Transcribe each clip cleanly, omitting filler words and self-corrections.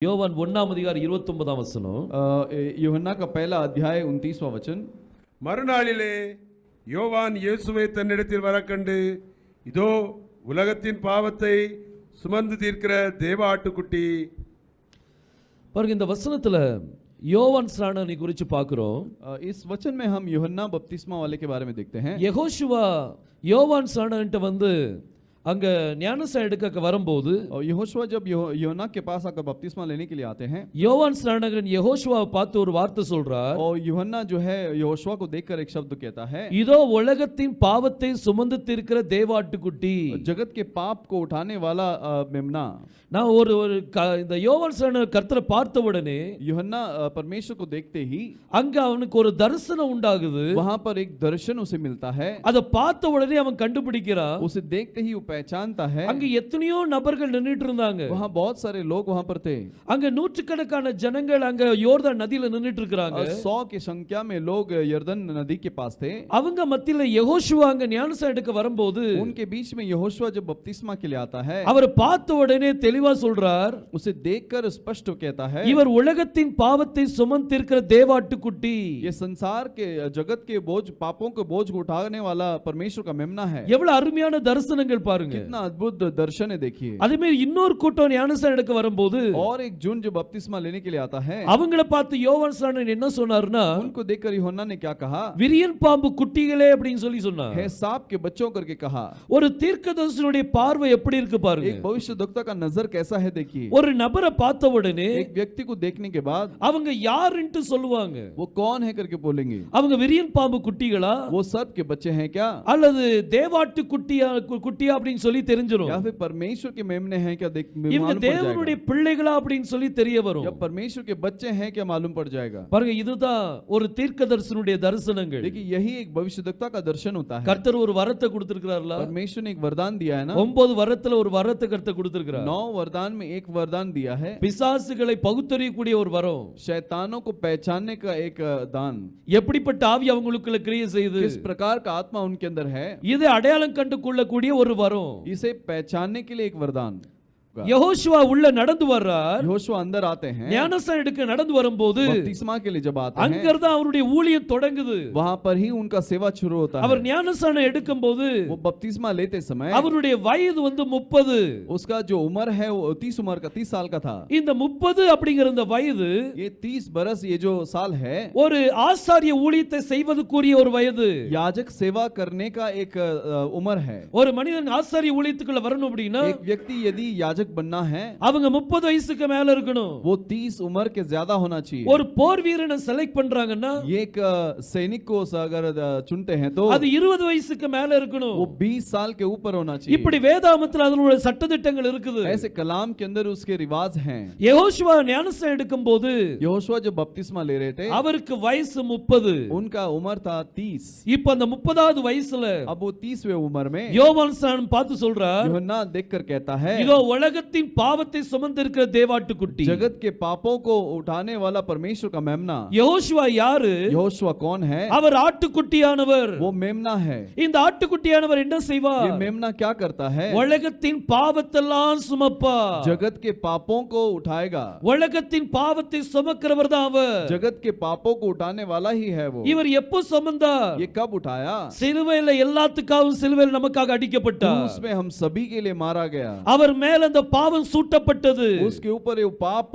யோவான் 1ஆம் அதிகாரம் 29ஆம் வசனம். यूहन्ना का पहला अध्याय 29वां वचन. மறுநாளிலே யோவான் இயேசுவை தன்னிடத்தில் வரக்கண்டு, இதோ உலகத்தின் பாவத்தை சுமந்து தீர்க்கிற தேவ ஆட்டுக்குட்டி. பாருங்க, இந்த வசனத்துல யோவான் ஸ்நானனை குறித்து பார்க்கிறோம். इस वचन में हम यूहन्ना बपतिस्मा वाले के बारे में देखते हैं. யெகோஷுவா யோவான் ஸ்நானன்ட்ட வந்து அங்க ஞானஸ்நானம் எடுக்க வரும்போது, और यहोशुआ जब यूहन्ना के पास आकर बपतिस्मा लेने के लिए आते हैं, யோவான் ஸ்நானகன் யெகோஷுவாவை பார்த்து ஒரு வார்த்தை சொல்றார். और यूहन्ना जो है यहोशुआ को देखकर एक शब्द कहता है, இதோ உலகத்தின் பாவத்தை சுமந்து தீர்க்கிற தேவாட்டுக்குட்டி. जगत के पाप को उठाने वाला मेमना. நான் இந்த யோவான் ஸ்நானகன் கர்த்தரை பார்த்த உடனே यूहन्ना परमेश्वर को देखते ही அங்க அவனுக்கு ஒரு தரிசனம் உண்டாகுது. वहां पर एक दर्शन उसे मिलता है. அதை பார்த்த உடனே அவன் கண்டுபிடிக்கிறான். उसे देखते ही वो पहचानता है. அங்க எத்தனையோ நபர்கள் நின்னுட்டு இருந்தாங்க. वहां बहुत सारे लोग वहां पर थे. அங்க நூற்றுக்கணக்கான ஜனங்கள் அங்க யோர்தான் நதியில நின்னுட்டு இருக்காங்க. 100 की संख्या में लोग यरदन नदी के पास थे. அவங்க மத்தியில யெகோஷுவா அங்க ஞானஸ்நானம் எடுக்க வரும்போது, उनके बीच में यहोशुआ जब बपतिस्मा के लिए आता है, அவர் பார்த்த உடனே தெளிவா சொல்றார், उसे देखकर स्पष्ट कहता है, இவர் உலகத்தின் பாவத்தை சுமந்திருக்கிற தேவாட்டுக்குட்டி. ये संसार के जगत के बोझ, पापों के बोझ को उठाने वाला परमेश्वर का मेमना है. எவ்வளவு அருமையான தரிசனங்கள் பாருங்க. कितना अद्भुत दर्शन है देखिए. அதே மாதிரி இன்னொரு கூட்டம் ஞானஸ்நானம் எடுக்க வரும்போது, और एक जून जो बपतिस्मा लेने के लिए आता है, அவங்கள பார்த்து யோவான் ஸ்நானன் என்ன சொன்னார்னா, उनको देखकर यूहन्ना ने क्या कहा, விரியன் பாம்பு குட்டிகளே அப்படின்னு சொன்னார். है सांप के बच्चों करके कहा. ஒரு தீர்க்கதரிசனுடைய பார்வை எப்படி இருக்கு பாருங்க. एक भविष्यद्वक्ता का नजर कैसा है देखिए. ஒரு நபரை பார்த்த உடனே एक व्यक्ति को देखने के बाद அவங்க யாருன்னு சொல்லுவாங்க. वो कौन है करके बोलेंगे. அவங்க விரியன் பாம்பு குட்டிகளா, वो सर्प के बच्चे हैं क्या, அல்லது தேவாட்டு குட்டியா அப்படின்னு சொல்லி தெரிஞ்சிரும். या फिर परमेश्वर के मेमने हैं क्या, देख இவங்க मालूम पड़ தேவனுடைய जाएगा. பிள்ளைகளா அப்படின்னு சொல்லி தெரிய வரும். या परमेश्वर के बच्चे हैं क्या मालूम पड़ जाएगा. பாருங்க, இதுதான் ஒரு தீர்க்கதரிசனுடைய தரிசனங்கள். देखिए यही एक भविष्यद्वक्ता का दर्शन होता है. கர்த்தர் ஒரு வரத்தை கொடுத்திருக்கிறார்ல. परमेश्वर ने एक वरदान दिया है ना. 9 வரத்துல ஒரு வரத்தை கர்த்தர் கொடுத்திருக்கிறார். 9 वरदान में एक वरदान दिया है. பிசாசுகளை பகுத்தறியக்கூடிய ஒரு வரம். शैतानों को पहचानने का एक दान. எப்படிப்பட்ட ஆவி அவங்களுக்குள்ள கிரியை செய்து, किस प्रकार का आत्मा उनके अंदर है, இது अடையாளம் கண்டு கொள்ளக்கூடிய ஒரு வரம். इसे पहचानने के लिए एक वरदान. யெகோஷுவா உள்ள நடந்து வர்றார். यहोशुआ अंदर आते हैं. ஞானஸ்நானம் எடுக்க நடந்து வரும்போது बपतिस्मा के लिए जब आते हैं, அங்கதான் அவருடைய ஊழியம் தொடங்குது. वहां पर ही उनका सेवा शुरू होता है. அவர் ஞானஸ்நானம் எடுக்கும்போது वो बपतिस्मा लेते समय அவருடைய வயது வந்து 30. उसका जो उम्र है वो 30 उम्र का 30 साल का था. இந்த 30 அப்படிங்கிற இந்த வயது ये 30 बरस ये जो साल है, ஒரு ஆசாரிய ஊழியத்தை செய்வதற்குரிய ஒரு வயது. याजक सेवा करने का एक उम्र है. ஒரு மனிதன் ஆசாரிய ஊழியத்துக்குள்ள வரணும் அப்படின்னா एक व्यक्ति यदि याजक बनना है, அவங்க 30 வயசுக்கு மேல இருக்கணும். वो 30 उम्र के ज्यादा होना चाहिए. ஒரு போர் வீரனை செலக்ட் பண்றாங்கன்னா ये एक सैनिक को अगर चुनते हैं तो அது 20 வயசுக்கு மேல இருக்கணும். वो 20 साल के ऊपर होना चाहिए. இப்படி வேதாகமத்தில் அதனுடைய சட்டதிட்டங்கள் இருக்குது. ऐसे कलाम के अंदर उसके रिवाज हैं. யெகோஷுவா ஞானஸ்நானம் எடுக்கும்போது यहोशुआ जब बपतिस्मा ले रहे थे, அவருக்கு வயசு 30. उनका उम्र था 30. இப்ப அந்த 30வது வயசுல अब वो 30वें उम्र में யோவான் ஸ்நானன் பார்த்து சொல்றார், यूहन्ना देखकर कहता है, இதோ உலகத்தின் பாவத்தை சுமந்திருக்கிற தேவாட்டுக்குட்டி. जगत के पापों को उठाने वाला परमेश्वर का मेमना. யெகோஷுவா யாரு? यहोशुआ कौन है? அவர் ஆட்டுக்குட்டியானவர். वो मेमना है. இந்த ஆட்டுக்குட்டியானவர் என்ன ये செய்வார்? मेमना क्या करता है? உலகத்தின் பாவத்தெல்லாம் சுமப்பார். जगत के पापों को उठाएगा. உலகத்தின் பாவத்தை சுமக்கிறவர் தான் அவர். जगत के पापों को उठाने वाला ही है वो. இவர் எப்போ சுமந்தார்? ये कब उठाया? சிலுவையில எல்லாத்துக்காகவும் சிலுவையில் நமக்காக அடிக்கப்பட்டார். उसमें हम सभी के लिए मारा गया. அவர் மேல அந்த பாவம் சூட்டப்பட்டது. उसके ऊपर ये पाप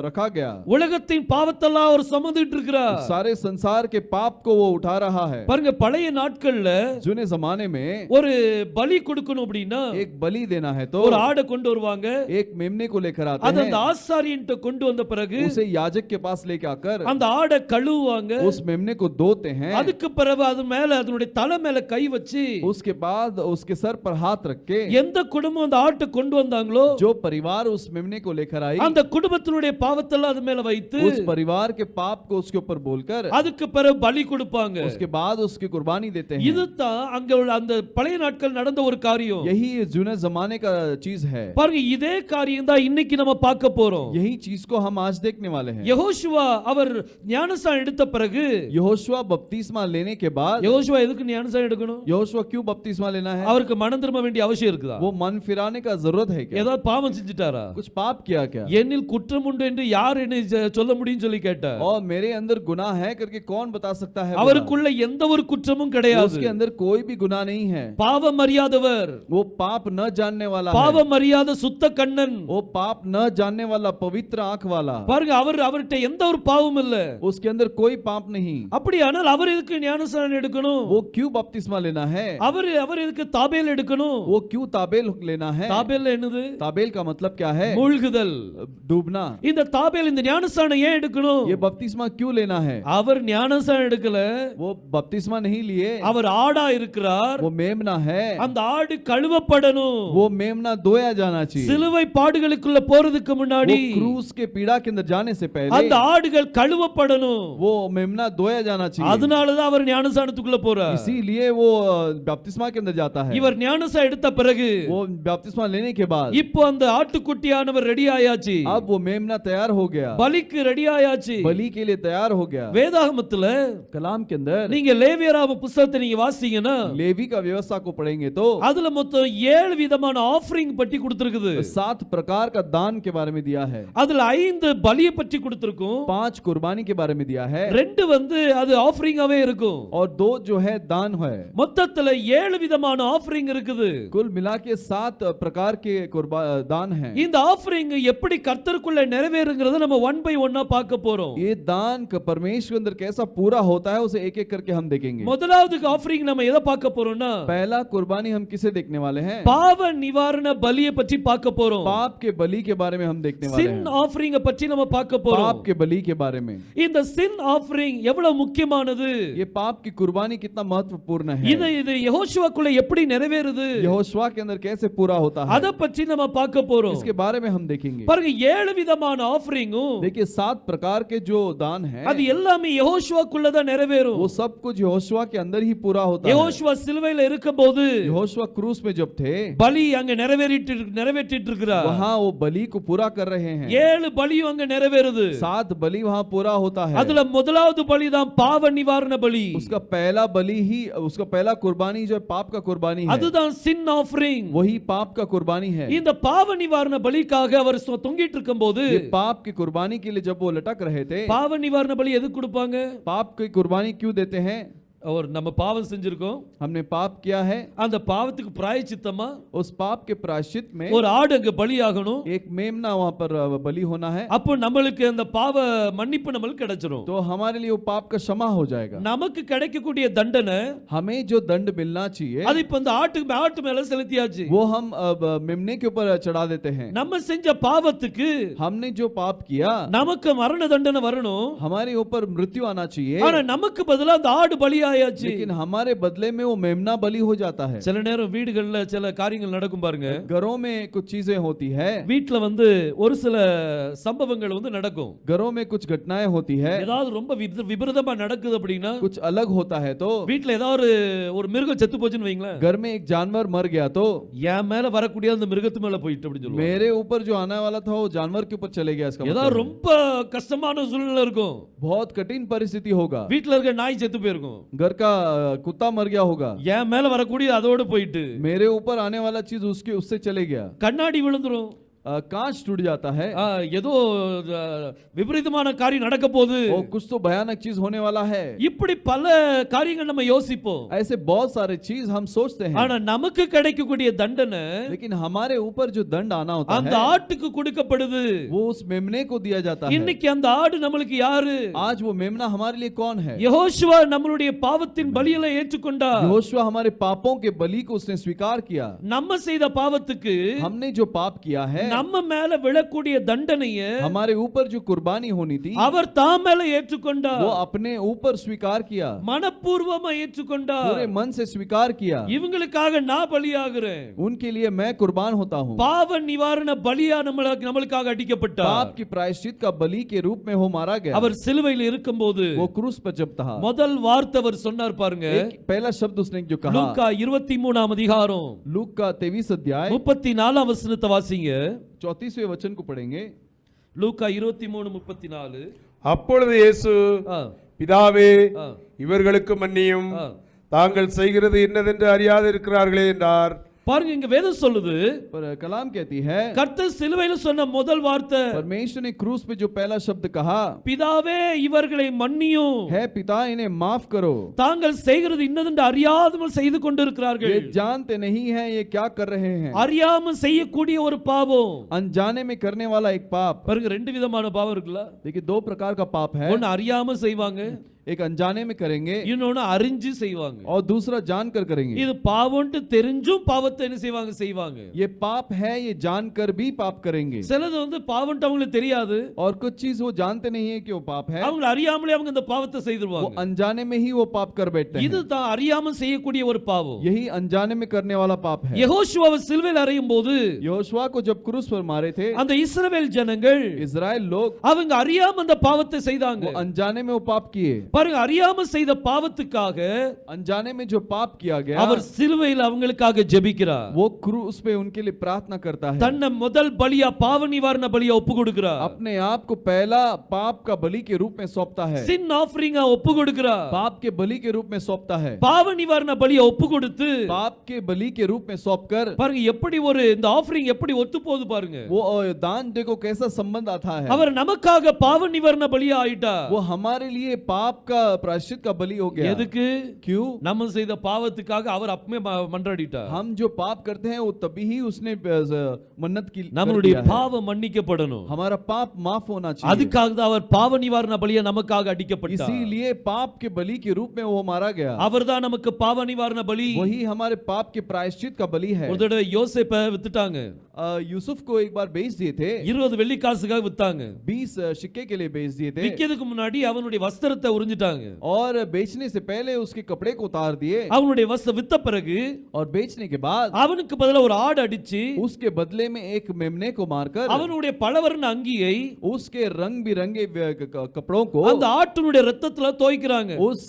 रखा गया. உலகத்தின் பாவத்தெல்லாம் அவர் சுமந்துட்டு இருக்கிறார். सारे संसार के पाप को वो उठा रहा है. பாருங்க, பழைய நாட்கள்ல जूने जमाने में ஒரு பலி கொடுக்கணும் அப்படின்னா एक बलि देना है तो ஒரு ஆடை கொண்டு வருவாங்க. एक मेमने को लेकर आते அது हैं. அந்த ஆசாரியன்ட்ட கொண்டு வந்த பிறகு उसे याजक के पास लेकर आकर அந்த ஆடை கழுவுவாங்க. उस मेमने को धोते हैं. அதுக்கு பிறகு அது மேல அதனுடைய தலை மேல கை வச்சு उसके बाद उसके सर पर हाथ रख के எந்த குடும்பம் அந்த ஆட்டை கொண்டு வந்தாங்களோ जो परिवार उस मेमने को लेकर आई, அந்த குடும்பத்தினுடைய பாவத்தெல்லாம் அது மேல வைத்து उस परिवार के पाप को उसके ऊपर बोलकर அதுக்கு பிறகு பலி கொடுப்பாங்க. उसके बाद उसकी कुर्बानी देते हैं. இதுதான் அங்க உள்ள அந்த பழைய நாட்கள் நடந்த ஒரு காரியம். यही जूने जमाने का चीज है. பாருங்க, இதே காரியம் தான் இன்னைக்கு நம்ம பார்க்க போறோம். यही चीज को हम आज देखने वाले हैं. யெகோஷுவா அவர் ஞானஸ்நானம் எடுத்த பிறகு, यहोशुआ बपतिस्मा लेने के बाद, யெகோஷுவா எதுக்கு ஞானஸ்நானம் எடுக்கணும்? यहोशुआ क्यों बपतिस्मा लेना है? அவருக்கு மனம் திரும்ப வேண்டிய அவசியம் இருக்குதா? वो मन फिराने का जरूरत है क्या? ஏதாவது பாவம் செஞ்சிட்டாரா? कुछ पाप किया क्या? என்னில் குற்றம் உண்டு என்று யார் என்னை சொல்ல முடியும் சொல்லி கேட்டார். और मेरे अंदर गुनाह है करके कौन बता सकता है? அவருக்குள்ள எந்த ஒரு குற்றமும் கிடையாது. उसके अंदर कोई भी गुनाह नहीं है. பாவம் அறியாதவர், वो पाप न जानने वाला है. பாவம் அறியாத சுத்த கண்ணன், वो पाप न जानने वाला पवित्र आंख वाला. பாருங்க, அவர்கிட்ட எந்த ஒரு பாவமும் இல்ல. उसके अंदर कोई पाप नहीं. அப்படியானால் அவர் எதுக்கு ஞானஸ்நானம் எடுக்கணும்? वो क्यों बपतिस्मा लेना है? அவர் எதுக்கு தாபேல் எடுக்கணும்? वो क्यों ताबेल लेना है? தாபேல் என்னது? ताबेल का मतलब क्या है? மூழ்குதல், डूबना. இந்த தாபேல் இந்த ஞானஸ்நானம் ஏன் எடுக்கணும்? ये बपतिस्मा क्यों लेना है? அவர் ஞானஸ்நானம் எடுக்கல, वो बपतिस्मा नहीं लिए. அவர் ஆடா இருக்கிறார். वो मेमना है. அந்த ஆடு கழுவப்படணும். वो मेमना धोया जाना चाहिए. சிலுவை பாடுகளுக்குள்ள போறதுக்கு முன்னாடி वो क्रूस के पीड़ा के अंदर जाने से पहले அந்த ஆடுகள் கழுவப்படணும். वो मेमना धोया जाना चाहिए. அதனால தான் அவர் ஞானஸ்நானத்துக்குள்ள போறார். इसीलिए वो बपतिस्मा के अंदर जाता है. இவர் ஞானஸ்நானம் எடுத்த பிறகு वो बपतिस्मा लेने के बाद இப்போ அந்த ஆட்டுக்குட்டியானவர் ரெடி ஆயாச்சு. अब वो मेमना तैयार हो गया. பலிக்கு ரெடி ஆயாச்சு. बलि के लिए तैयार हो गया. வேதாகமத்துல कलाम के अंदर நீங்க லேவியராம புத்தகத்தை நீங்க வாசிச்சீங்கன்னா लेवी का व्यवस्था को पढ़ेंगे तो அதுல மொத்தம் 7 விதமான ஆஃபரிங் பற்றி கொடுத்திருக்குது. 7 प्रकार का दान के बारे में दिया है. அதுல 5 பலியை பற்றி கொடுத்திருக்கும். 5 कुर्बानी के बारे में दिया है. 2 வந்து அது ஆஃபரிங்காவே இருக்கும். और 2 जो है दान है. மொத்தத்துல 7 விதமான ஆஃபரிங் இருக்குது. कुल मिला के 7 प्रकार के दान है. இந்த ஆஃபரிங் எப்படி கர்த்தருக்குள்ள நிறைவேறுங்கிறத நம்ம 1 by 1 பார்க்க போறோம். ये दान का परमेश्वर के अंदर कैसा पूरा होता है उसे एक एक करके हम देखेंगे. முதலாவது ஆஃபரிங் நம்ம எதை பார்க்க போறோம்னா, पहला कुर्बानी हम किसे देखने वाले हैं? பாவ நிவாரண பலியை பற்றி பார்க்க போறோம். पाप के बलि के बारे में हम देखने वाले சின் हैं. ஆஃபரிங் பற்றி நம்ம பார்க்க போறோம். पाप के बलि के बारे में. இந்த சின் ஆஃபரிங் எவ்வளவு முக்கியமானது, ये पाप की कुर्बानी कितना महत्वपूर्ण है, இது யெகோஷுவாக்குள்ள எப்படி நிறைவேறுது, यहोशुआ के अंदर कैसे पूरा होता है, அத பற்றி நம்ம பார்க்க போறோம். इसके बारे में हम देखेंगे. பாருங்க, 7 விதமான ஆஃபரிங்கும் देखिए 7 प्रकार के जो दान है அது எல்லாமே யெகோஷுவாக்குள்ள தான் நிறைவேறும். वो सब कुछ यहोशुआ के अंदर ही पूरा होता है. யெகோஷுவா சிலுவையில இருக்கும்போது यहोशुआ क्रूस में जब थे பலி அங்க நிறைவேற்றிட்டு இருக்கிறார். वहां वो बलि को पूरा कर रहे हैं. 7 பலியும் அங்க நிறைவேறுது. 7 बलि वहां पूरा होता है. அதுல முதலாவது பலி தான் பாவ நிவாரண பலி. उसका पहला बलि ही, उसका पहला कुर्बानी जो पाप का कुर्बानी है, அதுதான் சின் ஆஃபரிங். वही पाप का कुर्बानी है. இந்த பாவ நிவாரண பலிக்காக அவர் தொங்கிட்டு இருக்கும்போது, ये पाप की कुर्बानी के लिए जब वो लटक रहे थे, பாவ நிவாரண பலி எதுக்கு கொடுப்பாங்க? पाप की कुर्बानी क्यों देते हैं? और நம்ம பாவம் செஞ்சிருக்கோம், हमने पाप किया है, அந்த பாவத்துக்கு பிராயச்சித்தமா उस पाप के प्रायश्चित में ஒரு ஆடு அங்க பலியாகணும். एक मेमना वहां पर बलि होना है. அப்போ நம்மளுக்கு அந்த பாவ மன்னிப்பு நம்மளுக்கு கிடைச்சிரும். तो हमारे लिए वो पाप का क्षमा हो जाएगा. நமக்கு கிடைக்கக்கூடிய தண்டனை हमें जो दंड मिलना चाहिए அது இப்ப அந்த ஆட்டு மேல செலுத்தியாச்சு. वो हम अब मेमने के ऊपर चढ़ा देते हैं. நம்ம செஞ்ச பாவத்துக்கு हमने जो पाप किया நமக்கு மரண தண்டனை வரணும். हमारे ऊपर मृत्यु आना चाहिए, ஆனா நமக்கு பதிலா அந்த ஆடு பலியாயாச்சு. लेकिन हमारे बदले में वो मेमना बलि हो जाता है. சில நேரம் வீடுகள்ல சில காரியங்கள் நடக்கும் பாருங்க. घरों में कुछ चीजें होती है, வீட்ல ஒரு சில சம்பவங்கள் நடக்கும். घरों में कुछ घटनाएं होती है, ஏதாவது ரொம்ப விபரீதமா நடக்குது அப்படின்னா, कुछ अलग होता है तो வீட்ல ஏதாவது ஒரு மிருகம் செத்து போச்சுன்னு வைங்களேன், घर में एक जानवर मर गया तो என் மேல வரக்கூடிய அந்த மிருகத்து மேல போயிட்டு அப்படி சொல்லுவாங்க. मेरे ऊपर जो आने वाला था वो जानवर के ऊपर चले गया. इसका ஏதாவது मतलब ரொம்ப கஷ்டமான சூழ்நிலை இருக்கும். बहुत कठिन परिस्थिति होगा. வீட்ல இருக்க நாய் செத்து போயிருக்கும். घर का कुत्ता मर गया होगा, என் மேல வரக்கூடிய அதோட போயிட்டு मेरे ऊपर आने वाला चीज उससे चले गया. கண்ணாடி விழுந்துரும், कांच टूट जाता है, ஏதோ விபரீதமான காரியம் நடக்க போகுது, और कुछ तो भयानक चीज होने वाला है. இப்படி பல காரியங்கள் நம்ம யோசிப்போம். ऐसे बहुत सारे चीज हम सोचते हैं, ஆனா நமக்கு கிடைக்கக்கூடிய தண்டனை लेकिन हमारे ऊपर जो दंड आना होता அந்த है ஆட்டுக்கு கொடுக்கப்படுது. वो उस मेमने को दिया जाता है. இன்னைக்கு அந்த ஆடு நம்மளுக்கு யாரு? आज वो मेमना हमारे लिए कौन है? யெகோஷுவா நம்மளுடைய பாவத்தின் பலியை ஏற்றுக்கொண்டார். यहोशुआ हमारे पापों के बलि को उसने स्वीकार किया. நம்ம செய்த பாவத்துக்கு हमने जो पाप किया है, நம்ம மேல விழக்கூடிய தண்டனையை हमारे ऊपर जो कुर्बानी होनी थी அவர் தாம் மேல ஏற்றுக்கொண்டார். वो अपने ऊपर स्वीकार किया, மனப்பூர்வமா ஏற்றுக்கொண்டார். पूरे मन से स्वीकार किया. இவங்களுக்காக நான் பலியாகிறேன். उनके लिए मैं कुर्बान होता हूँ. பாவ நிவாரண பலியா நம்மளுக்காக அடிக்கப்பட்டார். पाप की प्रायश्चित का बलि के रूप में वो मारा गया. அவர் சிலுவையில் இருக்கும்போது वो क्रूस पर जब था, முதல் வார்த்தை அவர் சொன்னார் பாருங்க. पहला शब्द उसने जो कहा, லூக்கா 23ஆம் அதிகாரம் लूक का 23 अध्याय 34ஆம் வசனத்தை வாசிங்க. 34वें वचन को पढ़ेंगे. லூக்கா 23:34. அப்பொழுது இயேசு, பிதாவே இவர்களுக்கு மன்னியும், தாங்கள் செய்கிறது இன்னதென்று அறியாது இருக்கிறார்களே என்றார். பாருங்க இங்க வேதம் சொல்லுது, पर कलाम कहती है, கர்த்தர் சிலுவையில சொன்ன முதல் வார்த்தை, परमेश्वर ने क्रूस पे जो पहला शब्द कहा பிதாவே இவர்களை மன்னியும், है पिता इन्हें माफ करो, தாங்கள் செய்கிறது இன்னதென்று அறியாமல் செய்து கொண்டிருக்கிறார்கள். ये जानते नहीं है ये क्या कर रहे हैं. அறியாமல் செய்யக்கூடிய ஒரு பாவம், अनजाने में करने वाला एक पाप. பாருங்க ரெண்டு விதமான பாவம் இருக்குல்ல. देखिए दो प्रकार का पाप है. ஒன்னு அறியாம செய்வாங்க, एक अनजाने में करेंगे இன்னொன்னு அறிஞ்சு செய்வாங்க. और दूसरा जानकर करेंगे. இது பாவம்னு தெரிஞ்சும் பாவத்தை என்ன செய்வாங்க. ये पाप है ये जानकर भी पाप करेंगे. சிலது வந்து பாவம்னு அவங்களுக்கு தெரியாது, और कुछ चीज वो जानते नहीं है कि वो पाप है, அவங்க அறியாமலே அவங்க இந்த பாவத்தை वो செய்துருவாங்க. अनजाने में ही वो पाप कर बैठते हैं. இதுதான் அறியாம செய்யக்கூடிய ஒரு பாவம். यही अनजाने में करने वाला पाप है. யெகோஷுவாவை சிலுவையில் அறையும் போது यहोशुआ को जब क्रूस पर मारे थे, அந்த இஸ்ரவேல் ஜனங்கள் इजराइल लोग அவங்க அறியாம அந்த பாவத்தை செய்தாங்க. वो अनजाने में वो पाप किए. பாருங்க அறியாம செய்த பாவத்துக்காக अनजाने में जो पाप किया गया, அவர் சிலுவையில் அவங்களுக்காக ஜெபிக்கிறார். वो क्रूस पे उनके लिए प्रार्थना करता है. தன்னை முதல் பலியா பாவ நிவாரண பலியா ஒப்பு கொடுக்கிறார். अपने आप को पहला पाप का बलि के रूप में सौंपता है. சின் ஆஃபரிங்கா ஒப்பு கொடுக்கிறார். पाप के बलि के रूप में सौंपता है. பாவ நிவாரண பலியா ஒப்பு கொடுத்து पाप के बलि के रूप में सौंपकर பாருங்க எப்படி ஒரு இந்த ஆஃபரிங் எப்படி ஒத்து போகுது பாருங்க. वो दान देखो कैसा संबंध आता है. அவர் நமக்காக பாவ நிவாரண பலியா ஆயிட்டார். वो हमारे लिए पाप का प्रायश्चित का बलि हो गया. எதுக்கு? क्यों? நம்ம செய்த பாவத்துக்காக அவர் அப்பமே மன்றாடிட்டார். हम जो पाप करते हैं वो तभी ही उसने मन्नत की. நம்மளுடைய பாவம் மன்னிக்கப்படணும். हमारा पाप माफ होना चाहिए. அதுக்காக தான் அவர் பாவ நிவாரண பலியா நமக்காக அடிக்கப்பட்டார். इसीलिए पाप के बलि के रूप में वो मारा गया. அவர்தான் நமக்கு பாவ நிவாரண பலி. वही हमारे पाप के प्रायश्चित का बलि है. ஒரு தடவை யோசேப்பை வித்துட்டாங்க. यूसुफ को एक बार बेच दिए थे. 20 வெள்ளி காசுக்காக வித்தாங்க. 20 सिक्के के लिए बेच दिए थे. விக்கிறதுக்கு முன்னாடி அவனுடைய வஸ்திரத்தை உறிஞ்சிட்டாங்க. और बेचने से पहले उसके कपड़े को उतार दिए. அவனுடைய வஸ்திரம் வித்த பிறகு और बेचने के बाद அவனுக்கு பதிலா ஒரு ஆடு அடிச்சு उसके बदले में एक मेमने को मारकर அவனுடைய பலவர்ண அங்கியை उसके रंग बिरंगे कपड़ों को அந்த ஆட்டுடைய ரத்தத்துல தோய்க்கிறாங்க. उस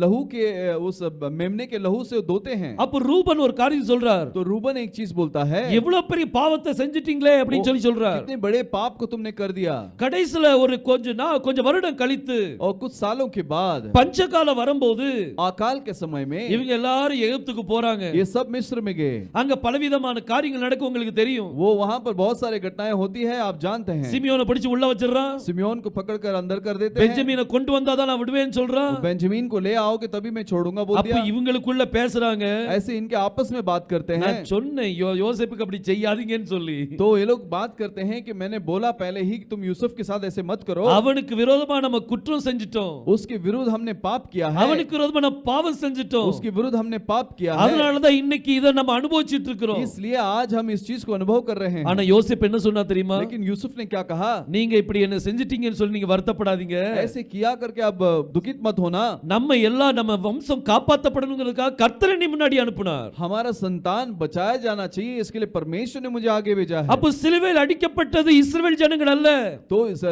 लहू के उस मेमने के लहू से धोते हैं. அப்ப ரூபன் ஒரு காரியம் சொல்றார். तो रूबन एक चीज बोलता है, எவ்வளவு பெரிய பாவத்தை செஞ்சிட்டீங்களே அப்படின்னு சொல்லி சொல்றார். कितने बड़े पाप को तुमने कर दिया. கடைசில ஒரு கொஞ்சம் வருடம் கழித்து और कुछ सालों के बाद பஞ்சகாலம் வரும்போது अकाल के समय में இவங்க எல்லாரும் எகிப்துக்கு போறாங்க. ये सब मिस्र में गए. அங்க பலவிதமான காரியங்கள் நடக்கும் உங்களுக்கு தெரியும். वो वहां पर बहुत सारे घटनाएं होती है आप जानते हैं. சிமியோனை பிடிச்சு உள்ள வச்சிரறான். सिमियोन को पकड़कर अंदर कर देते हैं. பெஞ்சமினை கொண்டு வந்தாதான் நான் விடுவேன்னு சொல்றான். बेंजामिन को ले आओगे तभी मैं छोड़ूंगा बोल அப்ப दिया. இவங்களுக்குள்ள பேசுறாங்க. ऐसे इनके आपस में बात करते हैं. நான் சொன்னேன் யோசேப்புக்கு அப்படி செய்யாதீங்கன்னு சொல்லி. तो ये लोग बात करते हैं कि मैंने बोला पहले ही कि तुम यूसुफ के साथ ऐसे मत करो. அவனுக்கு விரோதமா நம்ம குற்றம் செஞ்சிட்டோம். उसके विरुद्ध हमने पाप किया है. அவனுக்கு விரோதமா நம்ம பாவம் செஞ்சிட்டோம். उसके विरुद्ध हमने पाप किया है. அதனால தான் இன்னைக்கு இத நம்ம அனுபவிச்சிட்டு இருக்கோம். इसलिए आज हम इस चीज को अनुभव कर रहे हैं. ஆனா யோசேப்பு என்ன சொன்னா தெரியுமா? लेकिन यूसुफ ने क्या कहा? நீங்க இப்படி என்ன செஞ்சிட்டீங்கன்னு சொல்லி நீங்க வருத்தப்படாதீங்க. ऐसे किया करके अब दुखित मत होना. நம்ம எல்லாம் நம்ம வம்சம் காப்பாற்றப்படணும்ங்கிறதுக்காக கர்த்தர் என்னை முன்னாடி அனுப்புனார். हमारा संतान बचाया जाना चाहिए इसके लिए परमेश्वर ने मुझे आगे भेजा है. அப்ப சிலுவையில் அடிக்கப்பட்டது இஸ்ரவேல் ஜனங்கள் அல்ல. तो इस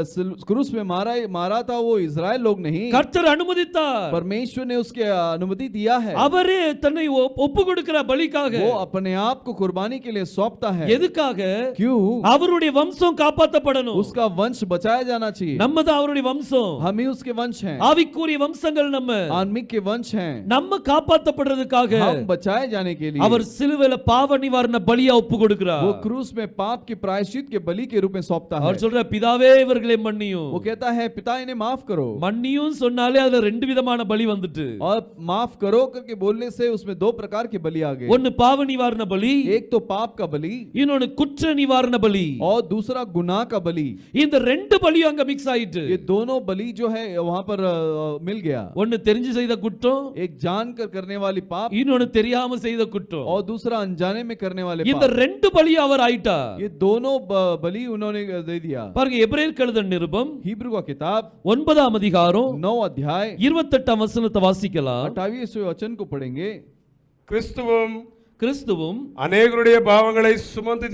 क्रूस में मारा था वो इजराइल लोग नहीं. கர்த்தர் அனுமதித்தார். परमेश्वर ने उसके अनुमति दिया है. அவரே தன்னை ஒப்பு கொடுக்கிற பலிக்காக. वो अपने आप को कुर्बानी के लिए सौंपता है. எதுக்காக? क्यों? அவருடைய வம்சம் காப்பாற்றப்படணும். उसका वंश बचाया जाना चाहिए. நம்ம தான் அவருடைய வம்சம். हम ही उसके वंश हैं. ஆவிக்குரிய வம்சங்கள் நம்ம. आत्मिक के वंश हैं. நம்ம காப்பாற்றப்படுறதுக்காக हम बचाए जाने के लिए அவர் சிலுவையில பாவ நிவாரண பலியா ஒப்பு கொடுக்கிறார். वो क्रूस में पाप के प्रायश्चित के बलि के रूप में सौंपता है. அவர் சொல்ற பிதாவே இவர்களை மன்னியும். वो कहता है पिता इन्हें माफ करो. மன்னியும் சொன்னாலே அதுல ரெண்டு விதமான பலி வந்துட்டு. और माफ करो करके बोलने से उसमें दो प्रकार के बलि आ गए. ஒன்னு பாவ நிவாரண பலி, एक तो पाप का बलि, இன்னொன்னு குற்ற நிவாரண பலி. और दूसरा गुनाह का बलि. இந்த ரெண்டு பலியும் அங்க மிக்ஸ் ஆயிட்டு. ये दोनों बलि जो है वहां पर मिल गया. ஒன்னு தெரிஞ்சு செய்த குற்றம், एक जानकर करने वाली पाप, இன்னொன்னு தெரியாம செய்த குற்றம். और दूसरा अनजाने में करने वाले இந்த पाप. ரெண்டு பலி அவர் ஆயிட்டார். ये दोनों बलि उन्होंने दे दिया. பாருங்க எபிரேயர் எழுதின நிருபம் हिब्रू का किताब 9ஆம் அதிகாரம் 9 अध्याय 28ஆம் வசனத்தை வாசிக்கலாம். 28वें वचन को पढ़ेंगे. கிறிஸ்துவும் அநேகருடைய பாவங்களை சுமந்து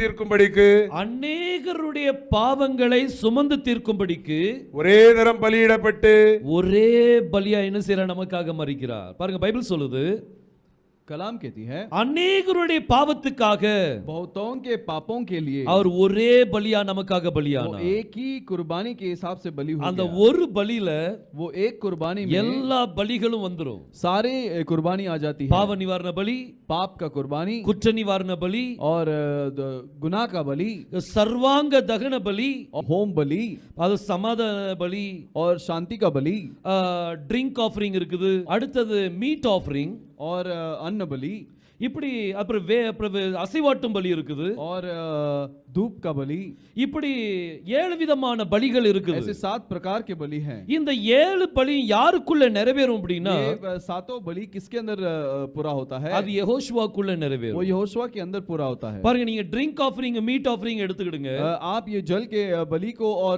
தீர்க்கும்படிக்கு ஒரே தரம் பலியிடப்பட்டு ஒரே பலியா என்ன செய்யற நமக்காக மரிக்கிறார். பாருங்க பைபிள் சொல்லுது कलाम कहती है அநேகருடைய பாவத்துக்காக बहुतों के पापों के लिए அவர் ஒரே பலியா நமக்காக वो பலியானார். एक ही कुर्बानी के हिसाब से बलि हो அந்த गया। ஒரு பலியில वो एक कुर्बानी में எல்லா பலிகளும் வந்துரும். सारे कुर्बानी आ जाती है। பாவ நிவாரண பலி, पाप का कुर्बानी குற்ற நிவாரண பலி, और गुनाह का बलि சர்வாங்க தகன பலி, और होम बलि அது சமாதான பலி, और शांति का बलि ட்ரிங்க் ஆஃபரிங் இருக்குது, அடுத்தது மீட் ஆஃபரிங், और अन्न बलि இப்படி அப்புறம் அசைவாட்டும் பலி இருக்குது, और धूप का बलि। இப்படி 7 விதமான பலிகள் இருக்குது. ऐसे 7 प्रकार के बलि हैं। இந்த 7 பலி யாருக்குள்ள நிறைவேறும் அப்படின்னா ये सातों बलि किसके अंदर पूरा होता है? அது யெகோஷுவாக்குள்ள वो நிறைவேறும். यहोशुआ के अंदर पूरा होता है। பாருங்க, நீங்க ட்ரிங்க் ஆஃபரிங் மீட் ஆஃபரிங் எடுத்துக்கிடுங்க. आप ये जल के बलि को और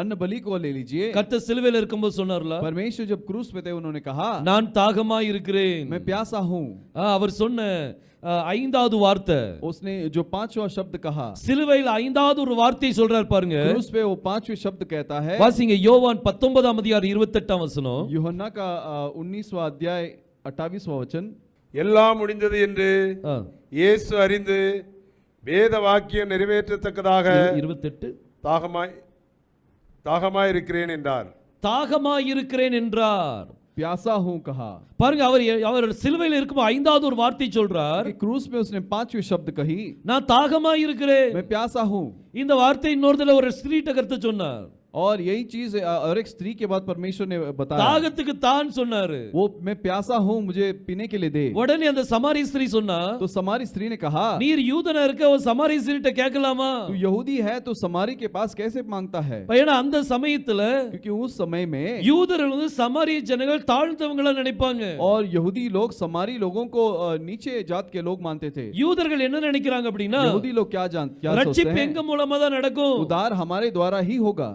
अन्न बलि को ले लीजिए। கர்த்தர் சிலுவையில இருக்கும்போது சொன்னார்ல, परमेश्वर जब क्रूस पे थे उन्होंने कहा நான் தாகமாய் இருக்கிறேன். मैं प्यासा हूँ। அவர் சொன்ன 5வது வார்த்தை, उसने जो 5वां शब्द कहा, சிலுவையில் 5வது ஒரு வார்த்தை சொல்றார் பாருங்க. क्रूस पे वो 5वें शब्द कहता है। வாசிங்க யோவான் 19ஆம் அதிகாரம் 28ஆம் வசனம். यूहन्ना का 19वां अध्याय 28वां वचन। எல்லாம் முடிந்தது என்று ஆ, இயேசு அறிந்து வேத வாக்கியம் நிறைவேற்றத்தக்கதாக 28 தாகமாய் இருக்கிறேன் என்றார். தாகமாய் இருக்கிறேன் என்றார். प्यासा हूँ कहा। பாருங்க, அவர் சிலுவையில் இருக்கும் 5வது ஒரு வார்த்தை சொல்றார். क्रूस में उसने 5वें शब्द कही, நான் தாகமாய் இருக்கிறேன். मैं प्यासा हूँ। இந்த வார்த்தை இன்னொருத்தல ஒரு ஸ்திரீட்ட கருத்து சொன்னார். और यही चीज और एक स्त्री के बाद परमेश्वर ने बताया, தாகத்துக்கு தான் சொன்னாரு. वो मैं प्यासा हूँ, मुझे पीने के लिए दे। உடனே அந்த சமாரி ஸ்திரீ சொன்னா, तो समारी स्त्री ने कहा, நீர் யூதனா இருக்க ஒரு சமாரி ஸ்திரீட்ட கேட்கலாமா? तू यहूदी है तो समारी के पास कैसे मांगता है? ஏன்னா அந்த சமயத்துல क्योंकि उस समय में யூதர்கள் வந்து சமாரிய ஜனங்கள் தாழ்ந்தவங்களா நினைப்பாங்க. और यहूदी लोग समारी लोगों को नीचे जात के लोग मानते थे। யூதர்கள் என்ன நினைக்கிறாங்க அப்படின்னா, यहूदी लोग क्या सोचते ரட்சிப்பு हैं? எங்க மூலமா தான் நடக்கும். उद्धार हमारे द्वारा ही होगा।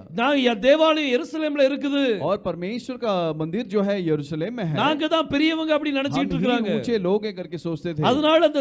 தேவாலயம் எருசலேம்ல இருக்குது, और परमेश्वर का मंदिर जो है यरूशलेम में है। நாங்க தான் பெரியவங்க அப்படி நினைச்சிட்டு हम ही இருக்காங்க. ऊंचे लोग हैं करके सोचते थे। அதனால அந்த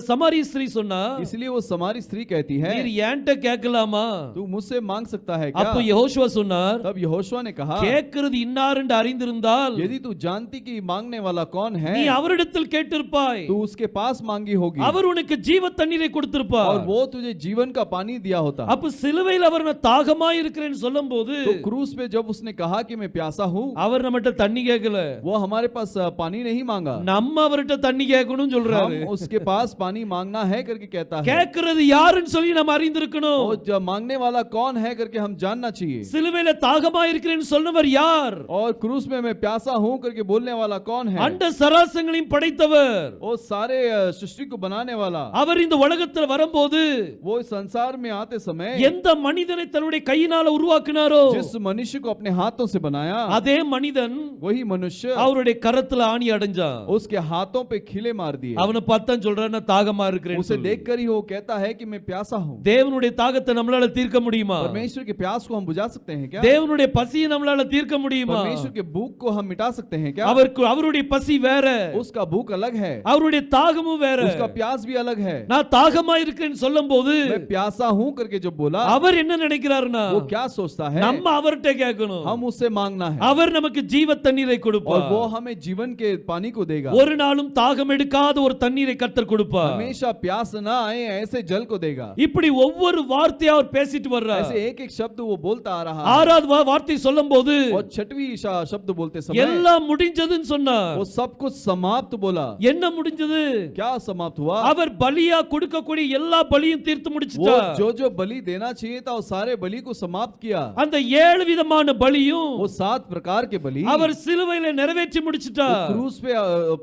சமாரி ஸ்திரீ சொன்னா, इसलिए वो समारी स्त्री कहती है, நீர் ஏன்ட்ட கேட்கலாமா? तू मुझसे मांग सकता है क्या? அப்ப யெகோஷுவா சொன்னார், तब यहोशुआ ने कहा, கேட்கிறது இன்னார் என்று அறிந்திருந்தால் यदि तू जानती कि मांगने वाला कौन है, நீ அவரிடத்தில் கேட்டிருப்பாய், तू उसके पास मांगी होगी அவர் உனக்கு ஜீவ தண்ணீரை கொடுத்திருப்பார். और वो तुझे जीवन का पानी दिया होता। அப்ப சிலுவையில் அவர் நான் தாகமாய் இருக்கிறேன்னு சொல்லும்போது तो क्रूस पे जब उसने कहा कि मैं प्यासा हूँ, அவர் நம்மகிட்ட தண்ணி கேட்கல, वो हमारे पास पानी नहीं मांगा, நம்ம அவர்கிட்ட தண்ணி கேட்கணும்னு சொல்றாரு. हम उसके पास पानी मांगना है करके कहता है। கேட்கிறது யாருன்னு சொல்லி நம்ம அறிந்திருக்கணும். वो जब मांगने वाला कौन है करके हम जानना चाहिए। சிலுவையில தாகமாய் இருக்கிறேன்னு சொன்னவர் யார்? और क्रूस में मैं प्यासा हूँ करके बोलने वाला कौन है? அண்ட சராசங்களையும் படைத்தவர், वो सारे सृष्टि को बनाने वाला। அவர் இந்த உலகத்தில் வரும்போது वो संसार में आते समय எந்த மனிதனை தன்னுடைய கையினால உருவாக்கினாரோ, जिस मनुष्य को अपने हाथों से बनाया, அதே மனிதன் वही मनुष्य அவருடைய கரத்துல ஆணி அடைஞ்சான். उसके हाथों पे खिले मार दिए। அவனை பார்த்தா சொல்றான், நான் தாகமா இருக்கிறேன். उसे देखकर ही वो कहता है कि मैं प्यासा हूँ। தேவனுடைய தாகத்தை நம்மளால தீர்க்க முடியுமா? परमेश्वर के प्यास को हम बुझा सकते हैं क्या? தேவனுடைய பசியை நம்மளால தீர்க்க முடியுமா? परमेश्वर के भूख को हम मिटा सकते हैं क्या? அவருடைய பசி வேற, उसका भूख अलग है, அவருடைய தாகமும் வேற. उसका प्यास भी अलग है। நான் தாகமா இருக்கிறேன்னு சொல்லும்போது मैं प्यासा हूँ करके जो बोला, அவர் என்ன நினைக்கிறாருன்னா, वो क्या सोचता है? நம்ம அவர்கிட்ட கேட்கணும். हम उससे मांगना है அவர் நமக்கு ஜீவ தண்ணீரை और கொடுப்பார். वो हमें जीवन के पानी को देगा। ஒரு நாளும் தாகம் எடுக்காத ஒரு தண்ணீரை கர்த்தர் கொடுப்பார். हमेशा प्यास ना आए ऐसे जल को देगा। இப்படி ஒவ்வொரு வார்த்தையா அவர் பேசிட்டு வர்றார். ऐसे एक एक शब्द वो बोलता आ रहा है। ஆறாவது வார்த்தை சொல்லும்போது और छठवीं शब्द बोलते समय எல்லாம் முடிஞ்சதுன்னு சொன்னார். वो सब कुछ समाप्त बोला। என்ன முடிஞ்சது? क्या समाप्त हुआ? அவர் பலியா கொடுக்கக்கூடிய எல்லா பலியும் தீர்த்து वो முடிச்சிட்டார். जो बलि देना चाहिए था वो सारे बलि को समाप्त किया। அந்த 7 விதமான பலியும் वो 7 प्रकार के बलि அவர் சிலுவையில நிறைவேற்றி முடிச்சிட்டார். क्रूस पे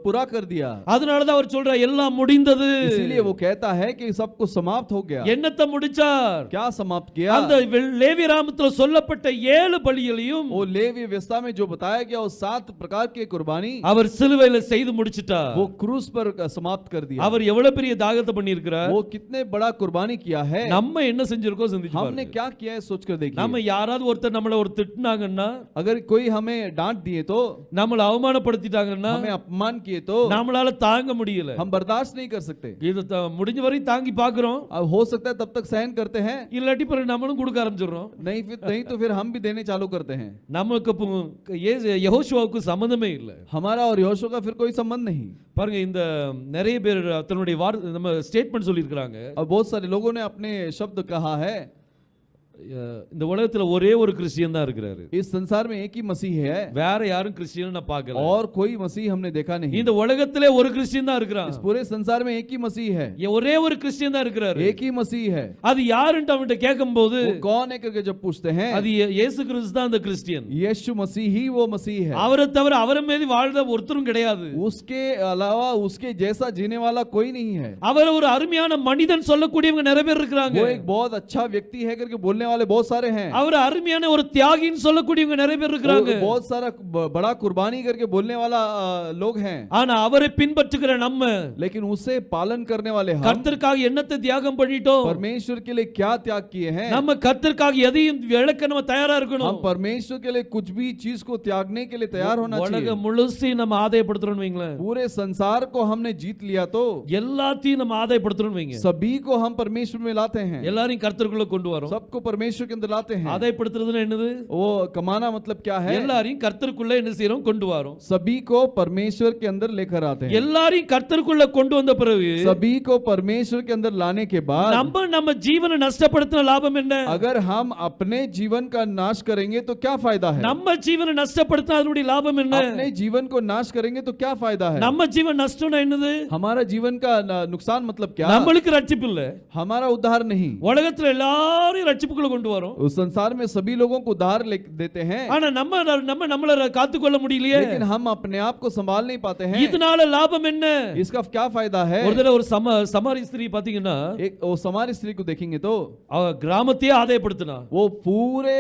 पूरा कर दिया। அதனால தான் அவர் சொல்றார், எல்லாம் முடிந்தது. इसीलिए वो कहता है कि सब कुछ समाप्त हो गया। என்னத்தை முடிச்சார்? क्या समाप्त किया? அந்த லேவி ராமத்துல சொல்லப்பட்ட 7 பலிகளையும் वो लेवी व्यवस्था में जो बताया गया वो 7 प्रकार के कुर्बानी அவர் சிலுவையில செய்து முடிச்சிட்டார். वो क्रूस पर समाप्त कर दिया। அவர் எவ்வளவு பெரிய தாகத்தை பண்ணியிருக்கிறார். वो कितने बड़ा कुर्बानी किया है। நம்ம என்ன செஞ்சிருக்கோம் சிந்திச்சு हमने பாருங்க. क्या किया है सोचकर देखिए। நம்ம யாராவது ஒருத்தர் நம்மள ஒரு திட்டுனாங்கன்னா, अगर कोई हमें डांट दिए तो, நம்மள அவமானப்படுத்திட்டாங்கன்னா, हमें अपमान किए तो நம்மளால தாங்க முடியல. हम बर्दाश्त नहीं कर सकते। இது முடிஞ்ச வரை தாங்கி பாக்குறோம், अब हो सकता है तब तक सहन करते हैं, இல்லாட்டி பிறகு நம்மளும் கொடுக்க ஆரம்பிச்சிடுறோம். नहीं तो फिर हम भी देने चालू करते हैं। நமக்கு யெகோஷுவாவுக்கு சம்பந்தமே இல்ல. हमारा और यहोशू का फिर कोई संबंध नहीं। பாருங்க, இந்த நிறைய பேர் தன்னுடைய நம்ம ஸ்டேட்மெண்ட் சொல்லியிருக்கிறாங்க. और बहुत सारे लोगों ने अपने शब्द कहा है। இந்த உலகத்துல ஒரே ஒரு கிறிஸ்டியன் தான் இருக்கிறாரு. इस संसार में एक ही मसीह है, வேற யாரும் கிறிஸ்டியன் நான் பார்க்கல. और कोई मसीह हमने देखा नहीं। இந்த உலகத்திலே ஒரு கிறிஸ்டியன் தான் இருக்கிறான். इस पूरे संसार में एक ही मसीह है, ஒரே ஒரு கிறிஸ்டியன் தான் இருக்கிறாரு. एक ही मसीह है। அது யாருன்னு அவன்கிட்ட கேட்கும்போது, वो कौन है करके जब पूछते हैं, அது இயேசு கிறிஸ்து தான் அந்த கிறிஸ்டியன். यीशु मसीह ही वो मसीह है। அவரை தவிர அவரை மீது வாழ்ந்த ஒருத்தரும் கிடையாது. उसके अलावा उसके जैसा जीने वाला कोई नहीं है। அவர் ஒரு அருமையான மனிதன் சொல்லக்கூடியவங்க நிறைய பேர் இருக்கிறாங்க. वो एक बहुत अच्छा व्यक्ति है करके बोलने वाले बहुत सारे हैं। அவர் அருமையான ஒரு தியாகின்னு சொல்லக்கூடியவங்க நிறைய பேர் இருக்காங்க. बहुत सारा बड़ा कुर्बानी करके बोलने वाला लोग हैं। ஆனா அவரை பின்பற்றுகிற நம்ம, लेकिन उसे पालन करने वाले हम கர்த்தருக்காக என்னத்தை தியாகம் பண்ணிட்டோம், परमेश्वर के लिए क्या त्याग किए हैं, நம்ம கர்த்தருக்காக எதையும் இழக்க நம்ம தயாரா இருக்கணும். हम परमेश्वर के लिए कुछ भी चीज को त्यागने के लिए तैयार होना चाहिए। உலகம் முழுசையும் நம்ம ஆதாயப்படுத்துறோம் வைங்களேன். पूरे संसार को हमने जीत लिया तो எல்லாத்தையும் நம்ம ஆதாயப்படுத்துறோம் வைங்க. सभी को हम परमेश्वर में लाते हैं, எல்லாரையும் கர்த்தருக்குள்ள கொண்டு வரோம். सबको परमेश्वर के अंदर लाते हैं। ஆதாயப்படுத்துறதுன்னா என்னது? वो कमाना मतलब क्या है? எல்லாரையும் கர்த்தருக்குள்ள என்ன செய்றோம்? கொண்டு வரோம். सभी को परमेश्वर के अंदर लेकर आते हैं। எல்லாரையும் கர்த்தருக்குள்ள கொண்டு வந்த பிறகு सभी को परमेश्वर के अंदर लाने के बाद நம்ம ஜீவனை நஷ்டப்படுத்தின லாபம் என்ன? अगर हम अपने जीवन का नाश करेंगे तो क्या फायदा है? நம்ம ஜீவனை நஷ்டப்படுத்தின அதனுடைய லாபம் என்ன? अपने जीवन को नाश करेंगे तो क्या फायदा है? நம்ம ஜீவன் நஷ்டம்னா என்னது? हमारा जीवन का नुकसान मतलब क्या? நம்மளுக்கு ரட்சிப்பு இல்ல, हमारा उद्धार नहीं। உலகத்துல எல்லாரையும் ரட்சிப்புக்குள்ள கொண்டு வரோம். उस संसार में सभी लोगों को उद्धार देते हैं, ஆனா நம்மள காத்துக்கொள்ள முடியலையே. लेकिन हम अपने आप को संभाल नहीं पाते हैं। இதனால லாபம் என்ன? इसका क्या फायदा है? ஒரு தடவை ஒரு சமாரி ஸ்திரீ பாத்தீங்கன்னா, एक वो समारी स्त्री को देखेंगे तो அவ கிராமத்தையே ஆதாயப்படுத்தினா, वो पूरे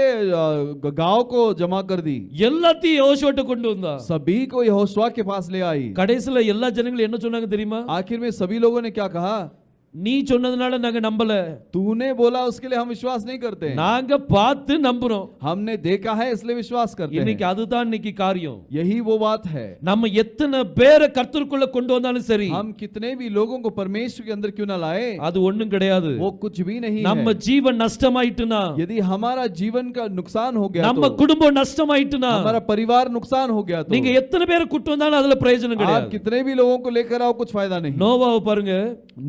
गांव को जमा कर दी, எல்லாத்தையும் யோசுவாட்ட கொண்டு வந்தா. सभी को यहोशुआ के पास ले आई। கடைசில எல்லா ஜனங்களும் என்ன சொன்னாங்க தெரியுமா? आखिर में सभी लोगों ने क्या कहा? நீ சொன்னதுனால நாங்க நம்பல, तूने बोला उसके लिए हम विश्वास नहीं करते, நாங்க பார்த்து நம்புறோம். हमने देखा है इसलिए विश्वास करते இன்னைக்கு हैं। அதுதான் இன்னைக்கு காரியம். यही वो बात है। நம்ம எத்தனை பேரை கர்த்தருக்குள்ள கொண்டு வந்தாலும் சரி, हम कितने भी लोगों को परमेश्वर के अंदर क्यों ना लाए, அது ஒண்ணும் கிடையாது. वो कुछ भी नहीं நம்ம है। ஜீவன் நஷ்டமாயிட்டுனா, यदि हमारा जीवन का नुकसान हो गया நம்ம तो, குடும்பம் நஷ்டமாயிட்டுனா, हमारा परिवार नुकसान हो गया तो, நீங்க எத்தனை பேரை கூட்டு வந்தாலும் அதுல பிரயோஜனம் आप கிடையாது. कितने भी लोगों को लेकर आओ कुछ फायदा नहीं। நோவாவை பாருங்க,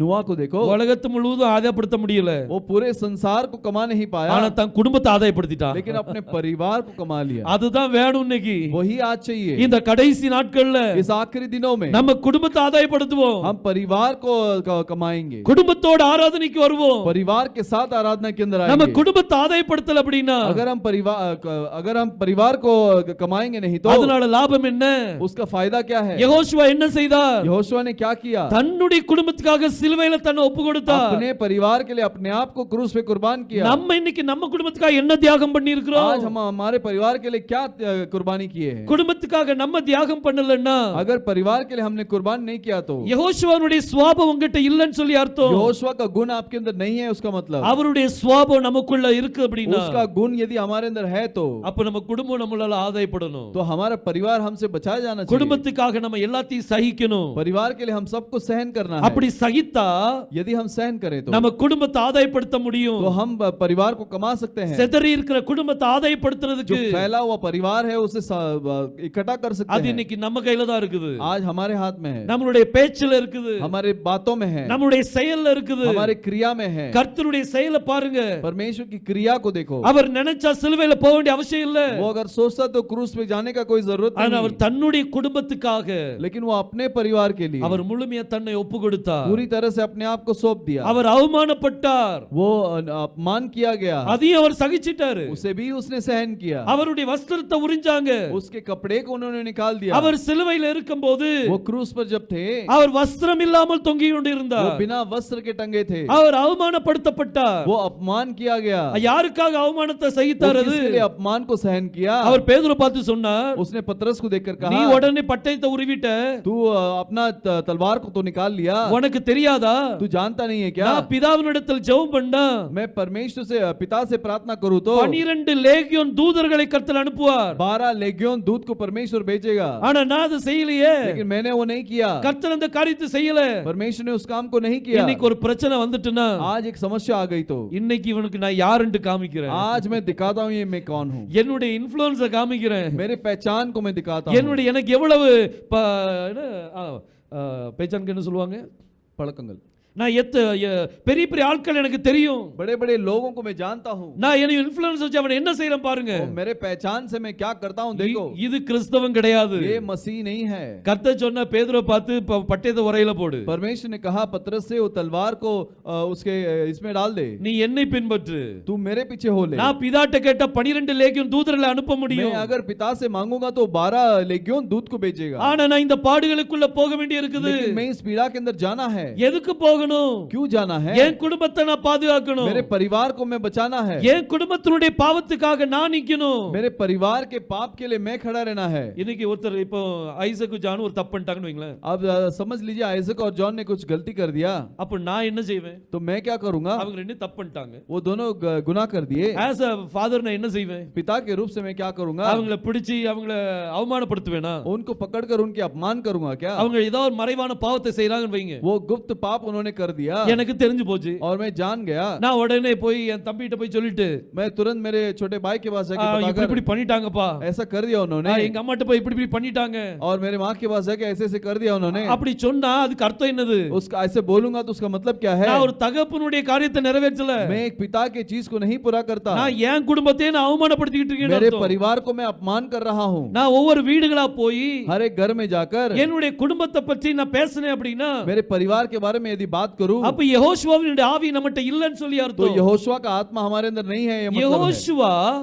नोआ को देखो, உலகத்து முழுவதும் ஆதாயப்படுத்த முடியல, वो पूरे संसार को कमा नहीं पाया, ஆனா தன் குடும்பத்தை ஆதாயப்படுத்திட்டான். लेकिन अपने परिवार को कमा लिया। அதுதான் வேணும் இன்னைக்கு. वही आज चाहिए। இந்த கடைசி நாட்கள்ல इस आखिरी दिनों में நம்ம குடும்பத்தை ஆதாயப்படுத்துவோம், हम परिवार को कमाएंगे, குடும்பத்தோட ஆராதனைக்கு வருவோம். परिवार के साथ आराधना के अंदर நம்ம आएंगे। குடும்பத்தை ஆதாயப்படுத்தல அப்படின்னா, अगर हम परिवार को कमाएंगे नहीं तो அதனால லாபம் என்ன? उसका फायदा क्या है? யெகோஷுவா என்ன செய்தார்? यहोशुआ ने क्या किया? தன்னுடைய குடும்பத்துக்காக சிலுவையில தன்னை ஒப்பு கொடுத்தார். अपने परिवार के लिए अपने आप को क्रूस पे कुर्बान किया। நம்ம இன்னைக்கு நம்ம குடும்பத்துக்காக என்ன தியாகம் பண்ணி இருக்கிறோம்? आज हम हमारे परिवार के लिए क्या कुर्बानी किए हैं? குடும்பத்துக்காக நம்ம தியாகம் பண்ணலன்னா, अगर परिवार के लिए हमने कुर्बान नहीं किया तो யெகோஷுவாவுடைய சுபாவம் உங்ககிட்ட இல்லன்னு சொல்லி அர்த்தம். यहोशुआ का गुण आपके अंदर नहीं है उसका मतलब। அவருடைய சுபாவம் நமக்குள்ள இருக்கு அப்படின்னா, उसका गुण यदि हमारे अंदर है तो அப்ப நம்ம குடும்பம் நம்மளால ஆதாயப்படணும். तो हमारा परिवार हमसे बचाया जाना चाहिए। குடும்பத்துக்காக நம்ம எல்லாத்தையும் சகிக்கணும். परिवार के लिए हम सबको सहन करना है। அப்படி சகித்தா यदि हम सहन करें तो நம்ம குடும்பத்தை ஆதாயப்படுத்த முடியும். तो हम परिवार को कमा सकते हैं। செதறி இருக்கிற குடும்பத்தை जो ஆதாயப்படுத்துறதுக்கு फैला हुआ परिवार है उसे इकट्ठा कर सकते அது हैं। இன்னைக்கு நம்ம கையில தான் இருக்குது. आज हमारे हाथ में है, நம்மளுடைய பேச்சுல இருக்குது, हमारे बातों में है, நம்மளுடைய செயல்ல இருக்குது, हमारे क्रिया में है। கர்த்தருடைய செயலை பாருங்க. परमेश्वर की क्रिया को देखो। அவர் நினைச்சா சிலுவையில போக வேண்டிய அவசியம் இல்ல, वो अगर सोचता तो क्रूस पे जाने का कोई जरूरत ஆனா नहीं, அவர் தன்னுடைய குடும்பத்துக்காக लेकिन वो अपने परिवार के लिए அவர் முழுமையா தன்னை ஒப்பு கொடுத்தார். पूरी तरह से अपने आप को सौंप दिया। அவர் அவமானப்பட்டார், वो अपमान किया गया, அதையும் அவர் சகிச்சிட்டாரு. उसे भी उसने सहन किया। அவருடைய வஸ்திரத்தை உரிஞ்சாங்க, उसके कपड़े को उन्होंने निकाल दिया। அவர் சிலுவையில இருக்கும்போது वो क्रूस पर जब थे அவர் வஸ்திரம் இல்லாமல் தொங்கிக் वो கொண்டிருந்தார். बिना वस्त्र के टंगे थे। அவர் அவமானப்படுத்தப்பட்டார். वो अपमान किया गया। யாருக்காக அவமானத்தை वो சகித்தார்? அது किसके लिए अपमान को सहन किया? அவர் பேதுரு பார்த்து சொன்னார், उसने पतरस को देखकर நீ कहा, உடனே பட்டயத்தை உருவிட்ட, तू अपना तलवार को तो निकाल लिया, உனக்கு தெரியாதா? तुझे तू जानता नहीं है क्या? நான் பிதாவினிடத்தில் ஜெபம் பண்ணா मैं परमेश्वर से पिता से प्रार्थना करूं तो 12 லேகியோன் தூதர்களை கர்த்தர் அனுப்புவார். 12 लेगियोन दूत को परमेश्वर भेजेगा, ஆனா நான் அதை செய்யலையே. लेकिन मैंने वो नहीं किया। கர்த்தர் அந்த காரியத்தை செய்யல. परमेश्वर ने उस काम को नहीं किया। இன்னைக்கு ஒரு பிரச்சனை வந்துட்டுனா आज एक समस्या आ गई तो இன்னைக்கு இவனுக்கு நான் யாருன்னு காமிக்கிறேன். आज मैं दिखाता हूं ये मैं कौन हूं, என்னுடைய இன்ஃப்ளூயன்ஸை காமிக்கிறேன். मेरे पहचान को मैं दिखाता हूं। என்னுடைய எனக்கு எவ்வளவு பேச்சானுக்கு என்ன சொல்லுவாங்க, பழக்கங்கள், நான் பெரிய பெரிய ஆட்கள் எனக்கு தெரியும். बड़े बड़े लोगों को मैं जानता हूं। நான் என்ன இன்ஃப்ளூயன்ஸ் வச்சு அவனை என்ன செய்றேன் பாருங்க. मेरे पहचान से मैं क्या करता हूं देखो। இது கிறிஸ்தவம் கிடையாது. ये मसीह नहीं है। கர்த்தர் சொன்ன பேதுருவை பார்த்து பட்டயத்தை உரையில போடு. परमेश्वर ने कहा पतरस से वो तलवार को उसके इसमें डाल दे। நீ என்னை பின்பற்று, तू मेरे पीछे हो ले। நான் பிதாட்ட கேட்ட 12 லேகியோன் தூதர்களை அனுப்ப முடியும். मैं अगर पिता से मांगूंगा तो 12 लेगियोन दूत को भेजेगा। ஆனா நான் இந்த பாடுகளுக்குள்ள போக வேண்டி இருக்குது. लेकिन मैं इस पीड़ा के अंदर जाना है। எதுக்கு போகணும்? क्यों जाना है? என் குடும்பத்தை நான் பாதுகாக்கணும். मेरे परिवार को मैं बचाना है। என் குடும்பத்தினுடைய பாவத்துக்காக நான் நிக்கணும். मेरे परिवार के पाप के लिए मैं खड़ा रहना है। இன்னைக்கு ஒருத்தர் இப்போ ஐசக் ஜான் ஒரு தப்பு பண்ணிட்டாங்கன்னு வைங்களேன். अब समझ लीजिए आइजक और जॉन ने कुछ गलती कर दिया, அப்ப நான் என்ன செய்வேன்? तो मैं क्या करूंगा? அவங்க ரெண்டு தப்பு பண்ணிட்டாங்க. वो दोनों गुनाह कर दिए। ஆஸ் a ஃாதர் நான் என்ன செய்வேன்? पिता के रूप से मैं क्या करूंगा? அவங்கள பிடிச்சி அவங்கள அவமானப்படுத்துவேனா? उनको पकड़कर उनके अपमान करूंगा क्या? அவங்க ஏதோ ஒரு மறைவான பாவத்தை செய்றாங்கன்னு வைங்க. वो गुप्त पाप उन्होंने कर दिया, எனக்கு தெரிஞ்சு போச்சு. और मैं जान गया। நான் உடனே போய் என் தம்பிகிட்ட போய் சொல்லிட்டு मैं तुरंत मेरे छोटे भाई के पास जाके இப்படி बताकर இப்படி பண்ணிட்டாங்கப்பா, ऐसा कर दिया उन्होंने, எங்க அம்மாட்ட போய் இப்படி இப்படி பண்ணிட்டாங்க, और मेरे माँ के पास जाके ऐसे ऐसे कर दिया उन्होंने। அப்படி சொன்னா அதுக்கு அர்த்தம் என்னது? उसका ऐसे बोलूंगा तो उसका मतलब क्या है? நான் ஒரு தகப்பனுடைய காரியத்தை நிறைவேற்றல. मैं एक पिता के चीज को नहीं पूरा करता। நான் என் குடும்பத்தையே நான் அவமானப்படுத்திட்டு இருக்கேன். मेरे परिवार को मैं अपमान कर रहा हूँ। நான் ஒவ்வொரு வீடுகளா போய் हर एक घर में जाकर என்னுடைய குடும்பத்தை பற்றி நான் பேசுனேன் அப்படினா मेरे परिवार के बारे में यदि बात करूं, அப்ப யெகோஷுவாவினுடைய ஆவி நம்மட்ட இல்லன்னு சொல்லி तो அர்த்தம். यहोशुआ का आत्मा हमारे अंदर नहीं है, ये मतलब है।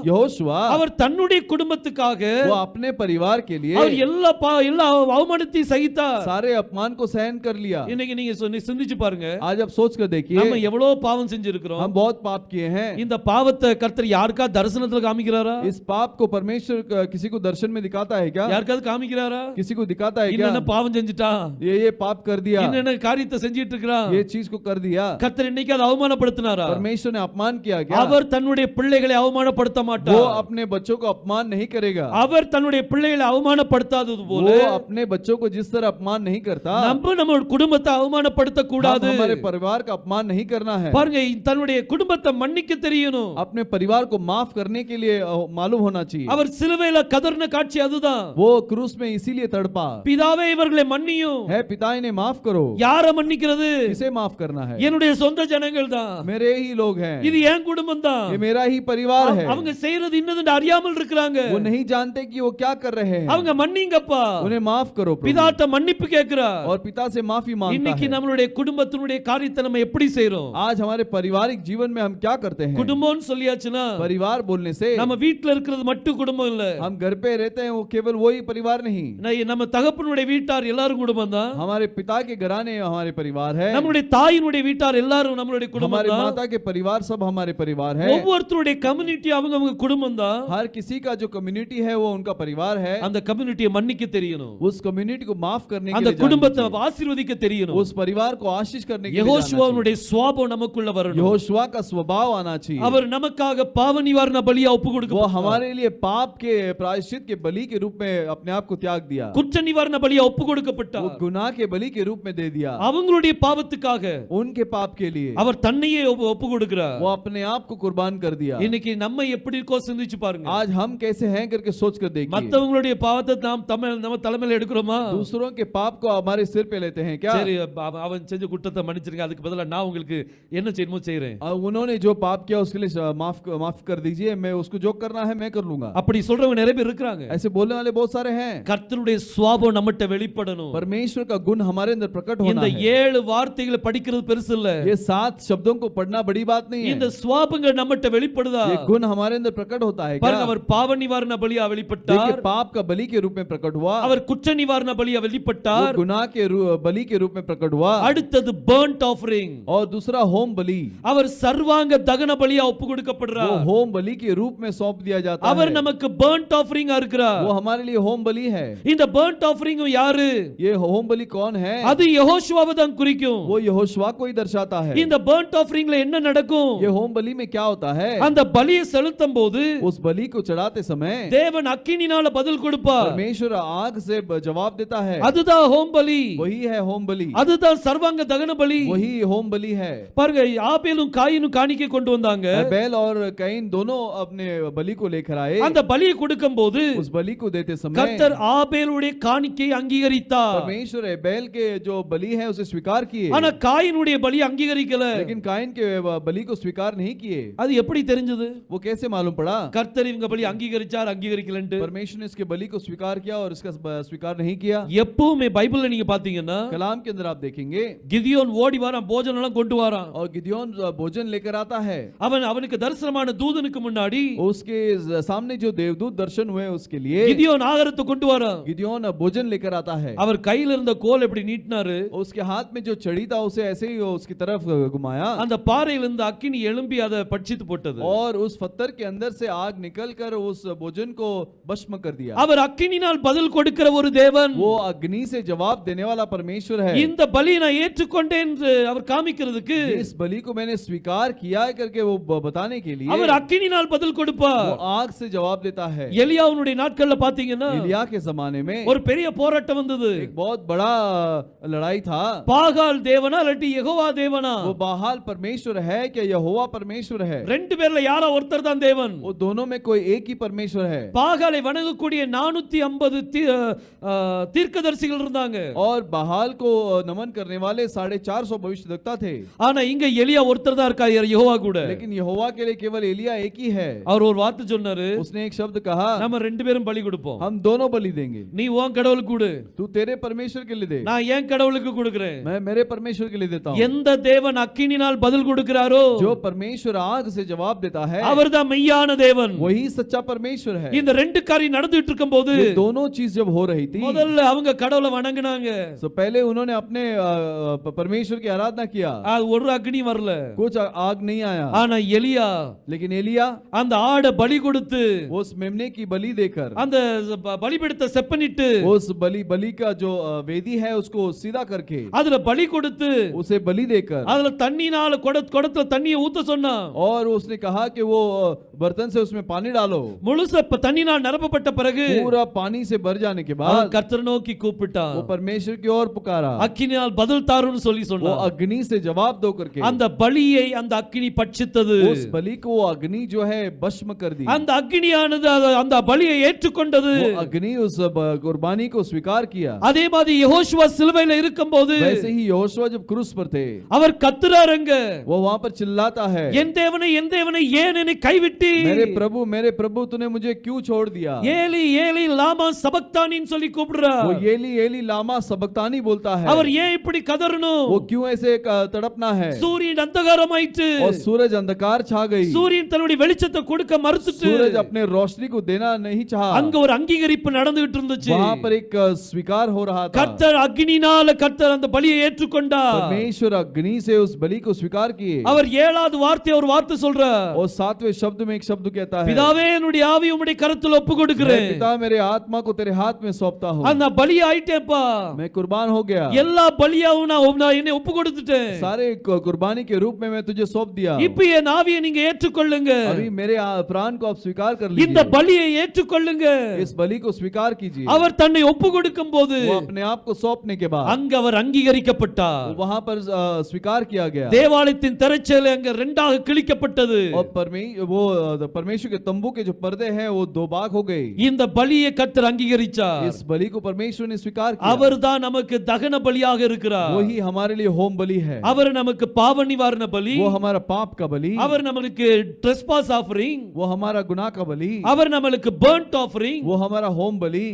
यहोशुआ அவர் தன்னுடைய குடும்பத்துக்காக वो अपने परिवार के लिए அவர் எல்லா அவமானத்தை சகித்தார். सारे अपमान को सहन कर लिया। இன்னைக்கு நீங்க சிந்திச்சு பாருங்க, आज आप सोच कर देखिए, நம்ம எவ்வளவு பாவம் செஞ்சிருக்கிறோம். हम बहुत पाप किए हैं। இந்த பாவத்தை கர்த்தர் யாருக்கா தரிசனத்துல காமிக்கிறாரா? इस पाप को परमेश्वर किसी को दर्शन में दिखाता है क्या? யாருக்காவது காமிக்கிறாரா? किसी को दिखाता है क्या? என்ன பாவம் செஞ்சிட்டான், ये पाप कर दिया, என்ன காரியத்தை செஞ்சிட்டு இருக்கான், ये चीज को कर दिया। கர்த்தர் இன்னைக்கு அதை அவமானப்படுத்தினாரா? परमेश्वर ने अपमान किया क्या? அவர் தன்னுடைய பிள்ளைகளை அவமானப்படுத்த वो மாட்டார். अपने बच्चों को अपमान नहीं करेगा। அவர் தன்னுடைய பிள்ளைகளை அவமானப்படுத்தாதது போல वो अपने बच्चों को जिस तरह अपमान नहीं करता, நம்ம குடும்பத்தை அவமானப்படுத்த கூடாது. हमारे परिवार का अपमान नहीं करना है। பாருங்க, தன்னுடைய குடும்பத்தை மன்னிக்க தெரியணும். अपने परिवार को माफ करने के लिए मालूम होना चाहिए। அவர் சிலுவையில கதறின காட்சி அதுதான். वो क्रूस में इसीलिए तड़पा, பிதாவே இவர்களை மன்னியும். है पिता इन्हें माफ करो। யாரை மன்னிக்கிறது? किसे माफ करना है? என்னுடைய சொந்த ஜனங்கள் தான், मेरे ही लोग हैं, இது என் குடும்பம் தான், ये मेरा ही परिवार है। அவங்க செய்யறது இன்னது அறியாமல் இருக்காங்க. वो नहीं जानते कि वो क्या कर रहे हैं। அவங்க மன்னிங்கப்பா, उन्हें माफ करो प्रभु। பிதாட்ட மன்னிப்பு கேக்குறார். और पिता से माफी मांगता இன்னைக்கு है। நம்மளுடைய குடும்பத்தினுடைய காரியத்தை நம்ம எப்படி செய்றோம்? आज हमारे पारिवारिक जीवन में हम क्या करते हैं? குடும்பம்னு சொல்லியாச்சுனா परिवार बोलने से நம்ம வீட்ல இருக்கிறது மட்டும் குடும்பம் இல்ல. हम घर पे रहते हैं, वो केवल वही परिवार नहीं। நம்ம தகப்பனுடைய வீட்டார் எல்லாரும் குடும்பம் தான். हमारे पिता के घराने हमारे परिवार है। நம்மளுடைய தாயினுடைய வீட்டார் எல்லாரும் நம்மளுடைய குடும்பம் हमारे தான். माता के परिवार सब हमारे परिवार है। ஒவ்வொருத்தருடைய கம்யூனிட்டி அவங்க குடும்பம் தான். हर किसी का जो कम्युनिटी है वो उनका परिवार है। அந்த கம்யூனிட்டியை மன்னிக்க தெரியணும். उस कम्युनिटी को माफ करने के அந்த लिए குடும்பத்தை ஆசீர்வதிக்க தெரியணும். उस परिवार को आशीष करने के लिए யெகோஷுவாவுடைய சுபாவம் நமக்குள்ள வரணும். यहोशुआ का स्वभाव आना चाहिए। அவர் நமக்காக பாவ நிவாரண பலியா ஒப்பு वो கொடுக்க, हमारे लिए पाप के प्रायश्चित के बलि के रूप में अपने आप को त्याग दिया। குற்ற நிவாரண பலியா ஒப்பு वो கொடுக்கப்பட்டார். गुनाह के बलि के रूप में दे दिया। அவங்களுடைய பாவத்துக்காக उनके पाप के लिए அவர் தன்னையே ஒப்பு கொடுக்கிறார். वो अपने आप को कुर्बान कर दिया। இன்னைக்கு நம்ம எப்படி இருக்கோ சிந்திச்சு பாருங்க. आज हम कैसे हैं करके सोच कर देखिए। மத்தவங்களுடைய பாவத்தை நம்ம தலைமையில எடுக்கிறோமா? दूसरों के पाप को हमारे सिर पे लेते हैं क्या? சரி, அவன் செஞ்ச குற்றத்தை மன்னிச்சிருங்க, அதுக்கு பதிலா நான் உங்களுக்கு என்ன செய்யணுமோ செய்றேன். उन्होंने जो पाप किया उसके लिए माफ कर दीजिए, मैं उसको जो करना है मैं कर लूंगा। அப்படி சொல்றவங்க நிறைய பேர் இருக்காங்க. ऐसे बोलने वाले बहुत सारे हैं। கர்த்தருடைய சுபாவம் நம்மட்ட வெளிப்படணும். परमेश्वर का गुण हमारे अंदर प्रकट होना இந்த है। 7 வார்த்தைகளை படிக்கிறது பெருசு இல்ல. ये 7 शब्दों को पढ़ना बड़ी बात नहीं है। இந்த சுபாவங்கள் நம்மட்ட வெளிப்படுதா? ये गुण हमारे अंदर प्रकट होता है क्या? பாருங்க, அவர் பாவ நிவாரண பலியா வெளிப்பட்டார். देखिए पाप का बलि के रूप में प्रकट हुआ। அவர் குற்ற நிவாரண பலியா வெளிப்பட்டார். गुनाह के बलि के रूप में प्रकट हुआ। அடுத்தது burnt offering, और दूसरा होम बलि। அவர் சர்வாங்க தகன பலியா ஒப்பு கொடுக்கப்படுறார். वो होम बलि के रूप में सौंप दिया जाता அவர் है। நமக்கு burnt offering ஆ இருக்கிறார். वो हमारे लिए होम बलि है। இந்த burnt offering யாரு? ये होम बलि कौन है? அது யெகோஷுவாவை தான் குறிக்கும். वो वो यहोशुआ को ही दर्शाता है। இந்த burnt offering-ல என்ன நடக்கும்? ये होम बलि में क्या होता है? அந்த பலியை செலுத்தும் போது उस बलि को चढ़ाते समय தேவன் அக்கினினால பதில் கொடுப்பார். परमेश्वर आग से जवाब देता है। அதுதான் ஹோம் பலி. वही है होम बलि। அதுதான் சர்வாங்க தகன பலி. वही होम बलि है। பாருங்க, ஆபேலும் காயினும் காணிக்கை கொண்டு வந்தாங்க. बैल और कैन दोनों अपने बलि को लेकर आए। அந்த பலியை கொடுக்கும்போது उस बलि को देते समय கர்த்தர் ஆபேலுடைய காணிக்கையை அங்கீகரித்தார். परमेश्वर बैल के जो बलि है उसे स्वीकार किए। ஆனா காயினுடைய பலி அங்கீகரிக்கல. लेकिन काइन के बलि को स्वीकार नहीं किए। அது எப்படி தெரிஞ்சது? वो कैसे मालूम पड़ा? கர்த்தர் இவங்க பலி அங்கீகரிச்சார், அங்கீகரிக்கலன்ட்டு. परमेश्वर ने इसके बलि को स्वीकार किया और इसका स्वीकार नहीं किया। எப்பவுமே பைபிள்ல நீங்க பாத்தீங்கன்னா कलाम के अंदर आप देखेंगे கிதியோன் ஓடி வரான், போஜனம் எல்லாம் கொண்டு வரான். और गिदयोन भोजन लेकर आता है। அவனுக்கு தரிசனமான தூதனுக்கு முன்னாடி उसके सामने जो देवदूत दर्शन हुए उसके लिए கிதியோன் ஆகாரத்தை கொண்டு வரான். गिदयोन भोजन लेकर आता है। அவர் கையில இருந்த கோல் எப்படி நீட்டினாரு, उसके हाथ में जो छड़ी था उसे ऐसे ही उसकी तरफ घुमाया அந்த பாறையில இருந்து அக்கினி எழும்பி அதை பட்சித்து போட்டது. और उस पत्थर के अंदर से आग निकलकर उस भोजन को भस्म कर दिया। அவர் அக்கினினால் பதில் கொடுக்கிற ஒரு தேவன். वो अग्नि से जवाब देने वाला परमेश्वर है। இந்த பலியை நான் ஏற்றுக்கொண்டேன் என்று அவர் காமிக்கிறதுக்கு, इस बलि को मैंने स्वीकार किया है करके वो बताने के लिए அவர் அக்கினினால் பதில் கொடுப்பார். वो आग से जवाब देता है। எலியாவுடைய நாட்கள்ல பாத்தீங்கன்னா एलिया के जमाने में ஒரு பெரிய போராட்டம் வந்தது. एक बहुत बड़ा लड़ाई था। பாகால் தேவனா இல்லாட்டி யெகோவா தேவனா? वो बाहाल परमेश्वर है क्या यहोवा परमेश्वर है? ரெண்டு பேர்ல யாரோ ஒருத்தர் தான் தேவன். वो दोनों में कोई एक ही परमेश्वर है। பாகாலை வணங்கக்கூடிய 450 தீர்க்கதரிசிகள் இருந்தாங்க. और बाहाल को नमन करने वाले 450 भविष्यद्वक्ता थे। ஆனா இங்க எலியா ஒருத்தர் தான் இருக்கா யெகோவா கூட. लेकिन यहोवा के लिए केवल एलिया एक ही है। அவர் ஒரு வார்த்தை சொன்னாரு, उसने एक शब्द कहा, நம்ம ரெண்டு பேரும் பலி கொடுப்போம். हम दोनों बलि देंगे। நீ உன் கடவுளுக்கு கொடு, तू तेरे परमेश्वर के लिए दे, நான் என் கடவுளுக்கு கொடுக்கிறேன். मैं मेरे परमेश्वर के लिए देता हूँ। எந்த தேவன் அக்கினினால் பதில் கொடுக்கிறாரோ, जो परमेश्वर आग से जवाब देता है அவர்தான் மெய்யான தேவன். वही सच्चा परमेश्वर है। இந்த ரெண்டு காரியம் நடந்துட்டு இருக்கும்போது ये दोनों चीज जब हो रही थी, முதல்ல அவங்க கடவுளை வணங்குனாங்க. तो पहले उन्होंने अपने परमेश्वर की आराधना किया। அது ஒரு அக்னி வரல, कुछ आग नहीं आया। ஆனா எலியா लेकिन एलिया அந்த ஆடை பலி கொடுத்து, उस मेमने की बलि देकर, அந்த பலிபீடத்தை செப்பனிட்டு, उस बलि का जो वेदी है उसको सीधा करके, அதுல பலி கொடுத்து, उसे बलि देकर, அதுல தண்ணினால குடத்துல தண்ணியை ஊத்த சொன்னா, और उसने कहा कि वो बर्तन से उसमें पानी डालो। முழுச தண்ணினால் நிரப்பப்பட்ட பிறகு पूरा पानी से भर जाने के बाद கர்த்தர் நோக்கி கூப்பிட்டான். वो परमेश्वर की ओर पुकारा। அக்கினியால் பதில் தாருன்னு சொல்லி वो சொன்னான். अग्नि से जवाब दो करके அந்த பலியை அந்த அக்கினி பட்சித்தது. उस बलि को वो अग्नि जो है भस्म कर दी। அந்த அக்கினியானது அந்த பலியை ஏற்றுக்கொண்டது. वो अग्नि उस कुर्बानी को स्वीकार किया। அதே மாதிரி யெகோஷுவா சிலுவையில இருக்கும்போது वैसे ही यहोशुआ जब क्रूस पर थे, அவர் கத்துறாருங்க, वो वहां पर चिल्लाता है, என் தேவனே ஏன் என்னை கைவிட்டி, मेरे प्रभु तूने मुझे क्यों छोड़ दिया? ஏலி ஏலி லாமா சபக்தானின்னு சொல்லி கூப்பிடுறார். वो एली एली लामा सबक्तानी बोलता है। அவர் ஏன் இப்படி கதறணும்? वो क्यों ऐसे तड़पना है? சூரியன் அந்தகாரமாயிற்று, और सूरज अंधकार छा गई। சூரியன் தன்னுடைய வெளிச்சத்தை கொடுக்க மறுத்துட்டு, सूरज अपने रोशनी को देना नहीं चाहा। அங்க ஒரு அங்கீகரிப்பு நடந்துட்டு இருந்துச்சு. वहां पर एक स्वीकार हो रहा था। கர்த்தர் அக்னினால கர்த்தர் அந்த பலியை ஏற்றுக்கொண்டார். परमेश्वर अग्नि से उस बलि को स्वीकार किए। அவர் ஏழாவது ஒரு வார்த்தை சொல்றார். और 7वें शब्द में एक शब्द कहता है, பிதாவே என்னுடைய ஆவி உம்முடைய கரத்தில் ஒப்பு கொடுக்கிறேன். पिता मेरे आत्मा को तेरे हाथ में सौंपता हूं। அந்த பலி ஆயிட்டேப்பா, मैं कुर्बान हो गया। எல்லா பலியாவும் நான் என்னை ஒப்பு கொடுத்துட்டேன். सारे कुर्बानी के रूप में मैं तुझे सौंप दिया। இப்போ என் ஆவியை நீங்க ஏற்றுக்கொள்ளுங்க. अभी मेरे प्राण को आप स्वीकार कर இந்த लीजिए। பலியை ஏற்றுக்கொள்ளுங்க. इस बलि को स्वीकार कीजिए। அவர் தன்னை ஒப்பு கொடுக்கும் போது वो अपने आप को सौंपने के बाद அங்க அவர் அங்கீகரிக்கப்பட்டார். वहां पर स्वीकार किया गया। தேவாலயத்தின் திரைச்சீலை அங்க இரண்டாக கிழிக்கப்பட்டது. और परमेश्वर के तंबू के जो पर्दे हैं वो दो भाग हो गए। இந்த பலியை கர்த்தர் அங்கீகரிச்சார். इस बलि को परमेश्वर ने स्वीकार किया। அவர்தான் நமக்கு தகன பலியாக இருக்கிறார். वही हमारे लिए होम बलि है। அவர் நமக்கு பாவ நிவாரண பலி, वो हमारा पाप का बलि, அவர் நமக்கு ட்ரெஸ்பாஸ் ஆஃபரிங், वो हमारा गुनाह का बलि, அவர் நமக்கு பர்ன்ட் ஆஃபரிங். वो हमारा होम बलि।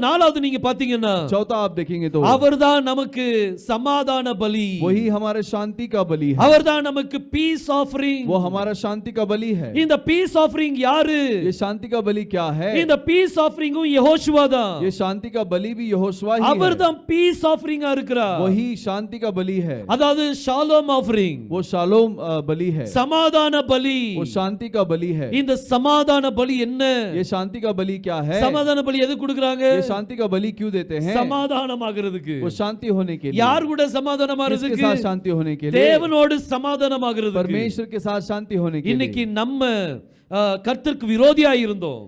நாலாவது நீங்க பாத்தீங்கன்னா चौथा आप देखेंगे तो அவர்தான் நமக்கு சமாதான பலி, वही हमारे शांति का बलि है। அவர்தான் நமக்கு பீஸ் ஆஃபரிங். वो हमारा शांति का बलि है। இந்த பீஸ் ஆஃபரிங் யாரு? ये शांति का बलि क्या है? இந்த பீஸ் ஆஃபரிங்கும் யெகோஷுவா தான். ये शांति का बलि भी यहोशुआ ही है। அவர்தான் பீஸ் ஆஃபரிங்கா இருக்கிறார். वही शांति का बलि है। அதாவது ஷாலோம் ஆஃபரிங், वो शालोम बलि है। சமாதான பலி. वो शांति का बलि है। இந்த சமாதான பலி என்ன? ये शांति का बलि क्या है? சமாதான பலி எது கொடுக்கறாங்க? ये शांति का बलि क्यों देते हैं? சமாதானமாகிறதுக்கு. वो शांति होने के लिए। யார் கூட சமாதானம் சமாதானமாகிறதுக்கு, किसके साथ शांति होने के लिए? தேவனோடு சமாதானமாகிறதுக்கு. परमेश्वर के साथ शांति होने के लिए। இன்னைக்கு நம்ம கர்த்தருக்கு விரோதியாய் இருந்தோம்.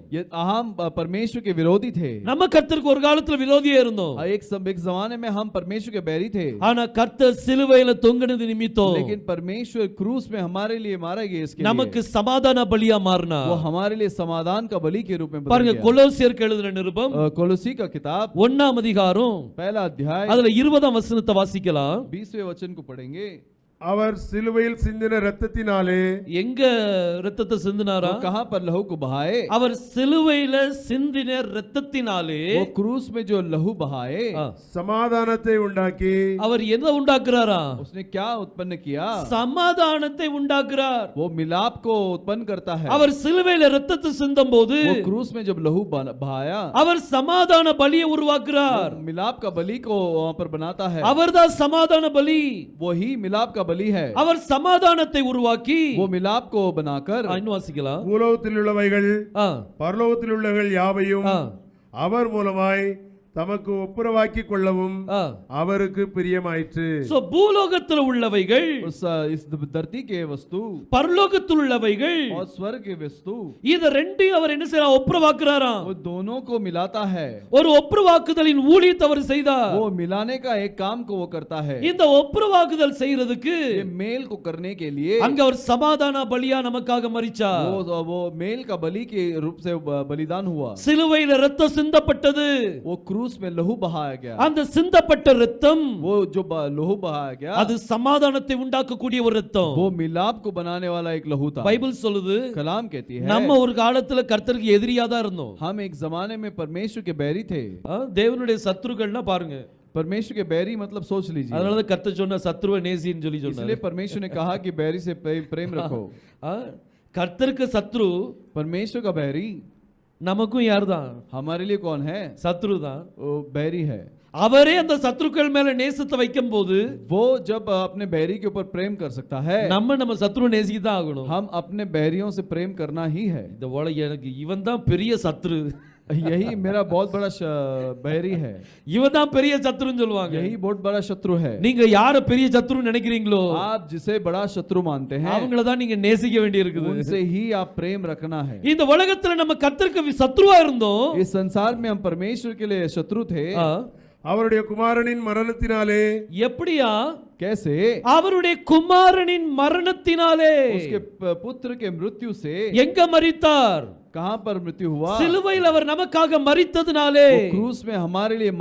हम परमेश्वर के विरोधी थे। நம்ம கர்த்தருக்கு ஒரு காலத்துல விரோதியா இருந்தோம். एक जमाने में हम परमेश्वर के बैरी थे। ஆனா கர்த்தர் சிலுவையில தொங்கினது நிமித்தம் लेकिन परमेश्वर क्रूस में हमारे लिए मारा गया, इसके நமக்கு சமாதான பலியா மாறினா. वो हमारे लिए समाधान का बलि के रूप में बदल பாருங்க, गया। கொலோசியருக்கு எழுதின நிருபம் कोलोसी का किताब 1ஆம் அதிகாரம் पहला अध्याय அதுல 20ஆம் வசனத்தை வாசிக்கலாம். 20वें वचन को पढ़ेंगे। அவர் சிலுவையில் சிந்தின இரத்தத்தினாலே எங்க இரத்தத்தை சிந்தினாரா? वो कहां पर लहू को बहाए? அவர் சிலுவையில சிந்தின இரத்தத்தினாலே वो क्रूस में जो लहू बहाए, சமாதானத்தை உண்டாக்கி அவர் என்ன உண்டாக்குறாரா? उसने क्या उत्पन्न किया? சமாதானத்தை உண்டாக்குறார். वो मिलाप को उत्पन्न करता है। அவர் சிலுவையில இரத்தத்தை சிந்தும் போது वो क्रूस में जब लहू बहाया, அவர் சமாதான பலியை உருவாக்குறார். वो मिलाप का बलि को वहां पर बनाता है। அவர்தான் சமாதான பலி. वो ही मिलाप का बलि है। அவர் சமாதானத்தை உருவாக்கி वो मिलाप को बनाकर, இன்னும் வாசிக்கலாம். பூலோகத்தில் உள்ளவைகள் ஆ, பரலோகத்தில் உள்ளவைகள் யாவையும் ஆ, அவர் மூலமாய் தமக்கு ஒப்புரவாக்கி கொள்ளவும் ஆ. அவருக்கு பிரியமாயிற்று. So, பூலோகத்தில் உள்ளவைகள், इस धरती के वस्तु பரலோகத்தில் உள்ளவைகள், और स्वर्ग के वस्तु, இத ரெண்டையும் அவர் என்ன செய்யறார்? ஒப்புரவாக்குறாராம். वो दोनों को मिलाता है। ஒரு ஒப்புரவாக்குதலின் ஊழியத்தை அவர் செய்தார். वो मिलाने का एक काम को वो करता है। இந்த ஒப்புரவாக்குதல் செய்யறதுக்கு ये मेल को करने के लिए அங்க அவர் சமாதான பலியா நமக்காக மரிச்சார். वो मेल का बलि के रूप से बलिदान हुआ। சிலுவையில இரத்தம் சிந்தப்பட்டது. वो क्रूस में लहू बहाया गया। அந்த சிந்தப்பட்ட இரத்தம் वो जो लहू बहाया गया, அது சமாதானத்தை உண்டாக்கக்கூடிய ஒரு இரத்தம். वो मिलाप को बनाने वाला एक लहू था। பைபிள் சொல்லுது, कलाम कहती है நம்ம ஒரு காலத்துல கர்த்தருக்கு எதிரியா தான் இருந்தோம். हम एक जमाने में परमेश्वर के बैरी थे। தேவனுடைய சத்துருக்கள்னா பாருங்க. परमेश्वर के बैरी मतलब सोच लीजिए। அதனாலதான் கர்த்தர் சொன்ன சத்துருவை நேசின்னு சொல்லி इसलिए சொன்னார். परमेश्वर ने कहा कि बैरी से प्रेम रखो। கர்த்தருக்கு சத்ரு, परमेश्वर का बैरी நமக்கும் யார்தான்? हमारे लिए कौन है? சத்ரு தான். वो बैरी है। அவரே அந்த சத்ருக்கள் மேல நேசத்தை வைக்கும் போது वो जब अपने बैरी के ऊपर प्रेम कर सकता है, நம்ம சத்ரு நேசிக்க தான் ஆகணும். हम अपने बैरियों से प्रेम करना ही है। இந்த உலக எனக்கு இவன் தான் பெரிய சத்ரு, यही मेरा बहुत बड़ा बैरी है, இவன் தான் பெரிய சத்ருன்னு சொல்லுவாங்க. यही बहुत बड़ा शत्रु है। நீங்க யார பெரிய சத்ருன்னு நினைக்கிறீங்களோ आप जिसे बड़ा शत्रु मानते हैं, அவங்கள தான் நீங்க நேசிக்க வேண்டி இருக்குது. उनसे ही आप प्रेम रखना है। இந்த உலகத்துல நம்ம கர்த்தருக்கு சத்ருவா இருந்தோம். इस संसार में हम परमेश्वर के लिए शत्रु थे। அவருடைய குமாரனின் மரணத்தினாலே எப்படியா? कैसे? அவருடைய குமாரனின் மரணத்தினாலே. उसके पुत्र के मृत्यु से। எங்க மரித்தார்? कहां पर मृत्यु हुआ? சிலுவையில் அவர் நமக்காக மரித்ததினாலே. क्रूस में हमारे लिए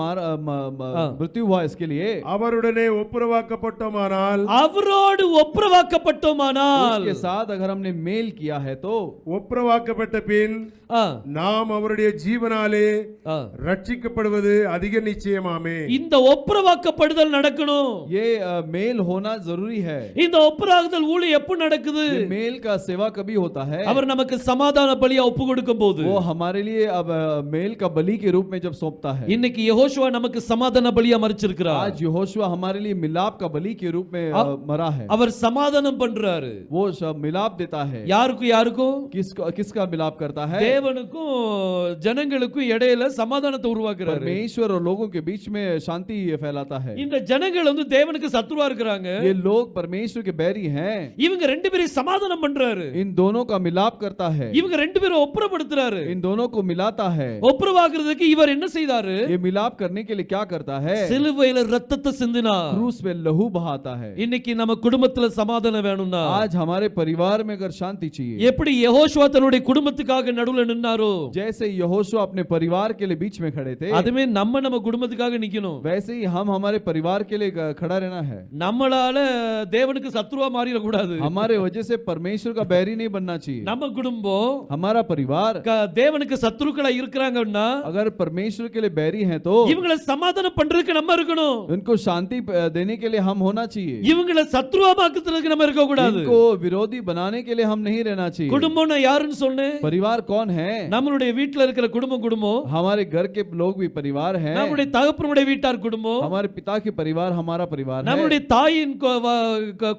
मृत्यु हुआ। इसके लिए அவருடனே ஒப்புரவாக்கப்பட்டோமானால், அவரோடு ஒப்புரவாக்கப்பட்டோமானால், उसके साथ अगर हमने मेल किया है तो ஒப்புரவாக்கப்பட்ட பின் நாம் அவருடைய ஜீவனாலே ரட்சிக்கப்படுவது அதிக நிச்சயமாமே. இந்த ஒப்புரவாக்கப்படுதல் நடக்கணும். ये मेल होना जरूरी है। இந்த ஒப்புரவாக்குதல் ஊழியம் எப்ப நடக்குது? मेल का सेवा कभी होता है? அவர் நமக்கு சமாதான பலியா ஒப்பு கொடுக்கும் போது, वो हमारे लिए अब मेल का बलि के रूप में जब सौंपता है। இன்னைக்கு யெகோஷுவா நமக்கு சமாதான பலியா மரிச்சிருக்கிறார். आज यहोशुआ हमारे लिए मिलाप का बलि के रूप में मरा है। அவர் சமாதானம் பண்றாரு. वो मिलाप देता है। யாருக்கும்? किसका मिलाप करता है? தேவனுக்கும் ஜனங்களுக்கும் இடையில சமாதானத்தை உருவாக்குறாரு. परमेश्वर और लोगों के बीच में शांति फैलाता है। இந்த ஜனங்கள் வந்து தேவனுக்கு சத்ருவா இருக்காங்க. ये लोग परमेश्वर के बैरी हैं। இவங்க ரெண்டு பேரும் சமாதானம் பண்றாரு. इन दोनों का मिलाप करता है। இவங்க ரெண்டு பேரும் ஒப்புரப்படுத்துறாரு. इन दोनों को मिलाता है। ஒப்புரவாக்குறதுக்கு இவர் என்ன செய்தாரு? ये मिलाप करने के लिए क्या करता है? சிலுவையில ரத்தத்தை சிந்தினார். क्रूस में लहू बहाता है। இன்னைக்கு நம்ம குடும்பத்துல சமாதானம் வேணும்னா, आज हमारे परिवार में अगर शांति चाहिए, எப்படி யெகோஷுவா தன்னுடைய குடும்பத்துக்காக நடுவுல நின்னாரோ, जैसे यहोशुआ अपने परिवार के लिए बीच में खड़े थे, அதுமே நம்ம குடும்பத்துக்காக நிக்கணும். वैसे ही हम हमारे परिवार के लिए खड़ा रहना है। நம்மளால தேவனுக்கு சத்ருவா மாறிட கூடாது. हमारे वजह से परमेश्वर का बैरी नहीं बनना चाहिए। நம்ம குடும்பம் हमारा परिवार தேவனுக்கு சத்ருக்களா இருக்கிறாங்கன்னா, अगर परमेश्वर के लिए बैरी हैं तो இவங்களை சமாதானம் பண்றதுக்கு நம்ம இருக்கணும். उनको शांति देने के लिए हम होना चाहिए। இவங்களை சத்ருவாக்குறதுக்கு நம்ம இருக்க கூடாது. इनको विरोधी बनाने के लिए हम नहीं रहना चाहिए। குடும்பம்னா யாருன்னு சொன்னேன்? परिवार कौन है? நம்மளுடைய வீட்ல இருக்கிற குடும்பம். हमारे घर के लोग भी परिवार हैं। நம்மளுடைய தகப்பனுடைய வீட்டார் குடும்பம். हमारे पिता के परिवार हमारा परिवार है। நம்மளுடைய தாயின்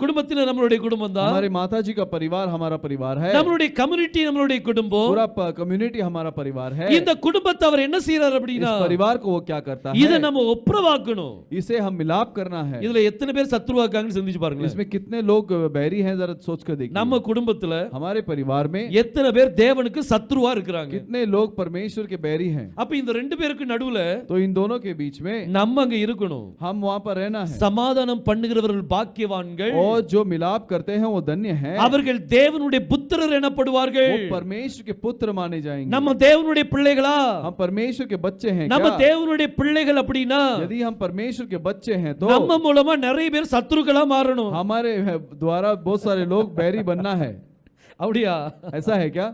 குடும்பத்தில நம்மளுடைய குடும்பம் தான். हमारे माताजी का परिवार हमारा परिवार है। நம்மளுடைய கம்யூனிட்டி நம்மளுடைய குடும்பம். पूरा कम्युनिटी हमारा परिवार है। இந்த குடும்பத்தை அவர் என்ன செய்யறார் அப்படினா इस परिवार को वो क्या करता है? இத நம்ம ஒப்புரவாக்கணும்। इसे हम मिलाप करना है। இதுல எத்தனை பேர் சத்துருவா இருக்காங்கன்னு சிந்திச்சு பாருங்க। इसमें कितने लोग बैरी हैं जरा सोच कर देखिए। நம்ம குடும்பத்துல हमारे परिवार में எத்தனை பேர் தேவனுக்கு சத்துருவா இருக்காங்க? कितने लोग परमेश्वर के बैरी हैं? அப்ப இந்த ரெண்டு பேருக்கு நடுவுல तो इन दोनों के बीच में நம்ம அங்க இருக்கணும்। हम वहां पर रहना है। சமாதானம் பண்ணுகிறவர்கள் பாக்கியவான்கள், और जो मिलाप करते हैं वो धन्य हैं। அவர்கள் தேவனுடைய புத்திரர் எனப்படுவார்கள்। वो परमेश्वर के पुत्र माने जाएंगे। நம்ம தேவனுடைய பிள்ளைகளா? हम परमेश्वर के बच्चे हैं நம்ம क्या? தேவனுடைய பிள்ளைகள் அப்படினா यदि हम परमेश्वर के बच्चे हैं तो நம்ம மூலமா நிறைய பேர் சத்துருக்களா மாறணும்। हमारे द्वारा बहुत सारे लोग बैरी बनना है। அப்படியா? ऐसा है क्या?